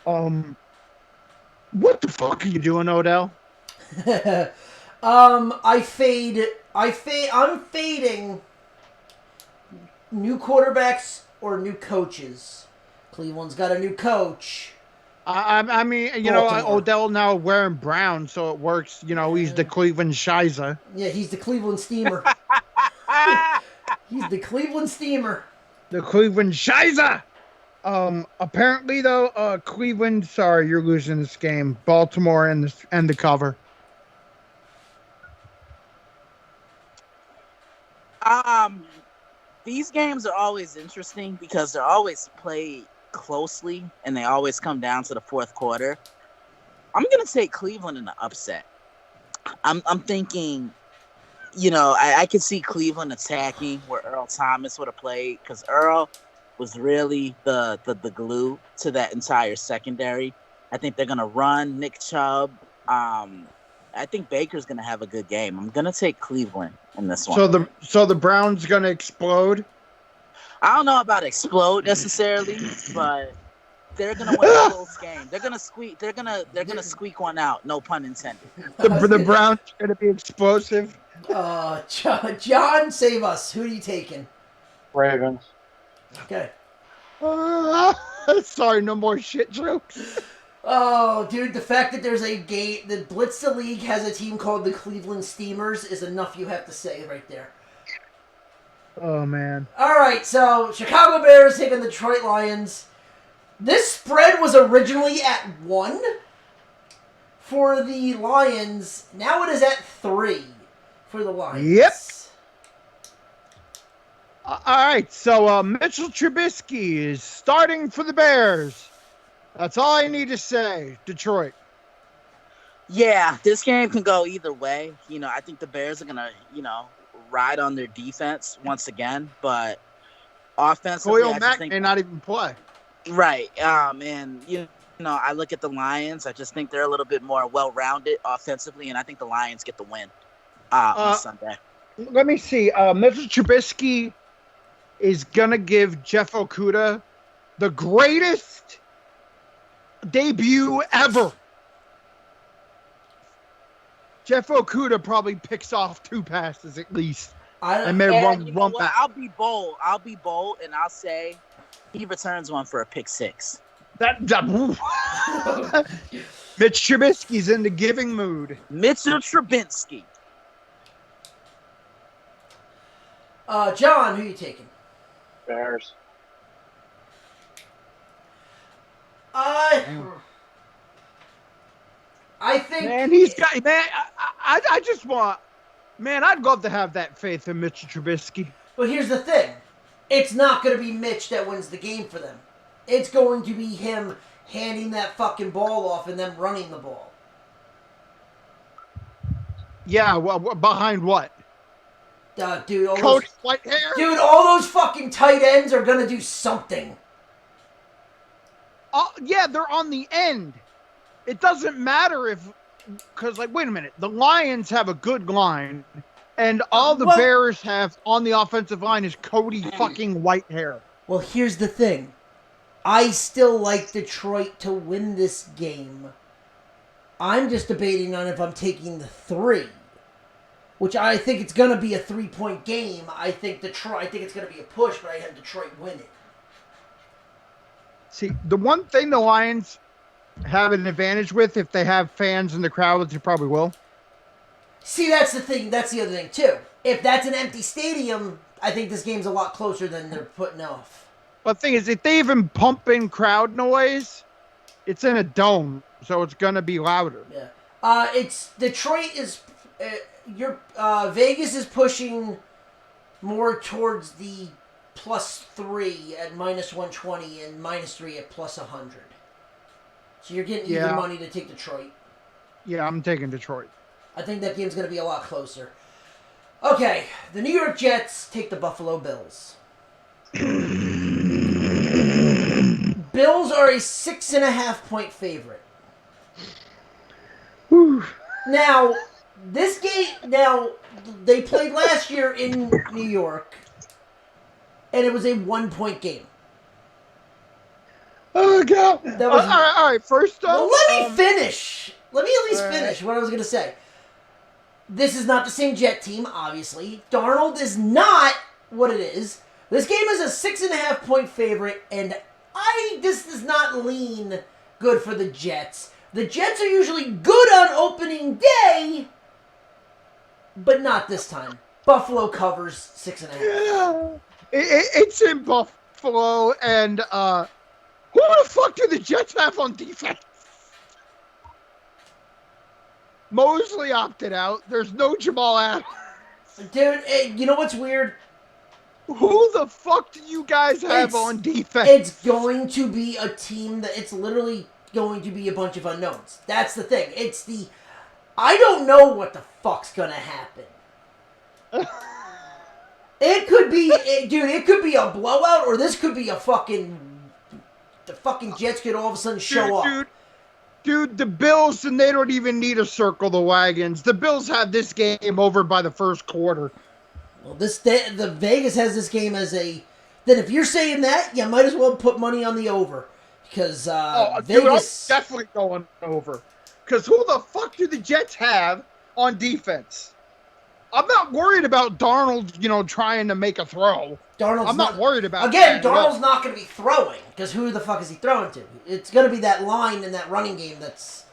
What the fuck are you doing, Odell? I'm fading new quarterbacks or new coaches. Cleveland's got a new coach. I mean, Odell now wearing brown, so it works. He's the Cleveland Shiza. Yeah, he's the Cleveland Steamer. He's the Cleveland Steamer. The Cleveland Shiza. Apparently though, Cleveland. Sorry, you're losing this game. Baltimore and the cover. These games are always interesting because they're always played closely and they always come down to the fourth quarter. I'm gonna take Cleveland in the upset. I'm thinking, I could see Cleveland attacking where Earl Thomas would have played because Earl was really the glue to that entire secondary. I think they're gonna run Nick Chubb. I think Baker's gonna have a good game. I'm gonna take Cleveland in this one. So the Browns gonna explode? I don't know about explode necessarily, but they're gonna win a close game. They're gonna squeak. They're gonna squeak one out. No pun intended. The Browns are gonna be explosive. John, save us. Who are you taking? Ravens. Okay. Sorry, no more shit jokes. Oh, dude, the fact that there's a game that Blitz the League has a team called the Cleveland Steamers is enough you have to say right there. Oh, man. All right, so Chicago Bears taking the Detroit Lions. This spread was originally at 1 for the Lions. Now it is at 3 for the Lions. Yep. All right, so Mitchell Trubisky is starting for the Bears. That's all I need to say, Detroit. Yeah, this game can go either way. I think the Bears are going to, ride on their defense once again. But offensively, Khalil Mack may not even play. Right. And, I look at the Lions. I just think they're a little bit more well-rounded offensively, and I think the Lions get the win on Sunday. Let me see. Mitchell Trubisky is going to give Jeff Okudah the greatest debut ever. Jeff Okudah probably picks off 2 passes at least. I may run back. I'll be bold, and I'll say he returns one for a pick 6. Mitch Trubisky's in the giving mood. Mitchell Trubisky. John, who are you taking? Bears. I think, man, he's got, man. I just want, man. I'd love to have that faith in Mitchell Trubisky. But here's the thing: it's not going to be Mitch that wins the game for them. It's going to be him handing that fucking ball off and them running the ball. Yeah, well, behind what? Dude, Coach Whitehair? Dude, all those fucking tight ends are going to do something. Yeah, they're on the end. it doesn't matter if, because like, wait a minute, the Lions have a good line, and all the Well- Bears have on the offensive line is Cody fucking Whitehair. Well, here's the thing. I still like Detroit to win this game. I'm just debating on if I'm taking the 3. Which I think it's going to be a 3-point game. I think it's going to be a push, but I have Detroit win it. See, the one thing the Lions have an advantage with, if they have fans in the crowd, which they probably will. See, that's the thing. That's the other thing, too. If that's an empty stadium, I think this game's a lot closer than they're putting off. But the thing is, if they even pump in crowd noise, it's in a dome, so it's going to be louder. Yeah. It's Detroit is Vegas is pushing more towards the +3 at -120 and -3 at +100. So you're getting even money to take Detroit. Yeah, I'm taking Detroit. I think that game's going to be a lot closer. Okay, the New York Jets take the Buffalo Bills. Bills are a 6.5-point favorite. Whew. Now, this game, they played last year in New York, and it was a 1-point game. Oh, God. That was- all right, first off. Well, let me finish. Let me at least finish what I was going to say. This is not the same Jet team, obviously. Darnold is not what it is. This game is a 6.5-point favorite, and this does not lean good for the Jets. The Jets are usually good on opening day, but not this time. Buffalo covers 6.5. Yeah. It's in Buffalo, and who the fuck do the Jets have on defense? Mosley opted out. There's no Jamal Adams. Dude, you know what's weird? Who the fuck do you guys have on defense? It's going to be a team that it's literally going to be a bunch of unknowns. That's the thing. I don't know what the fuck's gonna happen. It could be, it could be a blowout, or this could be the fucking Jets could all of a sudden show up. Dude, the Bills, and they don't even need to circle the wagons. The Bills have this game over by the first quarter. Well, the Vegas has this game as a. Then if you're saying that, you might as well put money on the over, because Vegas. Dude, I'm definitely going over. Because who the fuck do the Jets have on defense? I'm not worried about Darnold, trying to make a throw. I'm not worried about again. that. Darnold's not going to be throwing, because who the fuck is he throwing to? It's going to be that line in that running game. That's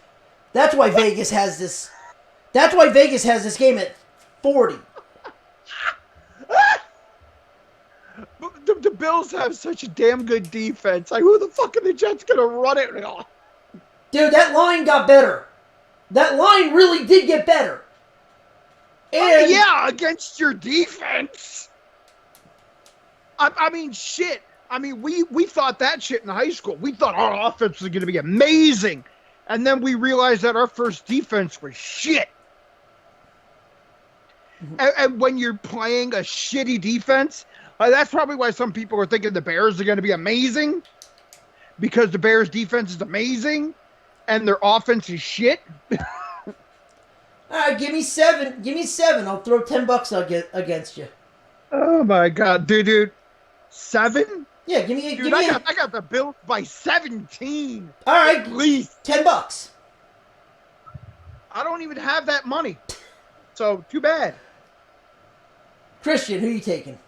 why Vegas has this. That's why Vegas has this game at 40. The Bills have such a damn good defense. Like, who the fuck are the Jets going to run it on? Dude, that line got better. That line really did get better. And yeah, against your defense. I mean, shit. I mean, we thought that shit in high school. We thought our offense was going to be amazing. And then we realized that our first defense was shit. And when you're playing a shitty defense, that's probably why some people are thinking the Bears are going to be amazing. Because the Bears' defense is amazing. And their offense is shit. All right, give me 7. Give me 7. I'll throw $10 against you. Oh my God, dude. 7? Yeah, give me. Dude, I got the Bills by 17. All right, at least $10. I don't even have that money, so too bad. Christian, who are you taking?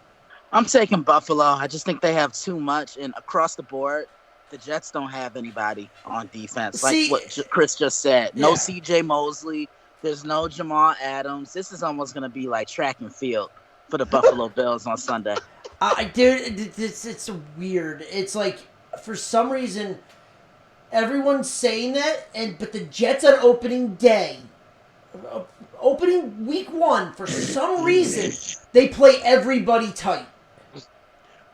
I'm taking Buffalo. I just think they have too much, and across the board, the Jets don't have anybody on defense. Like what Chris just said. No C.J. Mosley. There's no Jamal Adams. This is almost going to be like track and field for the Buffalo Bills on Sunday. Dude, it's weird. It's like, for some reason, everyone's saying that, but the Jets on opening day, opening week 1, for some reason, they play everybody tight.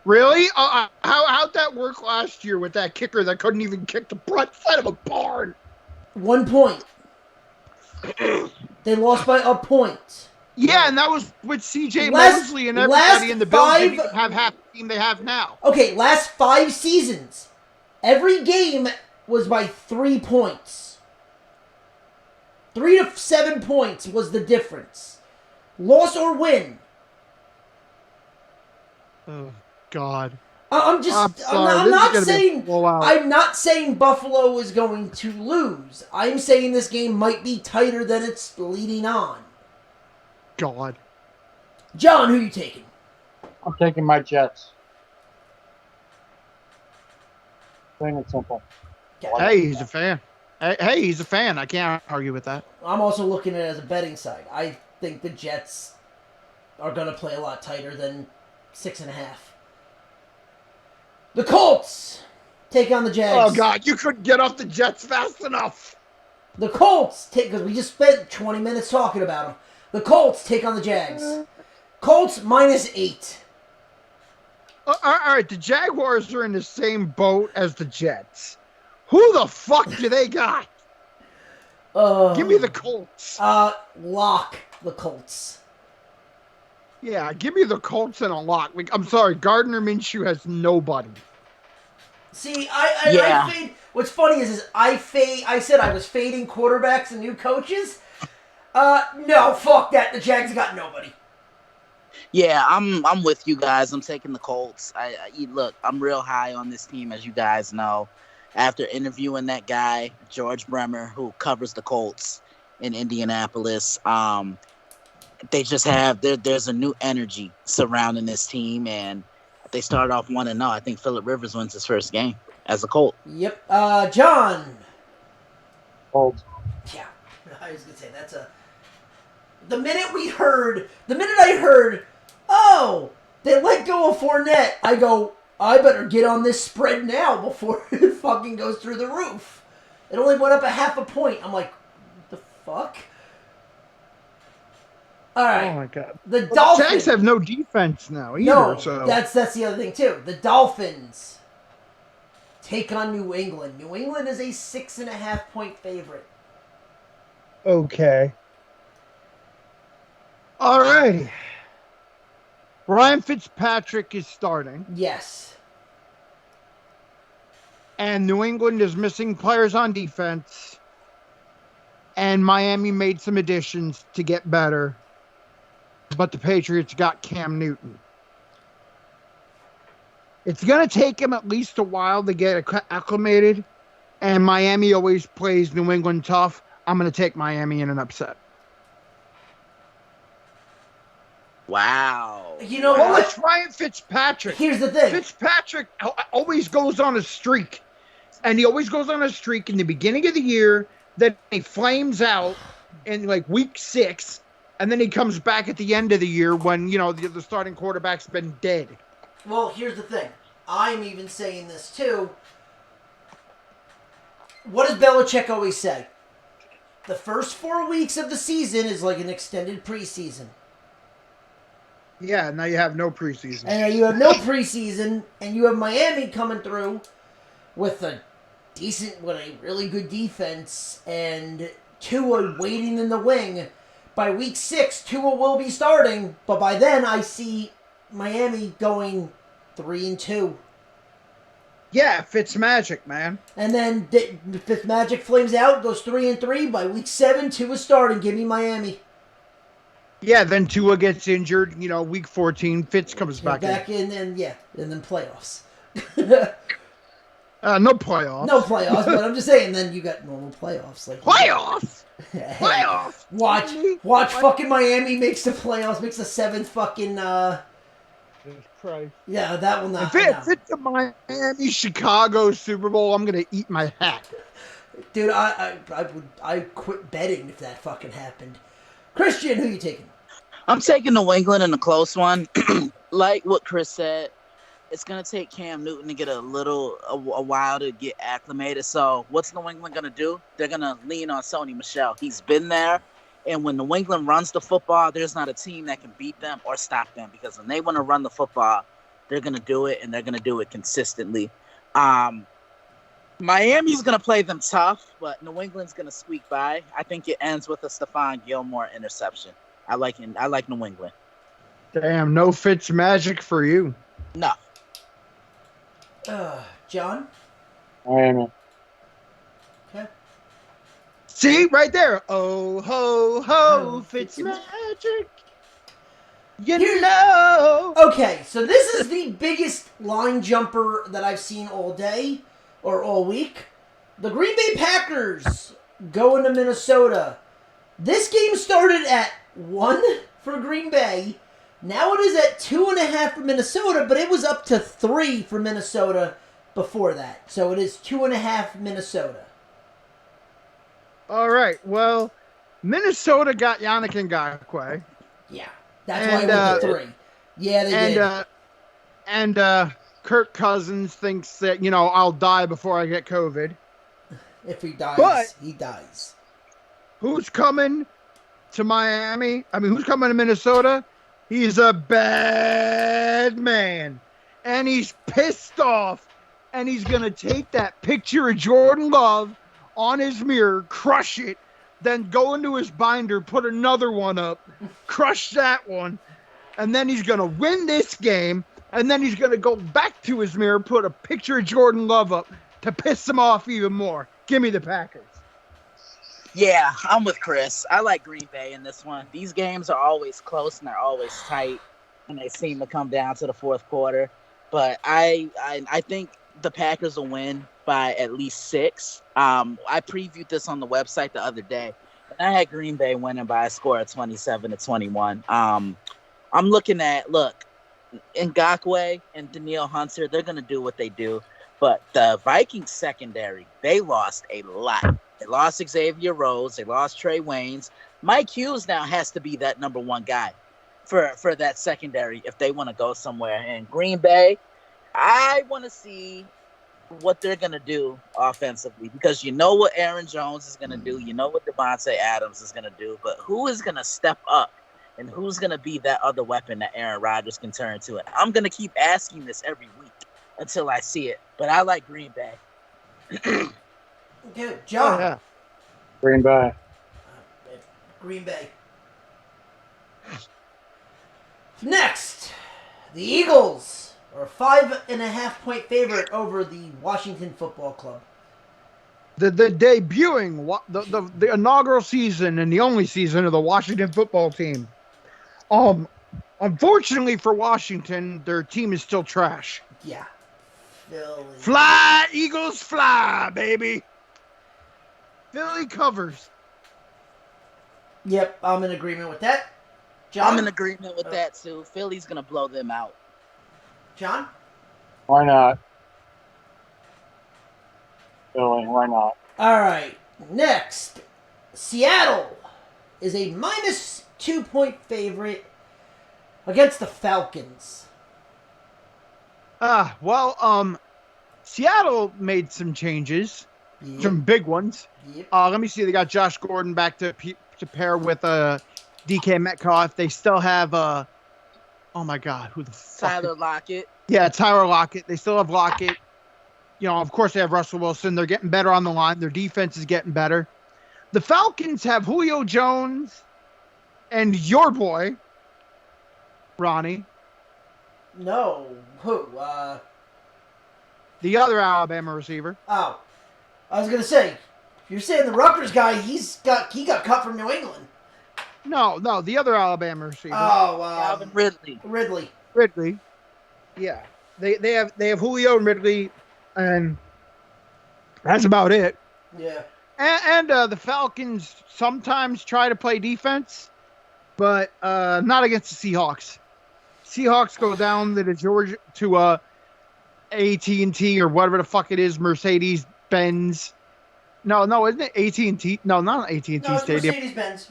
Really? How'd that work last year with that kicker that couldn't even kick the front side of a barn? 1 point. They lost by a point. Yeah, and that was with C.J. Mosley and everybody in the Bills didn't even have half the team they have now. Okay, last 5 seasons, every game was by 3 points. 3 to 7 points was the difference. Loss or win. Oh God. I'm sorry. not This is gonna be a saying blowout. I'm not saying Buffalo is going to lose. I'm saying this game might be tighter than it's leading on. God. John, who you taking? I'm taking my Jets. Plain and simple. Hey, he's a fan. Hey, he's a fan. I can't argue with that. I'm also looking at it as a betting side. I think the Jets are going to play a lot tighter than 6.5. The Colts take on the Jags. Oh God, you couldn't get off the Jets fast enough. The Colts take, because we just spent 20 minutes talking about them. The Colts take on the Jags. Colts -8. All right, the Jaguars are in the same boat as the Jets. Who the fuck do they got? Give me the Colts. Lock the Colts. Yeah, give me the Colts and a lock. I'm sorry, Gardner Minshew has nobody. See, I fade. What's funny is I said I was fading quarterbacks and new coaches. No, fuck that. The Jags got nobody. Yeah, I'm with you guys. I'm taking the Colts. Look, I'm real high on this team, as you guys know. After interviewing that guy, George Bremer, who covers the Colts in Indianapolis, they just have there's a new energy surrounding this team, and they started off 1-0. I think Phillip Rivers wins his first game as a Colt. Yep. John. Colts. Yeah, I was gonna say that's a. The minute I heard, oh, they let go of Fournette, I go, I better get on this spread now before it fucking goes through the roof. It only went up a 0.5 point. I'm like, what the fuck? All right. Oh my God. The Dolphins. Jags have no defense now either. No, So that's the other thing too. The Dolphins take on New England. New England is a 6.5 point favorite. okay. All right. Ryan Fitzpatrick is starting, Yes. and New England is missing players on defense, and Miami made some additions to get better, but the Patriots got Cam Newton. It's going to take him at least a while to get acclimated, and Miami always plays New England tough. I'm going to take Miami in an upset. Wow. You know Well, what? it's Ryan Fitzpatrick. Here's the thing. Fitzpatrick always goes on a streak, and he always goes on a streak in the beginning of the year. Then he flames out in like week 6, and then he comes back at the end of the year when the starting quarterback's been dead. Well, here's the thing. I'm even saying this too. What does Belichick always say? The first 4 weeks of the season is like an extended preseason. Yeah, now you have no preseason. And now you have no preseason, and you have Miami coming through with a really good defense, and Tua waiting in the wing. By week 6, Tua will be starting, but by then I see Miami going 3-2. Yeah, Fitzmagic, man. And then Fitzmagic flames out, goes 3-3. By week 7, Tua's starting. Give me Miami. Yeah, then Tua gets injured. Week 14, Fitz comes back in. And then playoffs. No playoffs. No playoffs, but I'm just saying. Then you got normal playoffs. Like Playoffs. Playoffs. Watch. Fucking Miami makes the playoffs. Makes the 7th fucking. Christ. Yeah, that will not. If it's the Miami Chicago Super Bowl, I'm gonna eat my hat. Dude, I quit betting if that fucking happened. Christian, who you taking? I'm taking New England in a close one. Like what Chris said, it's going to take Cam Newton to get a while to get acclimated. So what's New England going to do? They're going to lean on Sony Michel. He's been there. And when New England runs the football, there's not a team that can beat them or stop them. Because when they want to run the football, they're going to do it, and they're going to do it consistently. Miami's going to play them tough, but New England's going to squeak by. I think it ends with a Stephon Gilmore interception. I like New England. Damn, no Fitzmagic for you. No. John? Miami. Okay. See, right there. Oh, ho, ho, Fitzmagic. You Here- know. Okay, so this is the biggest line jumper that I've seen all day or all week. The Green Bay Packers going to Minnesota. This game started at 1 for Green Bay. Now it is at 2.5 for Minnesota, but it was up to 3 for Minnesota before that. So it is 2.5 Minnesota. All right. Well, Minnesota got Yannick Ngakoue. Yeah, that's why it went to 3. Yeah, they did. And Kirk Cousins thinks that, I'll die before I get COVID. If he dies, But- he dies. Who's coming to Miami? I mean, who's coming to Minnesota? He's a bad man. And he's pissed off. And he's going to take that picture of Jordan Love on his mirror, crush it, then go into his binder, put another one up, crush that one, and then he's going to win this game, and then he's going to go back to his mirror, put a picture of Jordan Love up to piss him off even more. Give me the Packers. Yeah, I'm with Chris. I like Green Bay in this one. These games are always close and they're always tight, and they seem to come down to the fourth quarter. But I think the Packers will win by at least 6. I previewed this on the website the other day, and I had Green Bay winning by a score of 27-21. I'm looking at Ngakoue and Danielle Hunter. They're gonna do what they do, but the Vikings secondary, they lost a lot. They lost Xavier Rhodes. They lost Trey Waynes. Mike Hughes now has to be that number 1 guy for that secondary if they want to go somewhere. And Green Bay, I want to see what they're going to do offensively, because you know what Aaron Jones is going to do. You know what Devontae Adams is going to do. But who is going to step up, and who's going to be that other weapon that Aaron Rodgers can turn to? And I'm going to keep asking this every week until I see it. But I like Green Bay. Good. John. Oh, yeah. Green Bay. Green Bay. Next, the Eagles are a 5.5-point favorite over the Washington Football Club. The debuting, the inaugural season and the only season of the Washington football team. Unfortunately for Washington, their team is still trash. Yeah. Philly. Fly, Eagles, fly, baby. Philly covers. Yep, I'm in agreement with that. John? I'm in agreement with that, too. Philly's going to blow them out. John? Why not? Philly, why not? All right. Next, Seattle is a minus 2-point favorite against the Falcons. Seattle made some changes, Yep. some big ones. Yep. Let me see. They got Josh Gordon back to pair with DK Metcalf. They still have oh my God, who the fuck? Tyler Lockett. Yeah, Tyler Lockett. They still have Lockett. Of course they have Russell Wilson. They're getting better on the line. Their defense is getting better. The Falcons have Julio Jones and your boy, Ronnie, No. Who? the other Alabama receiver. Oh. I was going to say, you're saying the Rutgers guy, he got cut from New England. No, the other Alabama receiver. Oh, Calvin Ridley. Ridley. Ridley. Yeah. They have Julio and Ridley, and that's about it. Yeah. And the Falcons sometimes try to play defense, but not against the Seahawks. Seahawks go down to Georgia to AT&T or whatever the fuck it is, Mercedes-Benz. No, isn't it AT&T? No, not AT&T No, it's Stadium. Mercedes-Benz.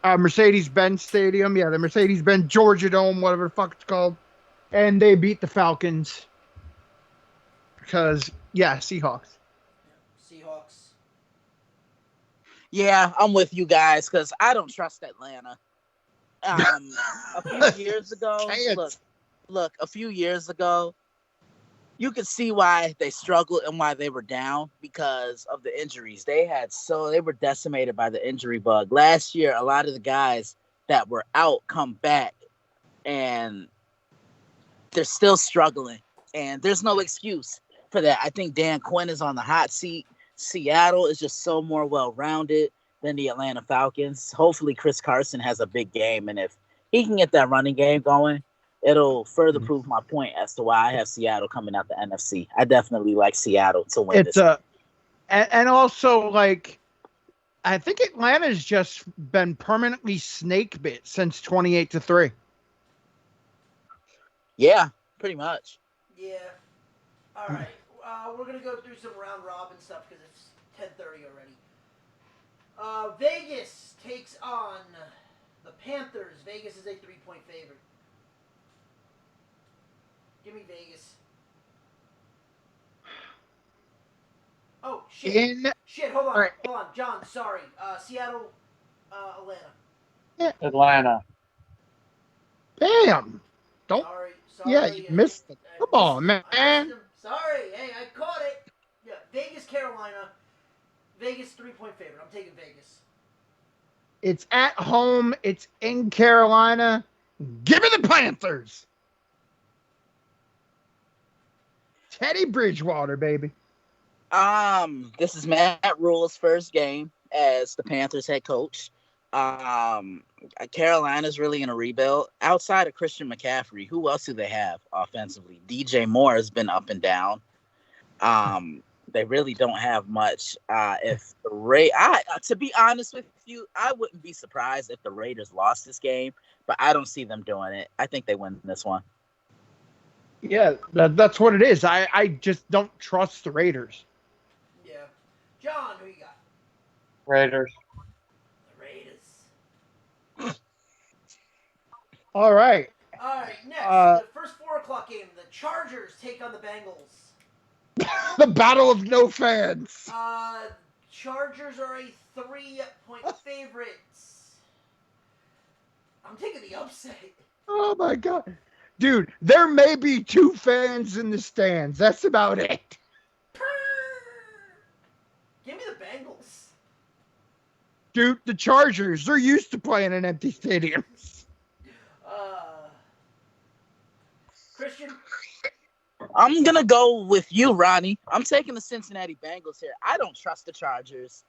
Mercedes-Benz Stadium. Yeah, the Mercedes-Benz Georgia Dome, whatever the fuck it's called. And they beat the Falcons. Because, Seahawks. Seahawks. Yeah, I'm with you guys because I don't trust Atlanta. A few years ago, look, a few years ago, you could see why they struggled and why they were down because of the injuries. They were decimated by the injury bug. Last year, a lot of the guys that were out come back and they're still struggling. And there's no excuse for that. I think Dan Quinn is on the hot seat. Seattle is just so more well-rounded than the Atlanta Falcons. Hopefully, Chris Carson has a big game, and if he can get that running game going, it'll further prove my point as to why I have Seattle coming out the NFC. I definitely like Seattle to win It's this. and also like I think Atlanta's just been permanently snake bit since 28-3. Yeah, pretty much. Yeah. All right. We're gonna go through some round robin stuff because it's 10:30 already. Vegas takes on the Panthers. Vegas is a 3-point favorite. Give me Vegas. Oh shit! Shit! Hold on, right. hold on, John. Sorry. Seattle, Atlanta. Atlanta. Damn. Don't. Sorry. Yeah, you missed it. Come on, man. I missed him. Sorry. Hey, I caught it. Yeah, Vegas, Carolina. Vegas 3-point favorite. I'm taking Vegas. It's at home. It's in Carolina. Give me the Panthers. Teddy Bridgewater, baby. This is Matt Rule's first game as the Panthers head coach. Carolina's really in a rebuild. Outside of Christian McCaffrey, who else do they have offensively? DJ Moore has been up and down. They really don't have much. If the to be honest with you, I wouldn't be surprised if the Raiders lost this game, but I don't see them doing it. I think they win this one. Yeah, that's what it is. I just don't trust the Raiders. Yeah. John, who you got? Raiders. The Raiders. All right. All right, next, the first 4 o'clock game. The Chargers take on the Bengals. The battle of no fans. Chargers are a 3-point favorite. I'm taking the upset. Oh my god. Dude, there may be 2 fans in the stands. That's about it. Give me the Bengals. Dude, the Chargers, they're used to playing in empty stadiums. Christian? I'm going to go with you, Ronnie. I'm taking the Cincinnati Bengals here. I don't trust the Chargers.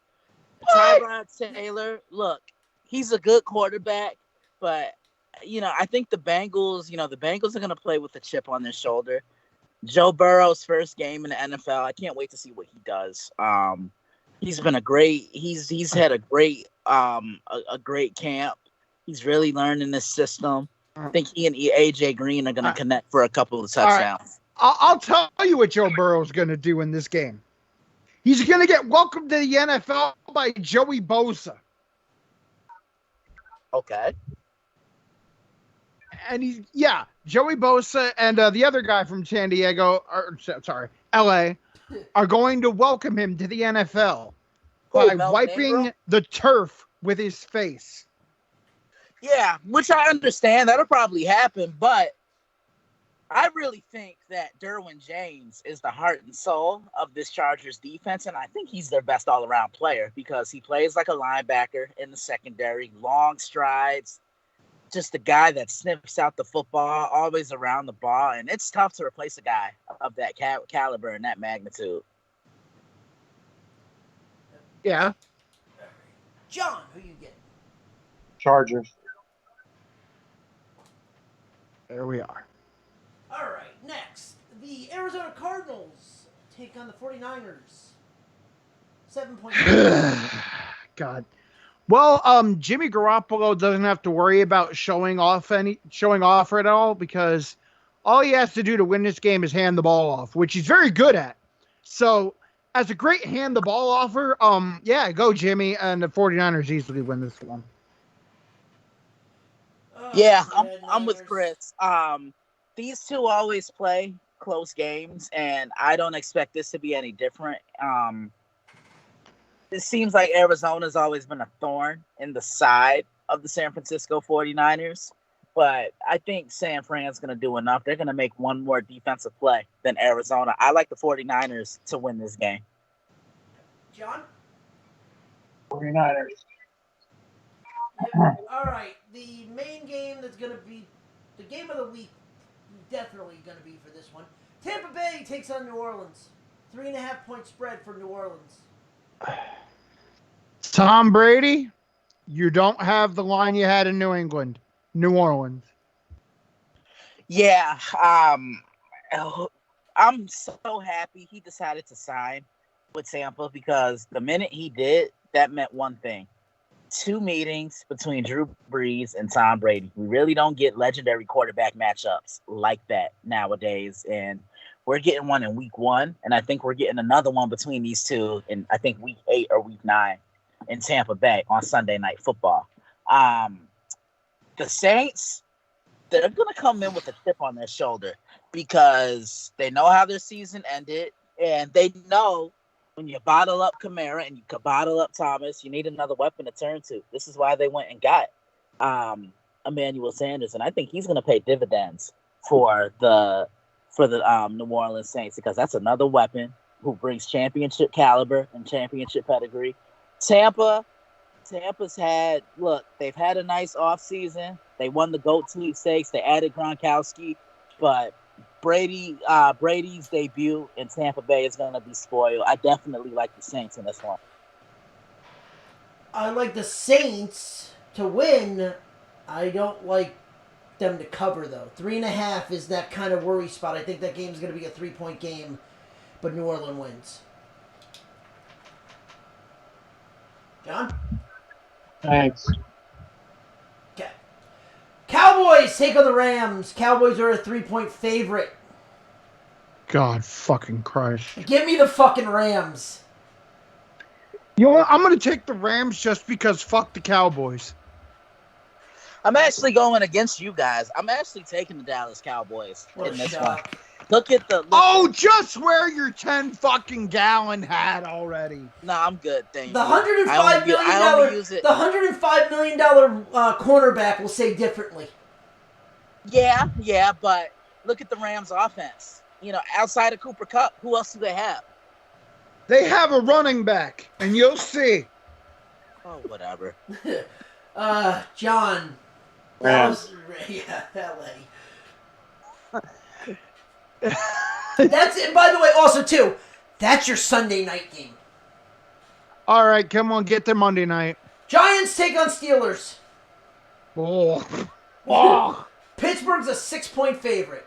Tyrod Taylor, look, he's a good quarterback, but, I think the Bengals are going to play with a chip on their shoulder. Joe Burrow's first game in the NFL, I can't wait to see what he does. He's been he's had a great camp. He's really learning this system. I think he and AJ Green are going to connect for a couple of touchdowns. Right. I'll tell you what Joe Burrow's going to do in this game. He's going to get welcomed to the NFL by Joey Bosa. Okay. And Joey Bosa and the other guy from LA, are going to welcome him to the NFL by wiping the turf with his face. Yeah, which I understand. That'll probably happen, but I really think that Derwin James is the heart and soul of this Chargers defense, and I think he's their best all-around player because he plays like a linebacker in the secondary, long strides, just a guy that sniffs out the football, always around the ball, and it's tough to replace a guy of that caliber and that magnitude. Yeah. John, who you get? Chargers. There we are. All right, next, the Arizona Cardinals take on the 49ers. 7-point. God. Well, Jimmy Garoppolo doesn't have to worry about showing off at all because all he has to do to win this game is hand the ball off, which he's very good at. So, as a great hand the ball offer, go Jimmy, and the 49ers easily win this one. Yeah, I'm with Chris. These two always play close games, and I don't expect this to be any different. It seems like Arizona's always been a thorn in the side of the San Francisco 49ers, but I think San Fran's going to do enough. They're going to make one more defensive play than Arizona. I like the 49ers to win this game. John? 49ers. Yeah. All right, the main game that's going to be the game of the week, definitely going to be for this one. Tampa Bay takes on New Orleans. 3.5-point spread for New Orleans. Tom Brady, you don't have the line you had in New Orleans. Yeah, I'm so happy he decided to sign with Tampa because the minute he did, that meant one thing. 2 meetings between Drew Brees and Tom Brady. We really don't get legendary quarterback matchups like that nowadays. And we're getting one in week 1. And I think we're getting another one between these two in, I think, week 8 or week 9 in Tampa Bay on Sunday Night Football. The Saints, they're going to come in with a chip on their shoulder because they know how their season ended. And they know when you bottle up Kamara and you bottle up Thomas, you need another weapon to turn to. This is why they went and got Emmanuel Sanders, and I think he's going to pay dividends for the New Orleans Saints because that's another weapon who brings championship caliber and championship pedigree. Tampa's they've had a nice offseason. They won the GOAT sweepstakes. They added Gronkowski, but Brady's debut in Tampa Bay is going to be spoiled. I definitely like the Saints in this one. I like the Saints to win. I don't like them to cover, though. 3.5 is that kind of worry spot. I think that game's going to be a 3-point game, but New Orleans wins. John? Thanks. Okay. Cowboys take on the Rams. Cowboys are a 3-point favorite. God fucking Christ. Give me the fucking Rams. You know what? I'm going to take the Rams just because fuck the Cowboys. I'm actually going against you guys. I'm actually taking the Dallas Cowboys What in a this shock. one. Look at the... Just wear your 10 fucking gallon hat already. Nah, I'm good, thank The you. $105 million, I only use it. the $105 million cornerback will say differently. Yeah, but look at the Rams offense. You know, outside of Cooper Kupp, who else do they have? They have a running back, and you'll see. Oh, whatever. John. Rams. Yeah, LA. That's it. By the way, also, too, that's your Sunday night game. All right, come on, get there Monday night. Giants take on Steelers. Oh. Pittsburgh's a 6-point favorite.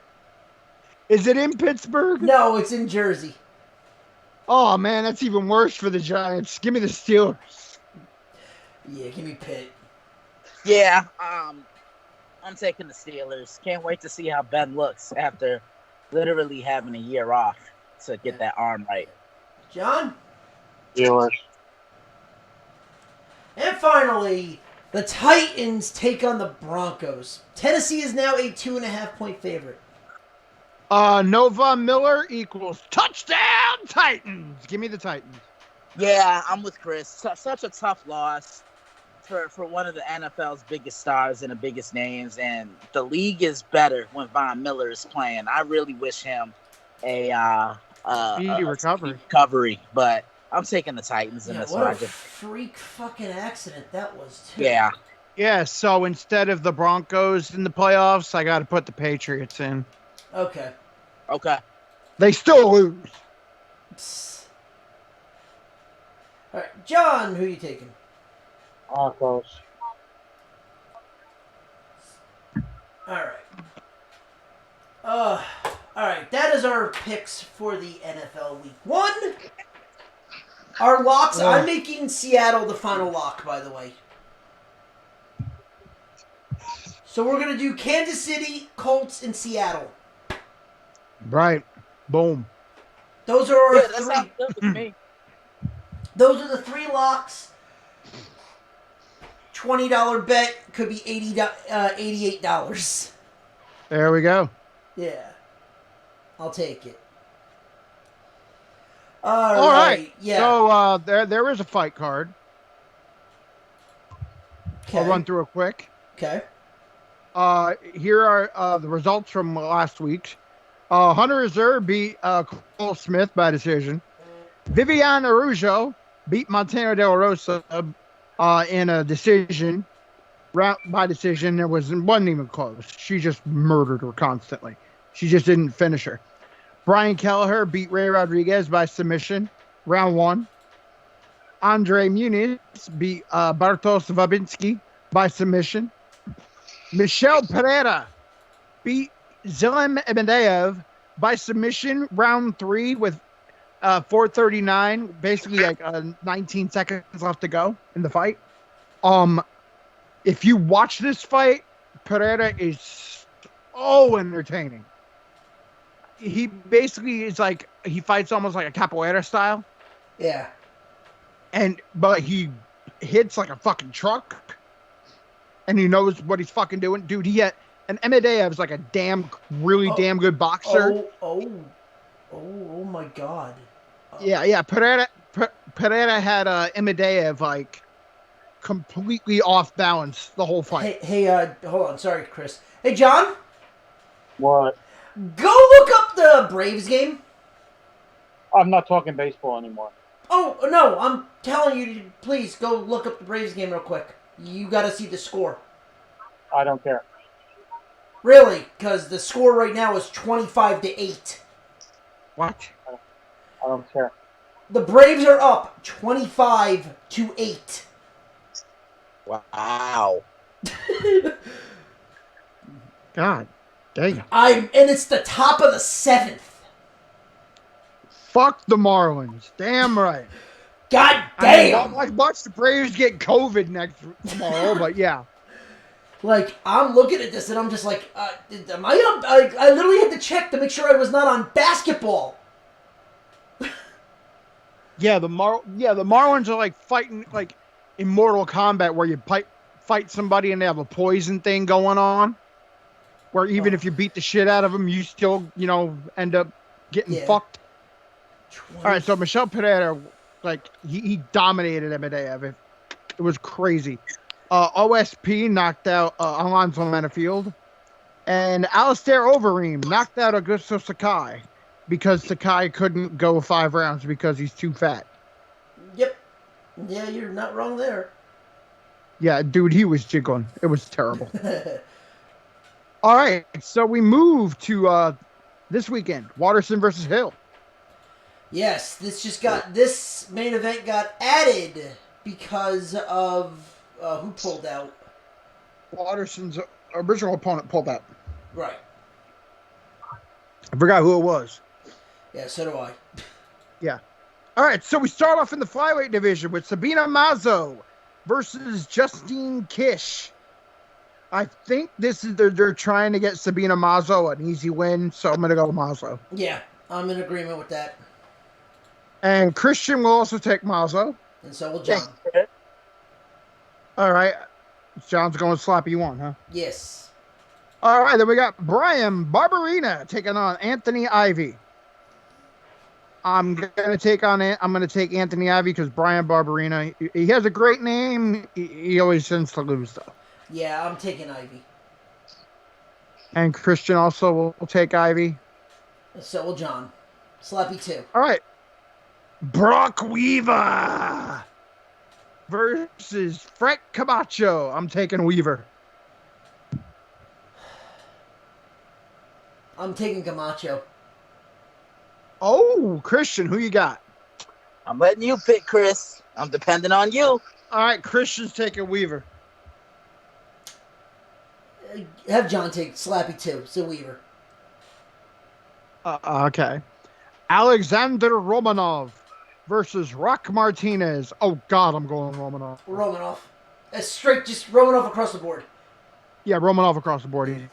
Is it in Pittsburgh? No, it's in Jersey. Oh, man, that's even worse for the Giants. Give me the Steelers. Yeah, give me Pitt. Yeah, I'm taking the Steelers. Can't wait to see how Ben looks after literally having a year off to get that arm right. John? Steelers. And finally, the Titans take on the Broncos. Tennessee is now a 2.5-point favorite. Nova Miller equals touchdown Titans. Give me the Titans. Yeah, I'm with Chris. Such a tough loss for one of the NFL's biggest stars and the biggest names, and the league is better when Von Miller is playing. I really wish him a recovery, but I'm taking the Titans in this one. What a freak fucking accident that was, too. Yeah, so instead of the Broncos in the playoffs, I got to put the Patriots in. Okay. They still lose. Psst. All right, John, who are you taking? Broncos. All right. That is our picks for the NFL Week 1. Our locks. I'm making Seattle the final lock, by the way. So we're gonna do Kansas City, Colts, and Seattle. Right. Boom. Those are our that sounds good with me. Those are the 3 locks. $20 bet could be $88. There we go. Yeah, I'll take it. All right. Yeah. So there is a fight card. Okay. I'll run through it quick. Okay. Here are the results from last week. Hunter Azur beat Cole Smith by decision. Vivian Araujo beat Montana De La Rosa in a decision. By decision, wasn't even close. She just murdered her constantly. She just didn't finish her. Brian Kelleher beat Ray Rodriguez by submission, round 1. Andre Muniz beat Bartosz Wabinski by submission. Michel Pereira beat Zilem Emedeev by submission round 3 with 4:39, basically like 19 seconds left to go in the fight. If you watch this fight, Pereira is so entertaining. He basically is like, he fights almost like a capoeira style. Yeah. But he hits like a fucking truck. And he knows what he's fucking doing. Dude, and Emedeev is like a really damn good boxer. Oh my God. Yeah. Pereira had Emedeev like completely off balance the whole fight. Hey, hold on. Sorry, Chris. Hey, John. What? Go look up the Braves game. I'm not talking baseball anymore. Oh, no. I'm telling you to please go look up the Braves game real quick. You got to see the score. I don't care. Really? Because the score right now is 25-8. What? I don't care. The Braves are up 25-8. Wow. God dang. And it's the top of the 7th. Fuck the Marlins. Damn right. God I mean, damn. like, watch the Braves get COVID tomorrow, but yeah. Like, I'm looking at this and I'm just like, am I up? I literally had to check to make sure I was not on basketball. Yeah, the Marlins are like fighting like in Mortal Kombat, where you fight somebody and they have a poison thing going on, where even if you beat the shit out of them, you still, end up getting fucked. All right, so Michel Pereira, like, he dominated Emedeev. It was crazy. OSP knocked out Alonzo Manafield, and Alistair Overeem knocked out Augusto Sakai because Sakai couldn't go 5 rounds because he's too fat. Yep. Yeah, you're not wrong there. Yeah, dude, he was jiggling. It was terrible. All right, so we move to this weekend, Waterson versus Hill. Yes, this main event got added because of who pulled out. Waterson's original opponent pulled out. Right. I forgot who it was. Yeah, so do I. Yeah. All right, so we start off in the flyweight division with Sabina Mazo versus Justine Kish. I think this is they're trying to get Sabina Mazo an easy win, so I'm going to go Mazo. Yeah, I'm in agreement with that. And Christian will also take Mazo. And so will John. All right. John's going to slap you on, huh? Yes. All right, then we got Brian Barberina taking on Anthony Ivy. I'm gonna take Anthony Ivy because Brian Barberina, he has a great name. He always tends to lose though. Yeah, I'm taking Ivy. And Christian also will take Ivy. And so will John. Slappy too. All right. Brock Weaver versus Frank Camacho. I'm taking Weaver. I'm taking Camacho. Oh, Christian, who you got? I'm letting you pick, Chris. I'm depending on you. All right, Christian's taking Weaver. Have John take Slappy too, so Weaver. Okay. Alexander Romanov versus Rock Martinez. Oh, God, I'm going Romanov. Romanov. That's straight, just Romanov across the board. Yeah, Romanov across the board.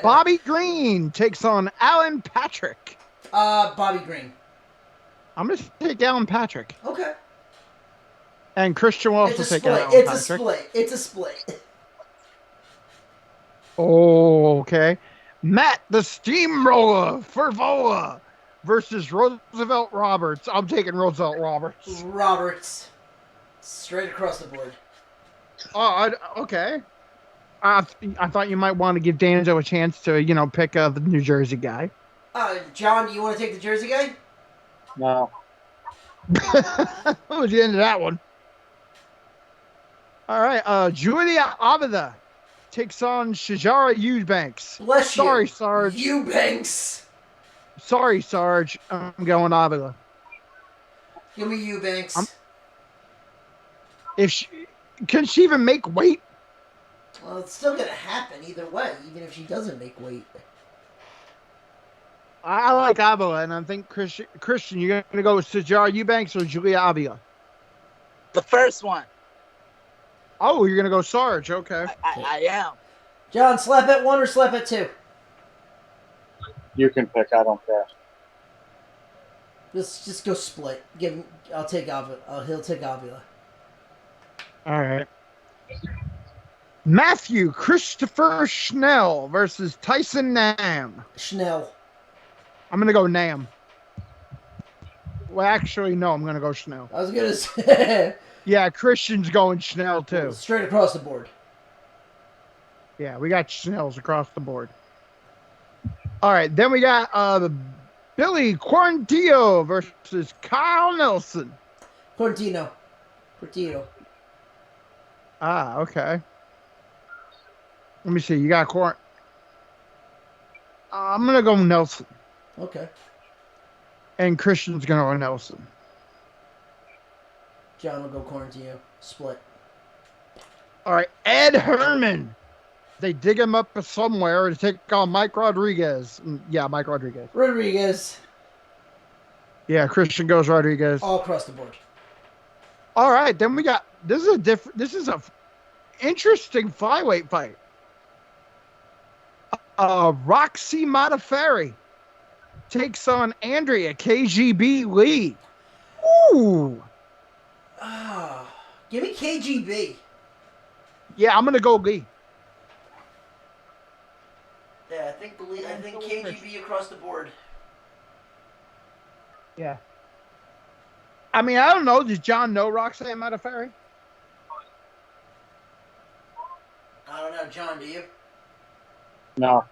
Bobby Green takes on Alan Patrick. Bobby Green. I'm going to take Alan Patrick. Okay. And Christian will also take Alan It's Patrick. It's a split. Oh, okay. Matt the Steamroller Fervola versus Roosevelt Roberts. I'm taking Roosevelt Roberts. Roberts. Straight across the board. Oh, okay. I thought you might want to give Danzo a chance to, pick the New Jersey guy. John, you want to take the Jersey guy? No. That was the end of that one. All right. Julia Avila takes on Shajara Eubanks. Bless you. Sorry, Sarge. Eubanks. Sorry, Sarge. I'm going Avila. Give me Eubanks. Can she even make weight? Well, it's still gonna happen either way, even if she doesn't make weight. I like Avila, and I think Christian, you're gonna go with Sijara Eubanks or Julia Avila? The first one. Oh, you're gonna go Sarge. Okay. I am. John, slap at 1 or slap at 2? You can pick. I don't care. Let's just go split. I'll take Avila. He'll take Avila. All right. Matthew Christopher Schnell versus Tyson Nam. Schnell. I'm gonna go Nam. Well, actually, no. I'm gonna go Schnell. I was gonna say Yeah, Christian's going Schnell too. straight across the board. Yeah, we got Schnells across the board. All right, then we got Billy Quarantillo versus Kyle Nelson. Portino. Ah, okay. Let me see. You got I'm gonna go Nelson, Okay. and Christian's gonna go Nelson. John will go Portino. Split. All right, Ed Herman. They dig him up somewhere to take on Mike Rodriguez. Yeah, Mike Rodriguez. Rodriguez. Yeah, Christian goes Rodriguez. All across the board. All right, then we got this is a interesting flyweight fight. Roxy Modafferi takes on Andrea KGB Lee. Ooh. Give me KGB. Yeah, I'm gonna go Lee. Yeah, I think KGB across the board. Yeah. I mean, I don't know. Does John know Roxanne Modafferi? I don't know, John. Do you? No.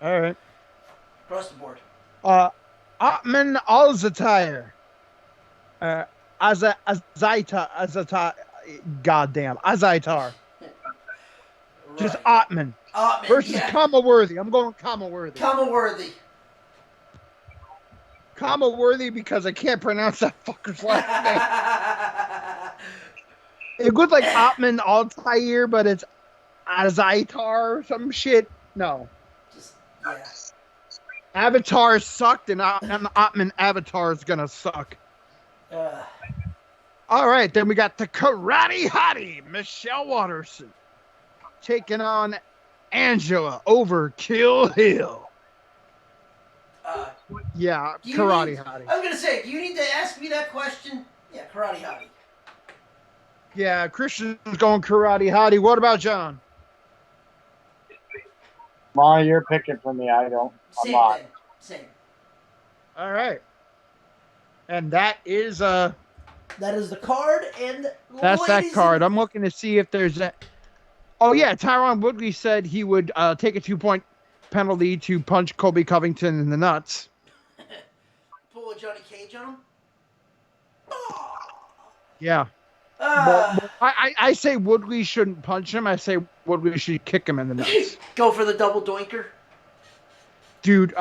All right. Across the board. Atman Alzatire. Azaitar. Goddamn. Azaitar. Just Atman. Ottman Versus Kama Worthy. I'm going Kama Worthy. Kama Worthy. Kama Worthy because I can't pronounce that fucker's last name. It looked like Atman Altair, but it's Azaitar or some shit. No. Just, yeah. Avatar sucked, and Atman Avatar is gonna suck. All right, then we got the Karate Hottie, Michelle Watterson, taking on Angela Overkill Hill. Yeah, Karate Hottie. I was gonna say, do you need to ask me that question? Yeah, Karate Hottie. Yeah, Christian's going Karate Hottie. What about John? Ma, you're picking for me. I don't. I'm Same not. thing. Same. All right. And that is That is the card, and that's that ladies card. and- I'm looking to see if there's a. Oh yeah, Tyron Woodley said he would take a 2-point penalty to punch Colby Covington in the nuts. Pull a Johnny Cage on him. Yeah. But I say Woodley shouldn't punch him. I say Woodley should kick him in the nuts. Go for the double doinker. Dude,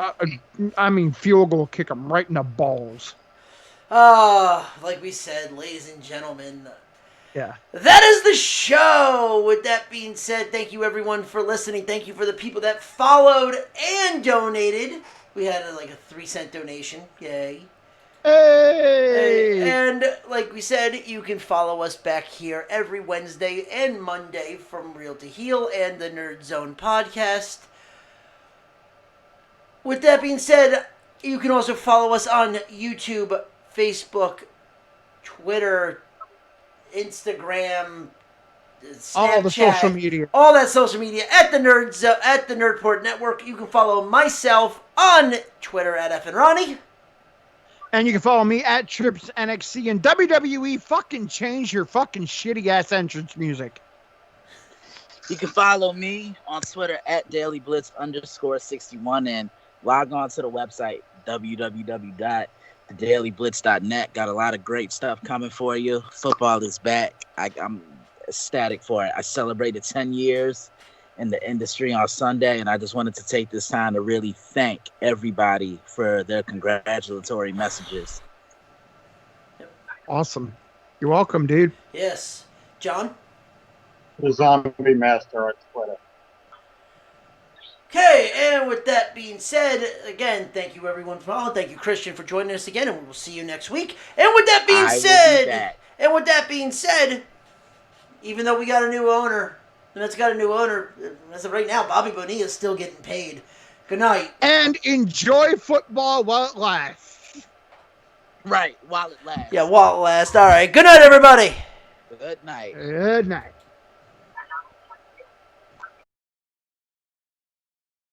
I mean, field goal kick him right in the balls. Like we said, ladies and gentlemen, Yeah. that is the show. With that being said, thank you everyone for listening. Thank you for the people that followed and donated. We had like a 3-cent donation. Yay. Hey! And like we said, you can follow us back here every Wednesday and Monday from Real to Heal and the Nerd Zone podcast. With that being said, you can also follow us on YouTube, Facebook, Twitter, Instagram, Snapchat, All the social media. all that social media at the Nerdport Network. You can follow myself on Twitter at FNRonnie. And you can follow me at Trips NXC and WWE. Fucking change your fucking shitty ass entrance music. You can follow me on Twitter at DailyBlitz_61 and log on to the website www.thedailyblitz.net. Got a lot of great stuff coming for you. Football is back. I'm ecstatic for it. I celebrated 10 years in the industry on Sunday, and I just wanted to take this time to really thank everybody for their congratulatory messages. Awesome. You're welcome, dude. Yes. John? The Zombie Master on Twitter. Okay, and with that being said, again, thank you everyone for following. Thank you, Christian, for joining us again, and we will see you next week. And with that being said, even though we got a new owner, the Mets got a new owner, as of right now, Bobby Bonilla is still getting paid. Good night. And enjoy football while it lasts. Right, while it lasts. Yeah, while it lasts. All right. Good night, everybody. Good night. Good night.